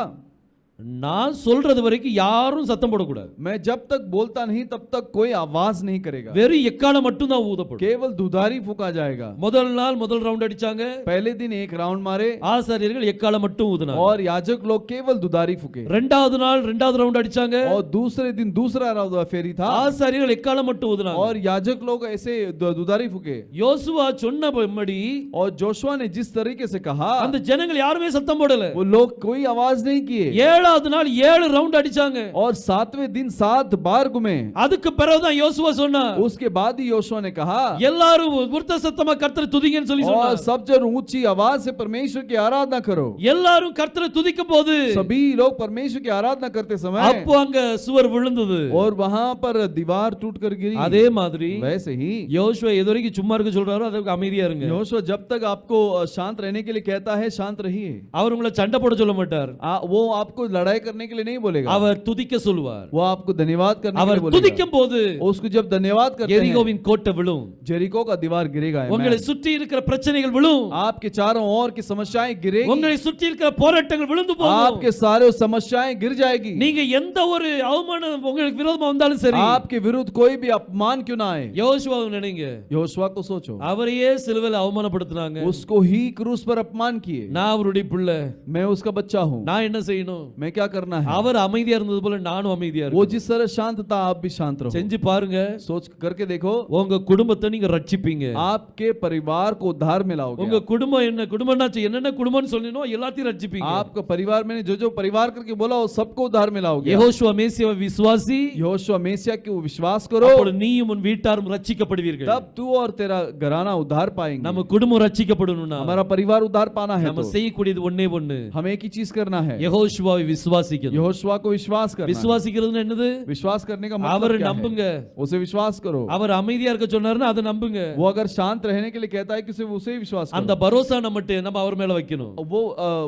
நான் சொல்றது வரைக்கும் யாரும் சத்தம் போடக்கூடாது, मैं जब तक बोलता नहीं तब तक कोई आवाज नहीं करेगा, வெறும் எக்காலம் மட்டும் தான் ஊதப்படும். केवल दुधारी फूका जाएगा। முதல் நாள் முதல் ரவுண்ட் அடிச்சாங்க, पहले दिन एक राउंड मारे, ஆசாரியர்கள் எக்காலம் மட்டும் ஊதினாங்க. और याजक लोग केवल दुधारी फूके। இரண்டாவது நாள் இரண்டாவது ரவுண்ட் அடிச்சாங்க, और दूसरे दिन दूसरा फेरी था, ஆசாரியர்கள் எக்காலம் மட்டும் ஊதினாங்க. और याजक लोग ऐसे दुधारी फूके। யோசுவா சொன்னபடி, और जोशुआ ने जिस तरीके से कहा, அந்த ஜனங்கள் யாருமே சத்தம் போடல. वो लोग कोई आवाज नहीं किए। 7வது நாள் 7 ரவுண்ட் அடிச்சாங்க, और 7वें दिन 7 बार घूमे। அதுக்கு பிறகுதான் யோசுவா சொன்னார், उसके बाद ही योशुआ ने कहा, எல்லாரும் உரத்த சத்தமா கர்த்தரை துதிங்கன்னு சொல்லி और சொன்னார். सब जन ऊंची आवाज से परमेश्वर की आराधना करो। எல்லாரும் கர்த்தரை துதிக்கும் போது सभी लोग परमेश्वर की आराधना करते समय, அப்போ அங்க சுவர் விழுந்தது, और वहां पर दीवार टूटकर गिरी। அதே மாதிரி वैसे ही யோசுவா எதுவரைக்கும் சும்மா இருக்க சொல்றாரோ அதுக்கு அமைதியா இருங்க. यहोशुआ जब तक आपको शांत रहने के लिए कहता है, शांत रहिए। அவர் உங்களை சண்டை போட சொல்ல மாட்டார், वो आपको लड़ाई करने के लिए नहीं बोलेगा, அவர் துதிக்க சொல்லுவார். वो आपको धन्यवाद करने के அவர் लिए बोलेगा। துதிக்கும் போது उसको जब धन्यवाद करते हैं, எரிகோவின் கோட்டை விழும், जेरिको का दीवार गिरेगा। உங்களை சுற்றி இருக்கிற பிரச்சனைகள் விழும், आपके चारों ओर की समस्याएं गिरेगी, உங்களை சுற்றி இருக்கிற போராட்டங்கள் விழுந்து போகும், आपके सारे समस्याएं गिर जाएगी। நீங்க எந்த ஒரு அவமானம் உங்களுக்கு விரோதமா வந்தாலும் சரி, आपके विरुद्ध कोई भी अपमान क्यों ना आए, யோசுவாவை நினைங்க, यहोशुआ को सोचो, அவரையே சிலுவையில் அவமானப்படுத்தினாங்க, उसको ही क्रूस पर अपमान किए। நான் அவருடைய பிள்ளை, मैं उसका बच्चा हूँ, நான் என்ன செய்யணும், मैं क्या करना है। அவர் அமைதியா இருந்தது போல நானும் அமைதியா वो இருக்கேன். जिस तरह शांत था, आप भी शांत रहो। செஞ்சு பாருங்க, सोच करके देखो, உங்க குடும்பத்தை நீங்க ரட்சிப்பீங்க. आपके परिवार को उद्धार में लाओगे। உங்க குடும்பம் குடும்பம்னா என்னென்ன குடும்பம்னு சொன்னீனோ எல்லாத்தையும் ரட்சிப்பீங்க. आपका परिवार, मैंने जो परिवार करके बोला वो सबको उद्धार में लाओगे। யெகோஷுவா மேசியாவை விசுவாசி, यहोशुआ मेसिया के विश्वास करो, அப்பொழுது நீயும் உன் வீட்டாரும் ரட்சிக்கப்படுவீர்கள். तब तू और तेरा घराना उद्धार पाएंगे। நம்ம குடும்பம் ரட்சிக்கப்படணும்னா हमारा परिवार उद्धार पाना है நம்ம तो செய்யக்கூடியது ஒண்ணே ஒண்ணு, हमें एक ही चीज करना है, யெகோஷுவாவை விசுவாசிக்கணும். यहोशुआ को विश्वास करना है। விசுவாசிக்கிறதுனா என்னது? विश्वास करने का அவரை मतलब क्या நம்புங்க. है? उसे विश्वास करो। அவர் அமைதியா இருக்க சொன்னாருன்னா அதை நம்புங்க. वो अगर शांत रहने के लिए कहता है कि उसे ही विश्वास அந்த करो। பரோசா நம்ம அவர் மேல வைக்கணும்.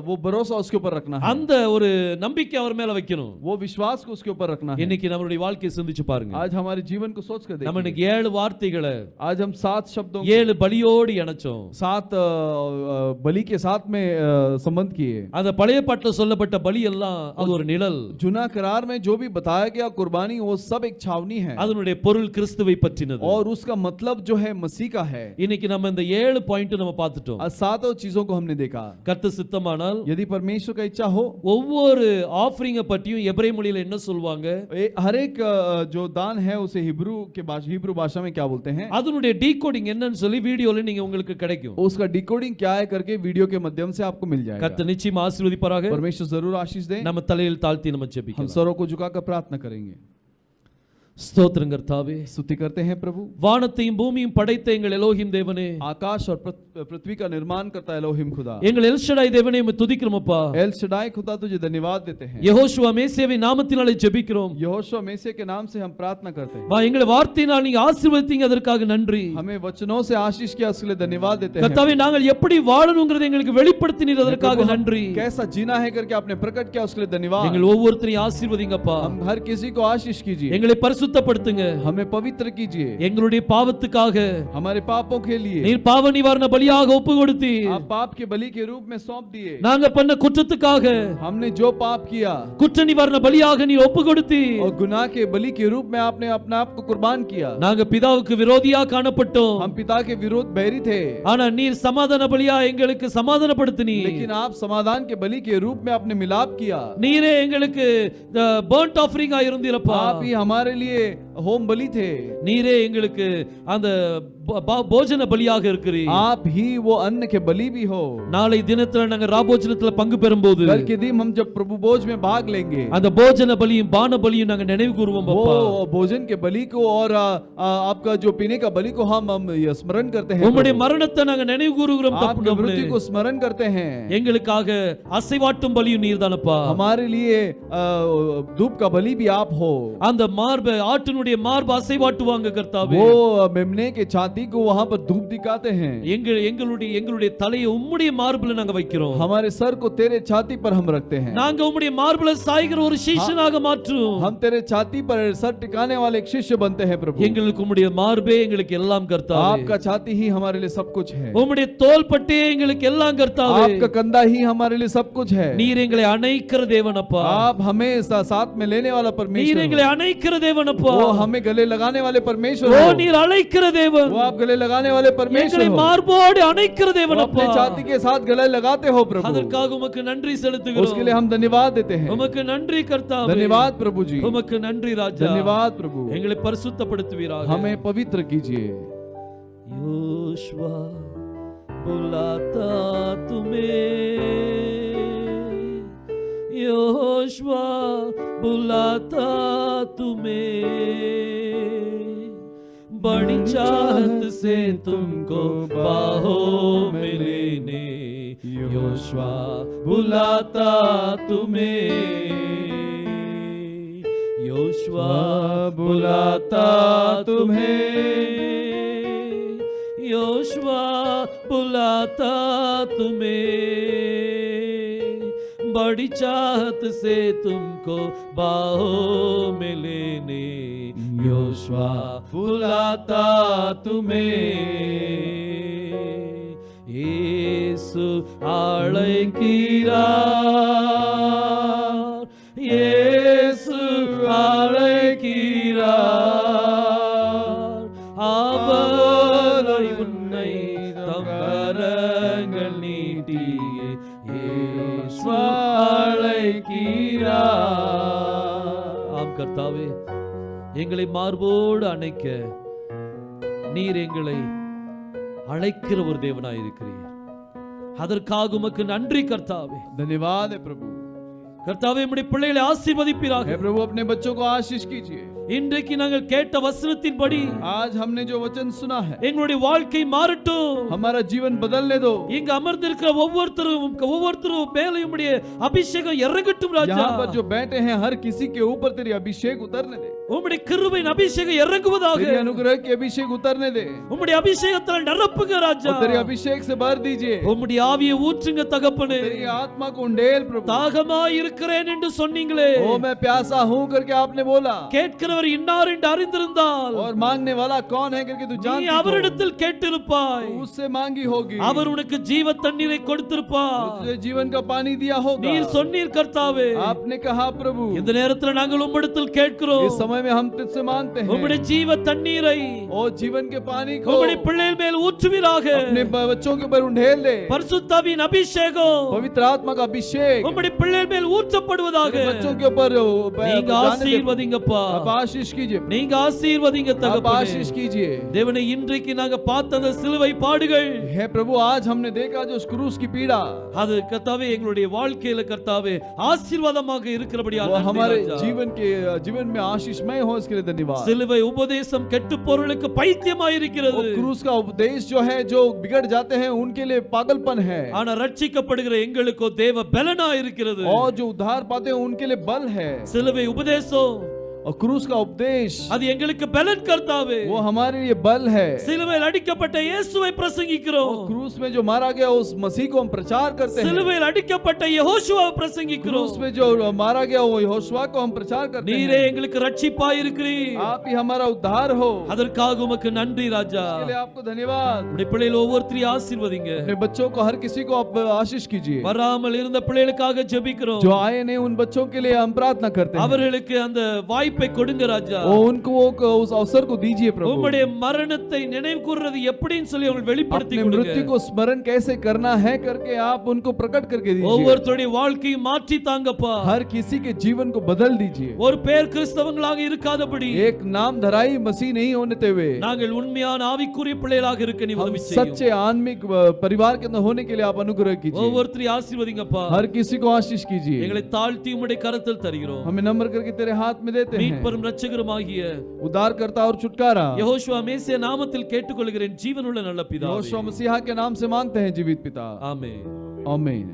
वो भरोसा उसके ऊपर रखना है, அந்த ஒரு நம்பிக்கை அவர் மேல வைக்கணும். वो विश्वास को उसके ऊपर रखना है। இன்னைக்கு நம்மளுடைய வாழ்க்கையை சிந்திச்சு பாருங்க. आज हमारे जीवन को सोच कर நம்ம देखिए। இன்னைக்கு 7 வார்த்தைகளை आज हम 7 शब्दों 7 பலியோடு இணைச்சோம். 7 बलि के साथ में संबंध किए। அந்த பழைய பாட்டுல சொல்லப்பட்ட பலி எல்லாம் அது ஒரு நிழல், जुना करार में जो भी बताया गया कुर्बानी, वो सब एक छावनी है, அதனுடைய பொருள் கிறிஸ்துவை பற்றினது. और उसका मतलब जो है मसीह का है। இன்னைக்கு நம்ம இந்த 7 பாயிண்ட் நம்ம பார்த்துட்டோம். 7 चीजों को हमने देखा। கர்த்தர் சித்தமானால் यदि परमेश्वर का इच्छा हो, ஒவ்வொரு ஆஃபரிங்க பற்றியும் எபிரேய மொழியில என்ன சொல்வாங்க, हर एक जो दान है उसे हिब्रू भाषा में क्या बोलते हैं, அதனுடைய டீகோடிங் என்னன்னு சொல்லி வீடியோல நீங்க உங்களுக்கு கிடைக்கும். उसका डिकोडिंग क्या है करके वीडियो के माध्यम से आपको मिल जाएगा। கர்த்தர் நிச்சயமா ஆசீர்வதிப்பாராக. परमेश्वर जरूर आशीष दे। நம்ம தலையில் தாழ்த்தி நம்ம हम ஜெபிக்கலாம். सरों को झुकाकर प्रार्थना करेंगे। ஸ்தோத்திரம் கர்த்தாவே, स्तुति करते हैं प्रभु। வானத்தையும் பூமியும் படைத்த எங்கள் எலோஹிம் தேவனே, आकाश और पृथ्वी का निर्माण करता है एलोहिम खुदा। எங்கள் எல்ஷடாய் தேவனே உம்மை துதிக்கிறோம் அப்பா. एल शडाई खुदा तुझे धन्यवाद देते हैं। யெகோஷுவா மேசியாவின் நாமத்தினாலே ஜெபிக்கிறோம். यहोशुआ मेसिया के नाम से हम प्रार्थना करते हैं। எங்களை வார்த்தையினால் நீங்க ஆசீர்வதித்தீங்க, அதற்காக நன்றி. हमें वचनों से आशीष किया, उसके लिए धन्यवाद देते हैं। கர்த்தாவே, நாங்கள் எப்படி வாழணும்ங்கறதை எங்களுக்கு வெளிப்படுத்தினீர், அதற்காக நன்றி. कैसा जीना है करके आपने प्रकट किया, उसके लिए धन्यवाद। எங்கள் ஒவ்வொருத்தரையும் ஆசீர்வதிங்க அப்பா. हम हर किसी को आशीष कीजिए, எங்களை பரிசுத்தப்படுத்துங்க. हमें पवित्र कीजिए, எங்களுடைய பாவத்துக்காக हमारे पापों के लिए நீர் பாவ நிவாரண பலியாக ஒப்பு கொடுத்தீர். आप पाप के बलि के रूप में सौंप दिए। நாங்க பண்ண குற்றத்துக்காக हमने जो पाप किया, குற்ற நிவாரண பலியாக நீர் ஒப்பு கொடுத்தீர். और गुनाह के बलि के रूप में आपने अपने आप को कुर्बान किया। நாங்க பிதாவுக்கு விரோதியா காணப்பட்டோம், हम पिता के विरोध बैरी थे, ஆனா நீர் சமாதான பலியா எங்களுக்கு சமாதானப்படுத்தினீர். लेकिन आप समाधान के बलि के रूप में आपने मिलाप किया। நீரே எங்களுக்கு பர்ன்ட் ஆஃபரிங்கா இருந்தீரப்பா. आप ही हमारे लिए होम बलि थे, நீரே எங்களுக்கு அந்த போஜன பலியாக இருக்கிறீர். आप ही वो अन्न के बलि भी हो. நாளை தினத்துல நாங்க ராபோஜனத்துல பங்கு பெறும்போது कल के दिन हम जब प्रभु भोज में भाग लेंगे, அந்த போஜன பலியும் பான பலியும் நாங்க நினைவு கூறுவோம் वो அப்பா. भोजन के बलि को और आपका जो पीने का बलि को हम स्मरण करते हैं. உம்முடைய மரணத்தை நாங்க நினைவு கூறுகிறோம் आपकी मृत्यु को स्मरण करते हैं. எங்களுக்காக அசைவாட்டும் பலியும் நீர்தானப்பா. हमारे लिए धूप का बलि भी आप हो. அந்த மார்பை ஆட்டினுடைய மார்பு அசைவாட்டுவாங்க கர்த்தாவே. वो मेमने के छाती को वहां पर धूप दिखाते हैं. எங்களுடைய தலையை உம்முடைய மார்புல நாங்க வைக்கிறோம். हमारे सर को तेरे छाती पर हम रखते हैं. நாங்க உம்முடைய மார்புல சாய்கிற ஒரு சீஷனாக மாற்றும். हम तेरे छाती पर सर टिकाने वाले एक शिष्य बनते हैं प्रभु. எங்களுக்கு உம்முடைய மார்பே எங்களுக்கு எல்லாம் கர்த்தாவே. आपका छाती ही हमारे लिए सब कुछ है. உம்முடைய தோள் பட்டே எங்களுக்கு எல்லாம் கர்த்தாவே. आपका कंधा ही हमारे लिए सब कुछ है. நீர் எங்களை அணைக்கிற தேவன் அப்பா. आप हमें साथ में लेने वाला परमेश्वर. நீர் எங்களை அணைக்கிற தேவன் அப்பா. वो हमें गले लगाने वाले परमेश्वर ஓ हो. நீர் அழைக்கிற தேவன். वो आप गले लगाने वाले परमेश्वर எங்களை हो. மார்போடு அணைக்கிற தேவன் அப்பா. अपने छाती के साथ गले लगाते हो प्रभु. அதற்காக உமக்கு நன்றி செலுத்துகிறோம். उसके लिए हम धन्यवाद देते हैं. உமக்கு நன்றி கர்த்தாவே. धन्यवाद प्रभु जी. உமக்கு நன்றி ராஜா. धन्यवाद प्रभु. எங்களை பரிசுத்தப்படுத்துவீராக. हमें पवित्र कीजिए. योशुआ बुलाता तुम्हें, योशुआ बुलाता तुम्हें, बड़ी चाहत से तुमको बाहों में लेने, योशुआ बुलाता तुम्हें, योशुआ बुलाता तुम्हें, योशुआ बुलाता तुम्हें, बड़ी चाहत से तुमको बाहों में लेने, योशुआ बुलाता तुम्हें. यीशु அழைக்கிறார், இயேசு அழைக்கிறார், அவரை உன்னை தம் கரங்கள் நீட்டியே இயேசு அழைக்கிறார். ஆம் கர்த்தாவே, எங்களை மார்போடு அணைக்க நீர் எங்களை அழைக்கிற ஒரு தேவனாய் இருக்கிறீர். அதற்காக உமக்கு நன்றி கர்த்தாவே. धन्यवाद है प्रभु. கர்த்தாவே, நம்முடைய பிள்ளைகளை ஆசீர்வதிப்பீராக. हे प्रभु, अपने बच्चों को आशीष कीजिए. இன்றைக்கு நாங்கள் கேட்ட வசனத்தின்படி आज हमने जो वचन सुना है, எங்களுடைய வாழ்க்கை மாறட்டும். हमारा जीवन बदलने दो. இங்கு அமர்ந்திருக்கிற ஒவ்வொருத்தரும் மேலே உம்முடைய அபிஷேகம் இறங்கட்டும் ராஜா. यहाँ पर जो बैठे हैं हर किसी के ऊपर तेरी अभिषेक उतरने दे. உம்முடைய கிருபையின் அபிஷேகம் இறங்குவதாக. तेरी अनुग्रह की अभिषेक उतरने दे. உம்முடைய அபிஷேகத்தால் நிரப்புங்க ராஜா. और तेरे अभिषेक से भर दीजिए. உம்முடைய ஆவியை ஊற்றுங்க தகப்பனே. तेरी आत्मा को उंडेल प्रभु. தாகமாய் இருக்கிறேன் என்று சொன்னீங்களே. ओ मैं प्यासा हूं करके आपने बोला. கேட்கிறவர் இன்னார் என்று அறிந்திருந்தால் और मांगने वाला कौन है करके तू நீ जानती हो. அவரிடத்தில் கேட்டிருப்பாய். उससे मांगी होगी. அவர் உனக்கு ஜீவ தண்ணீரை கொடுத்திருப்பார். तुझे जीवन का पानी दिया होगा. நீர் சொன்னீர் கர்த்தாவே. आपने कहा प्रभु. இந்த நேரத்தில் நாங்கள் உம்மிடத்தில் கேட்கிறோம். इस समय में हम तुझसे मांगते हैं. உம்முடைய ஜீவ தண்ணீரை ओ जीवन के पानी को உம்முடைய பிள்ளைகள் மேல் ஊற்றுவீராக. अपने बच्चों के ऊपर उंडेल दे. பரிசுத்தாவின் அபிஷேகம் पवित्र आत्मा का अभिषेक உம்முடைய பிள்ளைகள் மேல் ஊற்றப்படுவதாக. बच्चों के ऊपर நீங்க ஆசீர்வதிங்கப்பா. आप आशीष कीजिए. நீங்க ஆசீர்வதிங்க आप தகப்பனே. आशीष कीजिए. தேவனே, இன்றைக்கு நாங்க பார்த்த அந்த சிலுவை பாடுகள், हे प्रभु, आज हमने देखा जो क्रूस की पीड़ा, அது கர்த்தாவே எங்களுடைய வாழ்க்கையில கர்த்தாவே ஆசீர்வாதமாக இருக்கிறபடியால் वो நன்றி हमारे ராஜா. जीवन में आशीषमय हो इसके लिए धन्यवाद. சிலுவை உபதேசம் கெட்டு பொருளுக்கு பைத்தியமாய் இருக்கிறது. वो क्रूस का उपदेश जो है जो बिगड़ जाते हैं उनके लिए पागलपन है. ஆனா ரட்சிக்கப்படுகிற எங்களுக்கோ தேவ பலனா இருக்கிறது. और जो उद्धार पाते हैं उनके लिए बल है. சிலுவை உபதேசம் और क्रूस का उपदेश அது எங்களுக்கு பலன் கர்த்தாவே. वो हमारे लिए बल है. சிலுவையில் அடிக்கப்பட்ட இயேசுவை பிரசங்கிக்கிறோம். क्रूस में जो मारा गया उस मसीह को हम प्रचार करते हैं. சிலுவையில் அடிக்கப்பட்ட யெகோஷுவை பிரசங்கிக்கிறோம். क्रूस में जो मारा गया वो यहोशुआ को हम प्रचार करते நீரே हैं. எங்களுக்கு ரட்சிப்பாய் இருக்கிறீர். आप ही हमारा उद्धार हो. அதற்காக உமக்கு நன்றி ராஜா. इसके लिए आपको धन्यवाद. உம்முடைய பிள்ளைகள் ஒவ்வொருத்தரையும் ஆசீர்வதிங்க. अपने बच्चों को हर किसी को आप आशीष कीजिए. வராமல் இருந்த பிள்ளைகளுக்காக ஜெபிக்கிறோம். जो आए नहीं उन बच्चों के लिए हम प्रार्थना करते हैं. அவர்களுக்கு அந்த வாய்ப்பு வாய்ப்பை கொடுங்க ராஜா. उनको उस अवसर को दीजिए प्रभु. உம்முடைய மரணத்தை நினைவு கூர்றது எப்படின்னு சொல்லி அவங்க வெளிப்படுத்தி अपने मृत्यु को स्मरण कैसे करना है करके आप उनको प्रकट करके दीजिए. ஒவ்வொருத்தருடைய வாழ்க்கையை மாற்றி தாங்கப்பா. हर किसी के जीवन को बदल दीजिए. ஒரு பேர் கிறிஸ்தவங்களாக இருக்காதபடி, एक नाम धराई मसीह नहीं होने देवे, நாங்கள் உண்மையான ஆவிக்குரிய பிள்ளைகளாக இருக்க நீ உதவி செய்யும். सच्चे आत्मिक परिवार के अंदर होने के लिए आप अनुग्रह कीजिए. ஒவ்வொருத்தரையும் ஆசீர்வதிங்கப்பா. हर किसी को आशीष कीजिए. எங்களை தாழ்த்தி உம்முடைய கரத்தில் தருகிறோம். हमें नम्र करके तेरे हाथ में देते हैं. மீட்பரும் இரட்சகருமாகிய उद्धारकर्ता और छुटकारा யெகோஷுவா மேசியா நாமத்தில் கேட்டுக்கொள்கிறேன் ஜீவனுள்ள நல்ல பிதாவே. यहोशू मसीहा के नाम से मांगते हैं जीवित पिता. आमीन. आमीन.